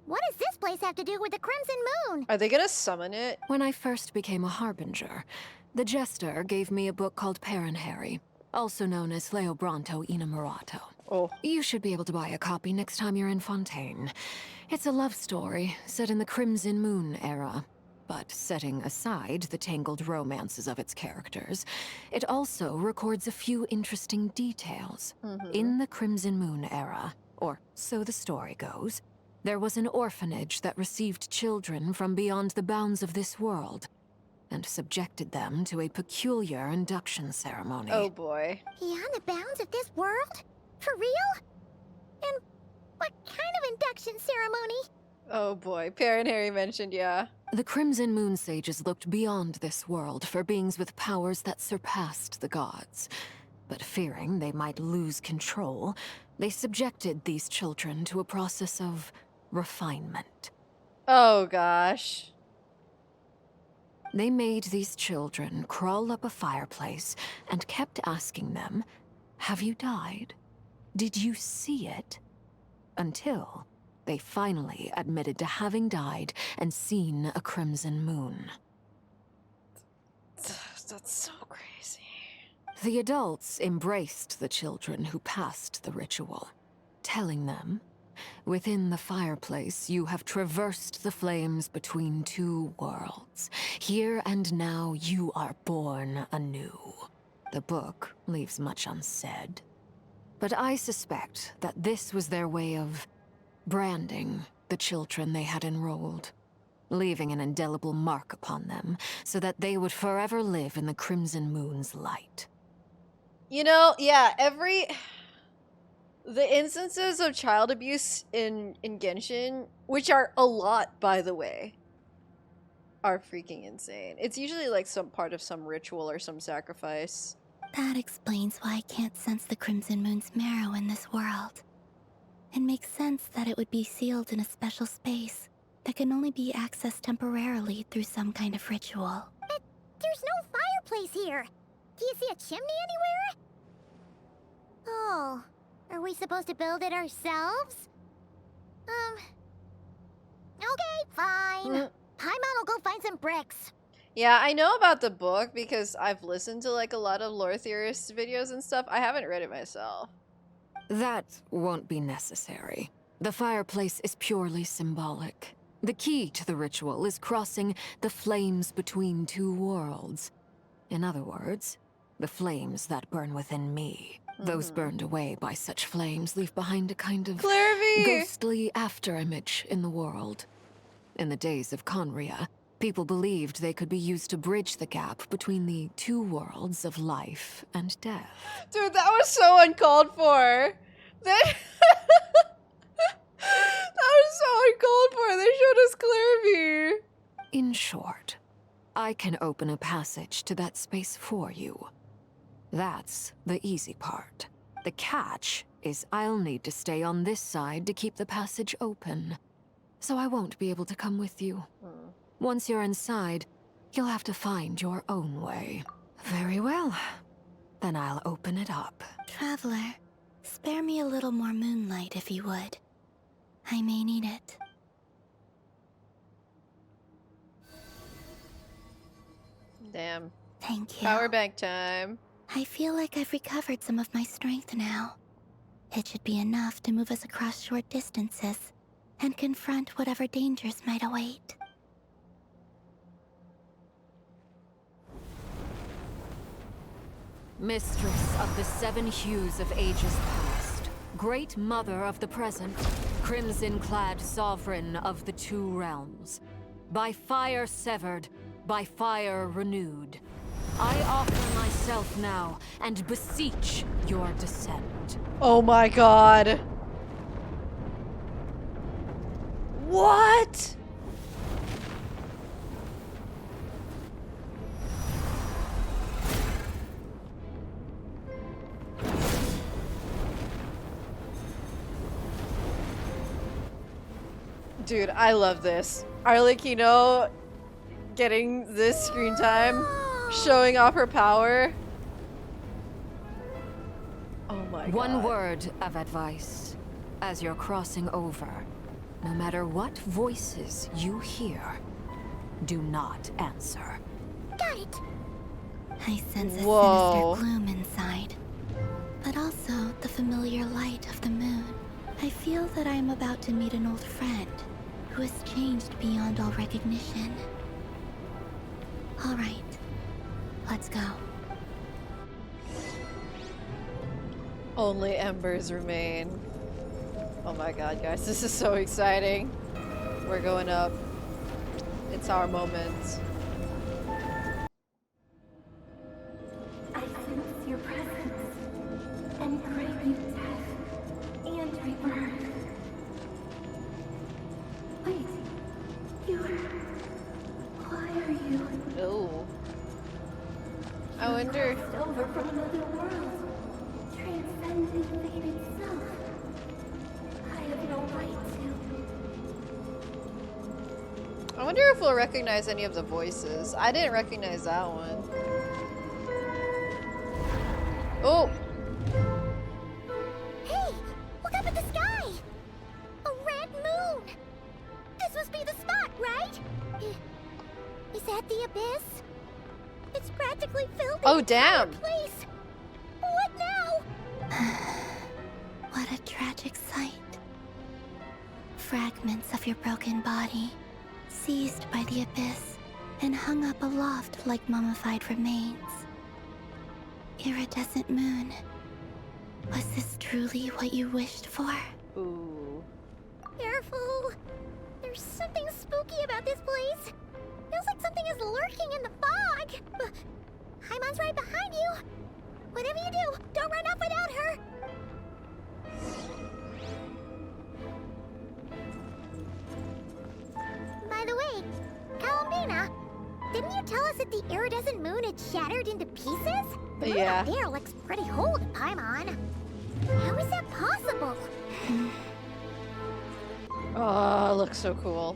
What does this place have to do with the Crimson Moon? Are they gonna summon it? When I first became a harbinger, the Jester gave me a book called Harry, also known as Leobranto Inamorato. Oh. You should be able to buy a copy next time you're in Fontaine. It's a love story set in the Crimson Moon era. But setting aside the tangled romances of its characters, it also records a few interesting details. In the Crimson Moon era, or so the story goes, there was an orphanage that received children from beyond the bounds of this world, and subjected them to a peculiar induction ceremony. Oh boy. Beyond the bounds of this world? For real? And what kind of induction ceremony? Oh boy, Harry mentioned, yeah. The Crimson Moon sages looked beyond this world for beings with powers that surpassed the gods. But fearing they might lose control, they subjected these children to a process of refinement. Oh gosh. They made these children crawl up a fireplace and kept asking them, "Have you died? Did you see it?" Until they finally admitted to having died and seen a crimson moon. That's so crazy. The adults embraced the children who passed the ritual, telling them, "Within the fireplace, you have traversed the flames between two worlds. Here and now, you are born anew." The book leaves much unsaid, but I suspect that this was their way of branding the children they had enrolled, leaving an indelible mark upon them so that they would forever live in the Crimson Moon's light. You know, yeah, the instances of child abuse in Genshin, which are a lot, by the way, are freaking insane. It's usually like some part of some ritual or some sacrifice. That explains why I can't sense the Crimson Moon's marrow in this world. It makes sense that it would be sealed in a special space that can only be accessed temporarily through some kind of ritual. But there's no fireplace here! Do you see a chimney anywhere? Oh, are we supposed to build it ourselves? Okay, fine. Paimon will go find some bricks. Yeah, I know about the book because I've listened to like a lot of lore theorists videos and stuff. I haven't read it myself. That won't be necessary. The fireplace is purely symbolic. The key to the ritual is crossing the flames between two worlds. In other words, the flames that burn within me. Those burned away by such flames leave behind a kind of ghostly afterimage in the world. In the days of Conria, people believed they could be used to bridge the gap between the two worlds of life and death. Dude, that was so uncalled for. That was so uncalled for. They showed us Clarivy. In short, I can open a passage to that space for you. That's the easy part. The catch is I'll need to stay on this side to keep the passage open. So I won't be able to come with you. Once you're inside, you'll have to find your own way. Very well. Then I'll open it up. Traveler, spare me a little more moonlight if you would. I may need it. Damn. Thank you. Power bank time. I feel like I've recovered some of my strength now. It should be enough to move us across short distances and confront whatever dangers might await. Mistress of the seven hues of ages past, great mother of the present, crimson-clad sovereign of the two realms, by fire severed, by fire renewed, I offer myself now and beseech your descent. Oh my god. What? Dude, I love this. Arlecchino getting this screen time, showing off her power. Oh my god. One word of advice. As you're crossing over, no matter what voices you hear, do not answer. Got it! I sense a Whoa. sinister gloom inside, but also the familiar light of the moon. I feel that I am about to meet an old friend who has changed beyond all recognition. All right, let's go. Only embers remain. Oh my god, guys, this is so exciting. We're going up. It's our moment. I sense your presence and crave death and rebirth. Wait, why are you? Oh. I wonder. Over from another world. cleansing fate itself. I have no right to. I wonder if we'll recognize any of the voices. I didn't recognize that one. Oh! Hey! Look up at the sky! A red moon! This must be the spot, right? Is that the abyss? It's practically filled Oh, damn! place. What now? What a tragic sight. Fragments of your broken body, seized by the abyss, and hung up aloft like mummified remains. Iridescent moon. Was this truly what you wished for? Ooh. Careful! There's something spooky about this place. Feels like something is lurking in the fog. Haimon's right behind you. Whatever you do, don't run off without her. By the way, columbina, didn't you tell us that the iridescent moon had shattered into pieces? The moon Yeah. up there looks pretty whole to Paimon. How is that possible? Oh, it looks so cool.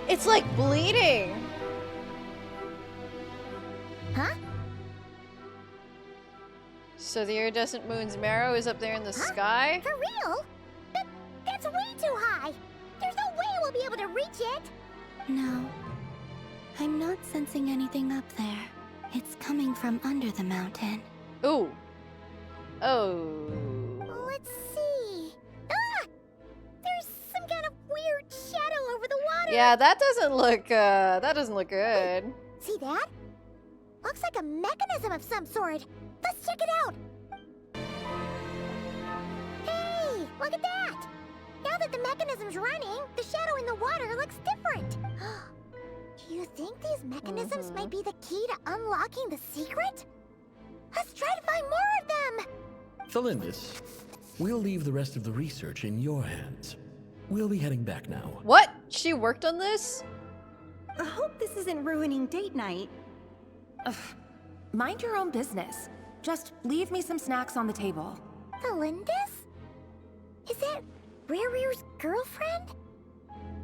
It's like bleeding. Huh? So the iridescent moon's marrow is up there in the sky? For real? That's way too high. There's no way we'll be able to reach it. No. I'm not sensing anything up there. It's coming from under the mountain. Ooh. Oh. Let's see. Ah! There's some kind of weird shadow over the water. Yeah, that doesn't look good. See that? Looks like a mechanism of some sort. Let's check it out. Hey, look at that. Now that the mechanism's running, the shadow in the water looks different. Do you think these mechanisms might be the key to unlocking the secret? Let's try to find more of them. Thalindis, we'll leave the rest of the research in your hands. We'll be heading back now. What? She worked on this? I hope this isn't ruining date night. Ugh. Mind your own business. Just leave me some snacks on the table. Thalindis? Is that RERIR'S girlfriend?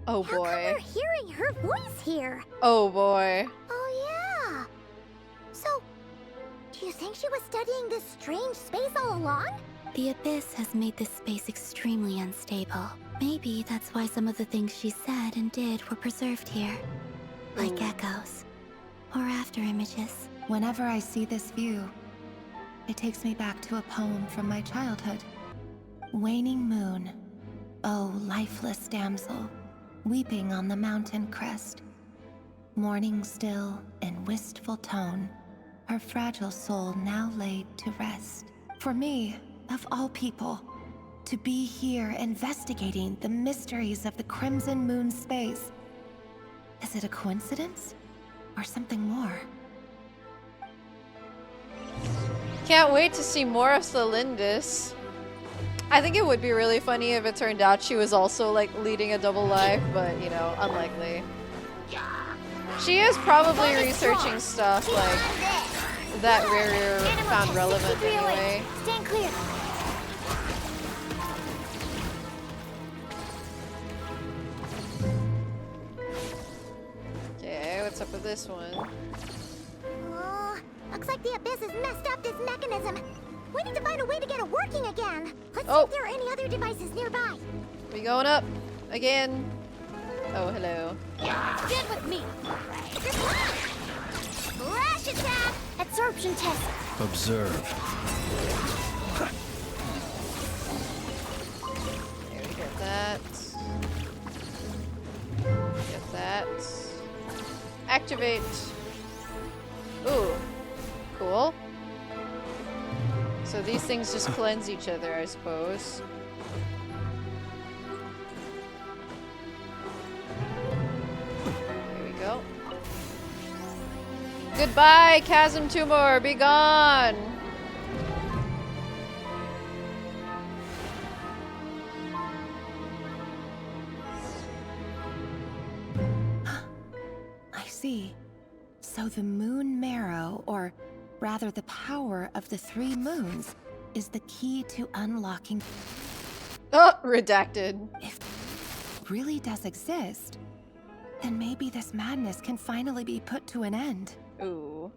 Oh How come boy. we're hearing her voice here? Oh boy. Oh yeah. So, do you think she was studying this strange space all along? The abyss has made this space extremely unstable. Maybe that's why some of the things she said and did were preserved here. Like echoes. Or after images. Whenever I see this view, it takes me back to a poem from my childhood. Waning moon, oh lifeless damsel, weeping on the mountain crest. Mourning still in wistful tone, her fragile soul now laid to rest. For me, of all people, to be here investigating the mysteries of the Crimson Moon space. Is it a coincidence? Or something more? Can't wait to see more of Thalindis. I think it would be really funny if it turned out she was also like leading a double life, but you know, unlikely. She is probably researching stuff like that RERIR found relevant anyway. Stand clear. Okay, what's up with this one? Oh, looks like the abyss has messed up this mechanism. We need to find a way to get it working again. Let's see if there are any other devices nearby. We going up again? Oh, hello. Get with me. Flash attack. Absorption test. Observe. Here we get that. Get that. Activate. Ooh, cool. So these things just cleanse each other, I suppose. Here we go. Goodbye, Chasm Tumor, be gone! see. So the moon marrow, or rather the power of the 3 moons, is the key to unlocking... Oh, redacted. If it really does exist, then maybe this madness can finally be put to an end. Ooh.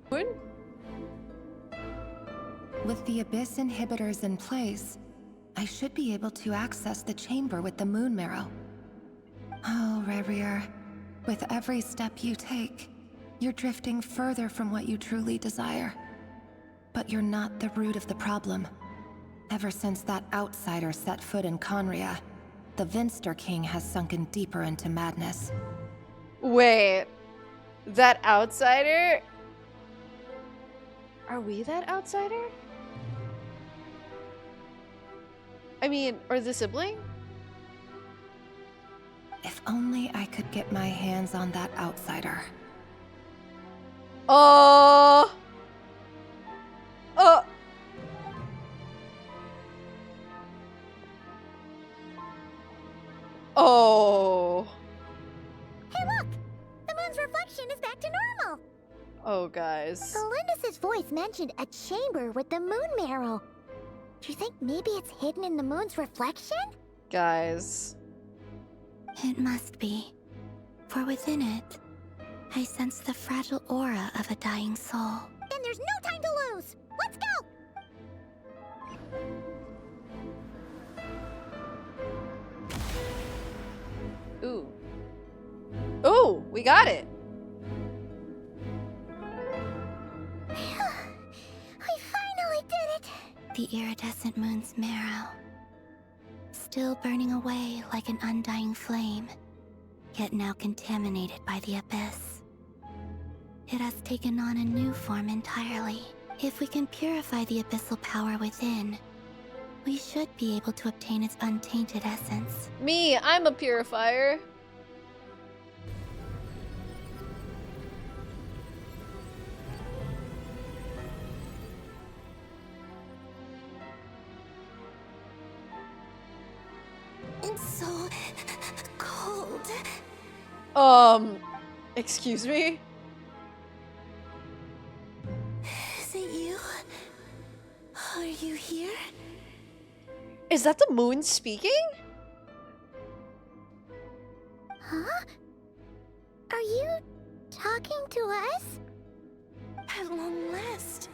With the Abyss inhibitors in place, I should be able to access the chamber with the moon marrow. Oh, Rerir, with every step you take, you're drifting further from what you truly desire. But you're not the root of the problem. Ever since that outsider set foot in Conria, the Vinster King has sunken deeper into madness. Wait, that outsider? Are we that outsider? I mean, or the sibling? If only I could get my hands on that outsider. Oh! Oh! Hey look! The moon's reflection is back to normal! Oh, guys. Elindis' voice mentioned a chamber with the moon marrow. Do you think maybe it's hidden in the moon's reflection? Guys. It must be. For within it, I sense the fragile aura of a dying soul. Then there's no time to lose! Let's go! Ooh. Ooh, we got it! We finally did it! The iridescent moon's marrow. Still burning away like an undying flame, yet now contaminated by the Abyss. It has taken on a new form entirely. If we can purify the abyssal power within, we should be able to obtain its untainted essence. Me, I'm a purifier. It's so cold. Excuse me? Is it you? Are you here? Is that the moon speaking? Huh? Are you talking to us? At long last,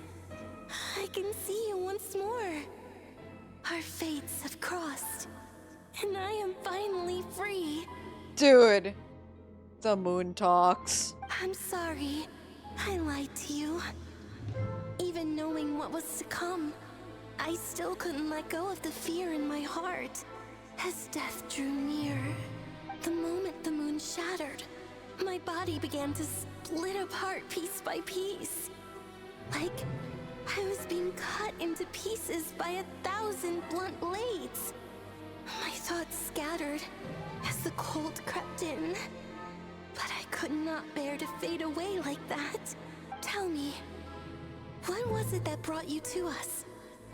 I can see you once more. Our fates have crossed, and I am finally free. Dude, the moon talks. I'm sorry, I lied to you. Even knowing what was to come, I still couldn't let go of the fear in my heart. As death drew near, the moment the moon shattered, my body began to split apart piece by piece. Like I was being cut into pieces by 1,000 blunt blades. My thoughts scattered as the cold crept in. But I could not bear to fade away like that. Tell me, what was it that brought you to us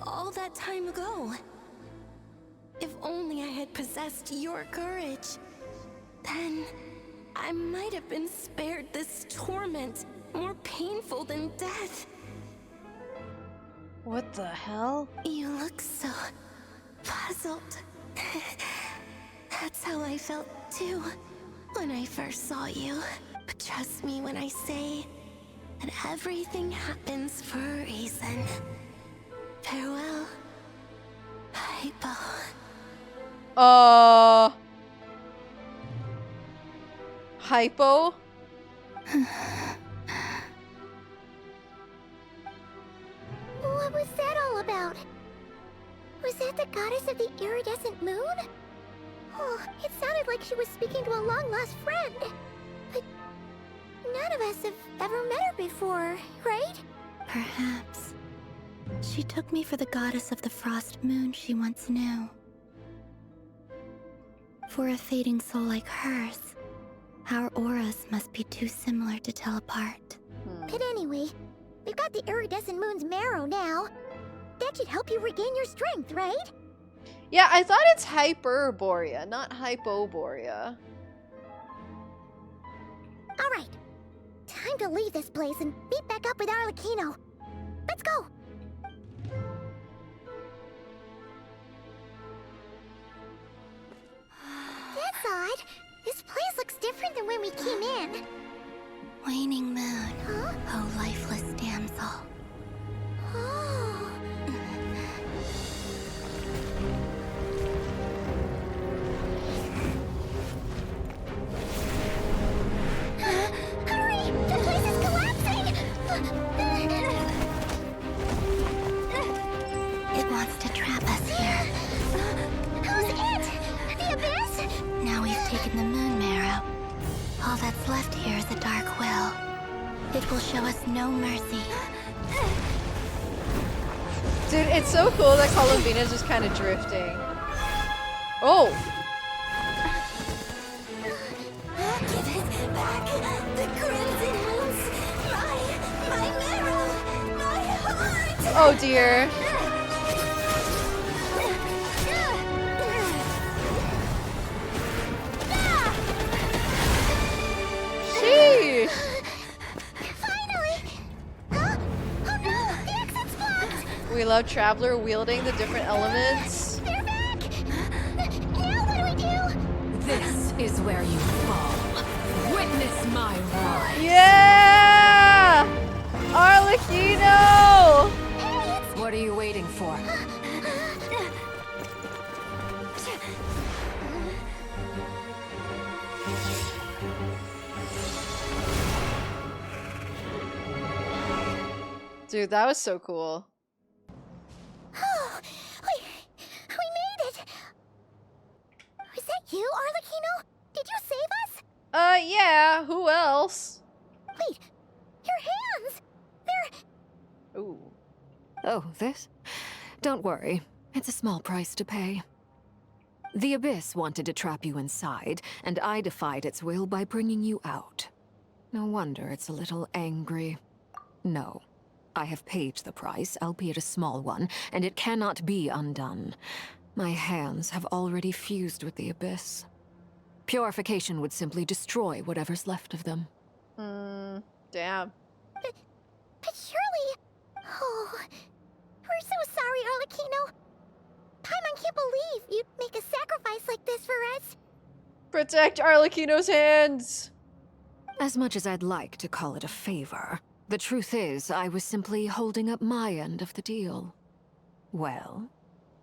all that time ago? If only I had possessed your courage, then I might have been spared this torment more painful than death. What the hell? You look so puzzled. That's how I felt too when I first saw you. But trust me when I say that everything happens for a reason. Farewell, Hypo. Hypo? What was that all about? Was that the goddess of the iridescent moon? Oh, it sounded like she was speaking to a long-lost friend. But none of us have ever met her before, right? Perhaps. She took me for the goddess of the frost moon she once knew. For a fading soul like hers, our auras must be too similar to tell apart. But anyway, we've got the iridescent moon's marrow now. That should help you regain your strength, right? Yeah, I thought it's Hyperborea, not Hypoborea. Alright. time to leave this place and meet back up with Arlecchino. Let's go! That's odd. This place looks different than when we came in. Waning moon. Huh? Oh, lifeless damsel. Oh. Hurry! The place is collapsing! It wants to trap us here. Who's it? The Abyss? Now we've taken the moon marrow. All that's left here is a dark will. It will show us no mercy. Dude, it's so cool that Columbina is just kind of drifting. Oh! Give it back! The crimson moons! My marrow! My heart! Oh dear. Sheesh! Finally! Huh? Oh no! The exit's blocked! We love Traveler wielding the different elements. They're back! Now what do we do? This is where you fall. Witness my rise. Yeah! Arlecchino! What are you waiting for? Dude, that was so cool. Oh, we made it! Was that you, Arlecchino? Did you save us? Yeah, who else? Wait, your hands! They're... Ooh. Oh, this? Don't worry. It's a small price to pay. The Abyss wanted to trap you inside, and I defied its will by bringing you out. No wonder it's a little angry. No. I have paid the price, albeit a small one, and it cannot be undone. My hands have already fused with the Abyss. Purification would simply destroy whatever's left of them. Damn. But surely... Oh, we're so sorry, Arlecchino. Paimon can't believe you'd make a sacrifice like this for us. Protect Arlecchino's hands! As much as I'd like to call it a favor, the truth is I was simply holding up my end of the deal. Well,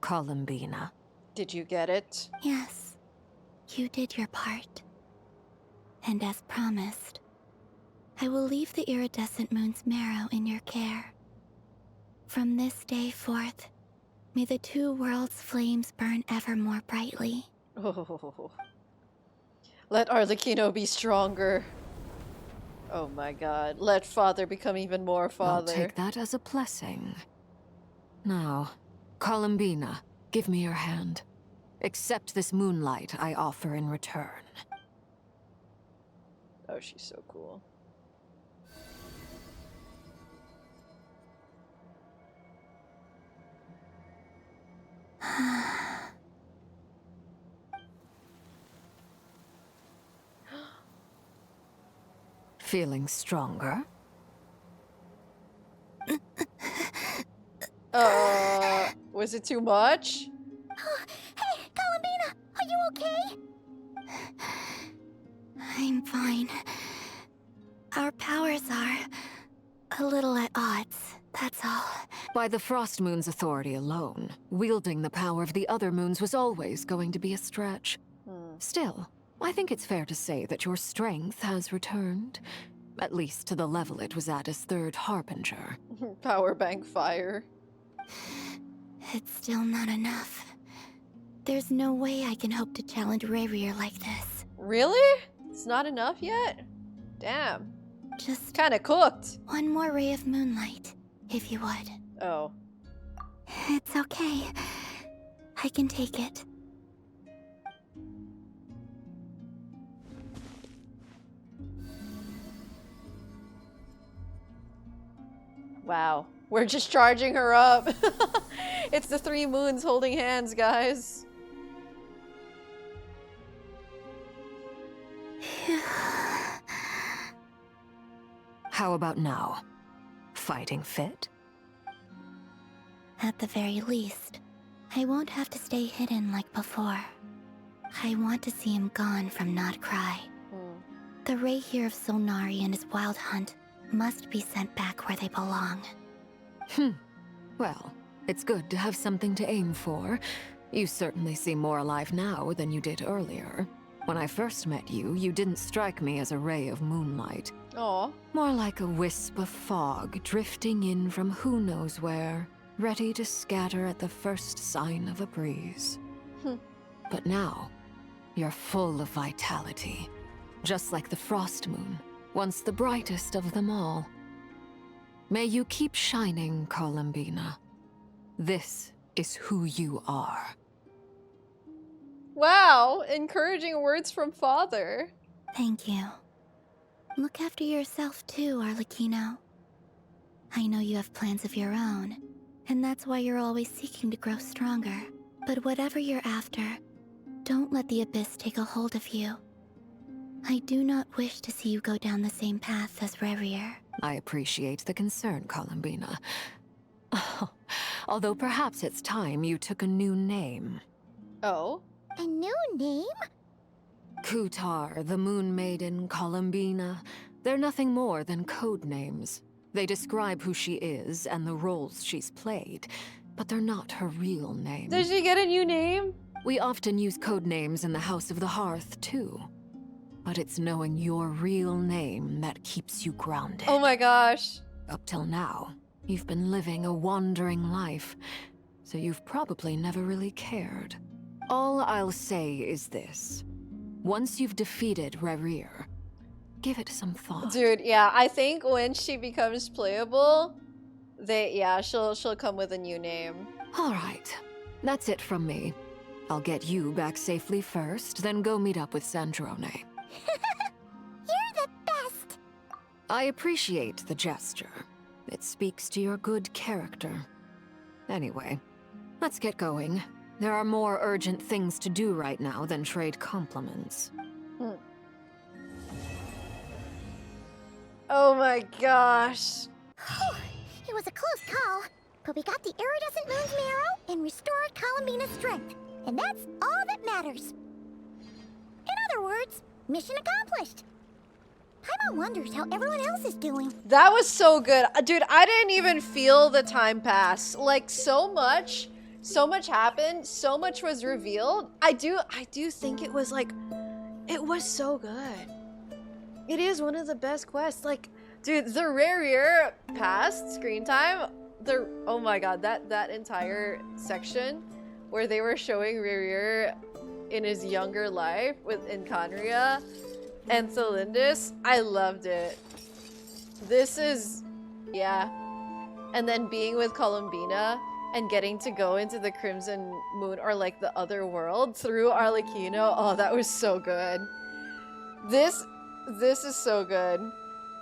Columbina. Did you get it? Yes, you did your part. And as promised, I will leave the iridescent moon's marrow in your care. From this day forth, may the two worlds' flames burn ever more brightly. Oh. Let Arlecchino be stronger. Oh my god. Let Father become even more Father. I'll take that as a blessing. Now, Columbina, give me your hand. Accept this moonlight I offer in return. Oh, she's so cool. Feeling stronger? Was it too much? Hey, Columbina, are you okay? I'm fine. Our powers are a little at odds, that's all. By the Frost Moon's authority alone, wielding the power of the other moons was always going to be a stretch. Still, I think it's fair to say that your strength has returned. At least to the level it was at as Third Harbinger. Power bank fire. It's still not enough. There's no way I can hope to challenge RERIR like this. Really? It's not enough yet? Damn. Just kinda cooked. One more ray of moonlight, if you would. Oh. It's okay. I can take it. Wow. We're just charging her up. It's the three moons holding hands, guys. How about now? Fighting fit? At the very least, I won't have to stay hidden like before. I want to see him gone from NOD-KRAI. The Rerir of Solnari and his wild hunt must be sent back where they belong. Well, it's good to have something to aim for. You certainly seem more alive now than you did earlier. When I first met you, you didn't strike me as a ray of moonlight. Aw. More like a wisp of fog drifting in from who knows where, ready to scatter at the first sign of a breeze. But now, you're full of vitality. Just like the frost moon, once the brightest of them all. May you keep shining, columbina. This is who you are. Wow, encouraging words from father. Thank you. Look after yourself too, Arlecchino. I know you have plans of your own, and that's why you're always seeking to grow stronger. But whatever you're after, don't let the abyss take a hold of you. I do not wish to see you go down the same path as Rerir. I appreciate the concern, Columbina. Although perhaps it's time you took a new name. Oh? A new name? Kutar, the Moon Maiden, Columbina. They're nothing more than code names. They describe who she is and the roles she's played, but they're not her real name. Did she get a new name? We often use code names in the House of the Hearth, too. But it's knowing your real name that keeps you grounded. Oh my gosh. Up till now, you've been living a wandering life, so you've probably never really cared. All I'll say is this. Once you've defeated Rerir, give it some thought. Dude, yeah, I think when she becomes playable, she'll come with a new name. All right, that's it from me. I'll get you back safely first, then go meet up with Sandrone. You're the best! I appreciate the gesture. It speaks to your good character. Anyway, let's get going. There are more urgent things to do right now than trade compliments. Oh my gosh. It was a close call, but we got the iridescent moon's marrow and restored Columbina's strength. And that's all that matters. In other words, mission accomplished. Paimon wonders how everyone else is doing. That was so good. Dude, I didn't even feel the time pass. Like, so much happened, so much was revealed. I do think it was like, it was so good. It is one of the best quests. Like, dude, the Rerir past screen time, oh my god, that entire section where they were showing Rerir in his younger life in Conria and Thelindis, I loved it. This is, yeah. And then being with Columbina and getting to go into the Crimson Moon, or like the other world, through Arlecchino, oh, that was so good. This is so good.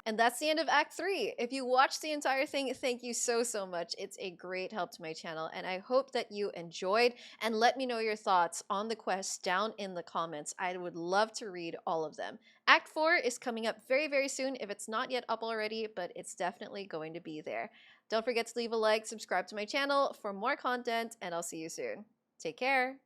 And that's the end of Act 3. If you watched the entire thing, thank you so much. It's a great help to my channel, and I hope that you enjoyed, and let me know your thoughts on the quests down in the comments. I would love to read all of them. Act 4 is coming up very soon, if it's not yet up already, but it's definitely going to be there. Don't forget to leave a like, subscribe to my channel for more content, and I'll see you soon. Take care.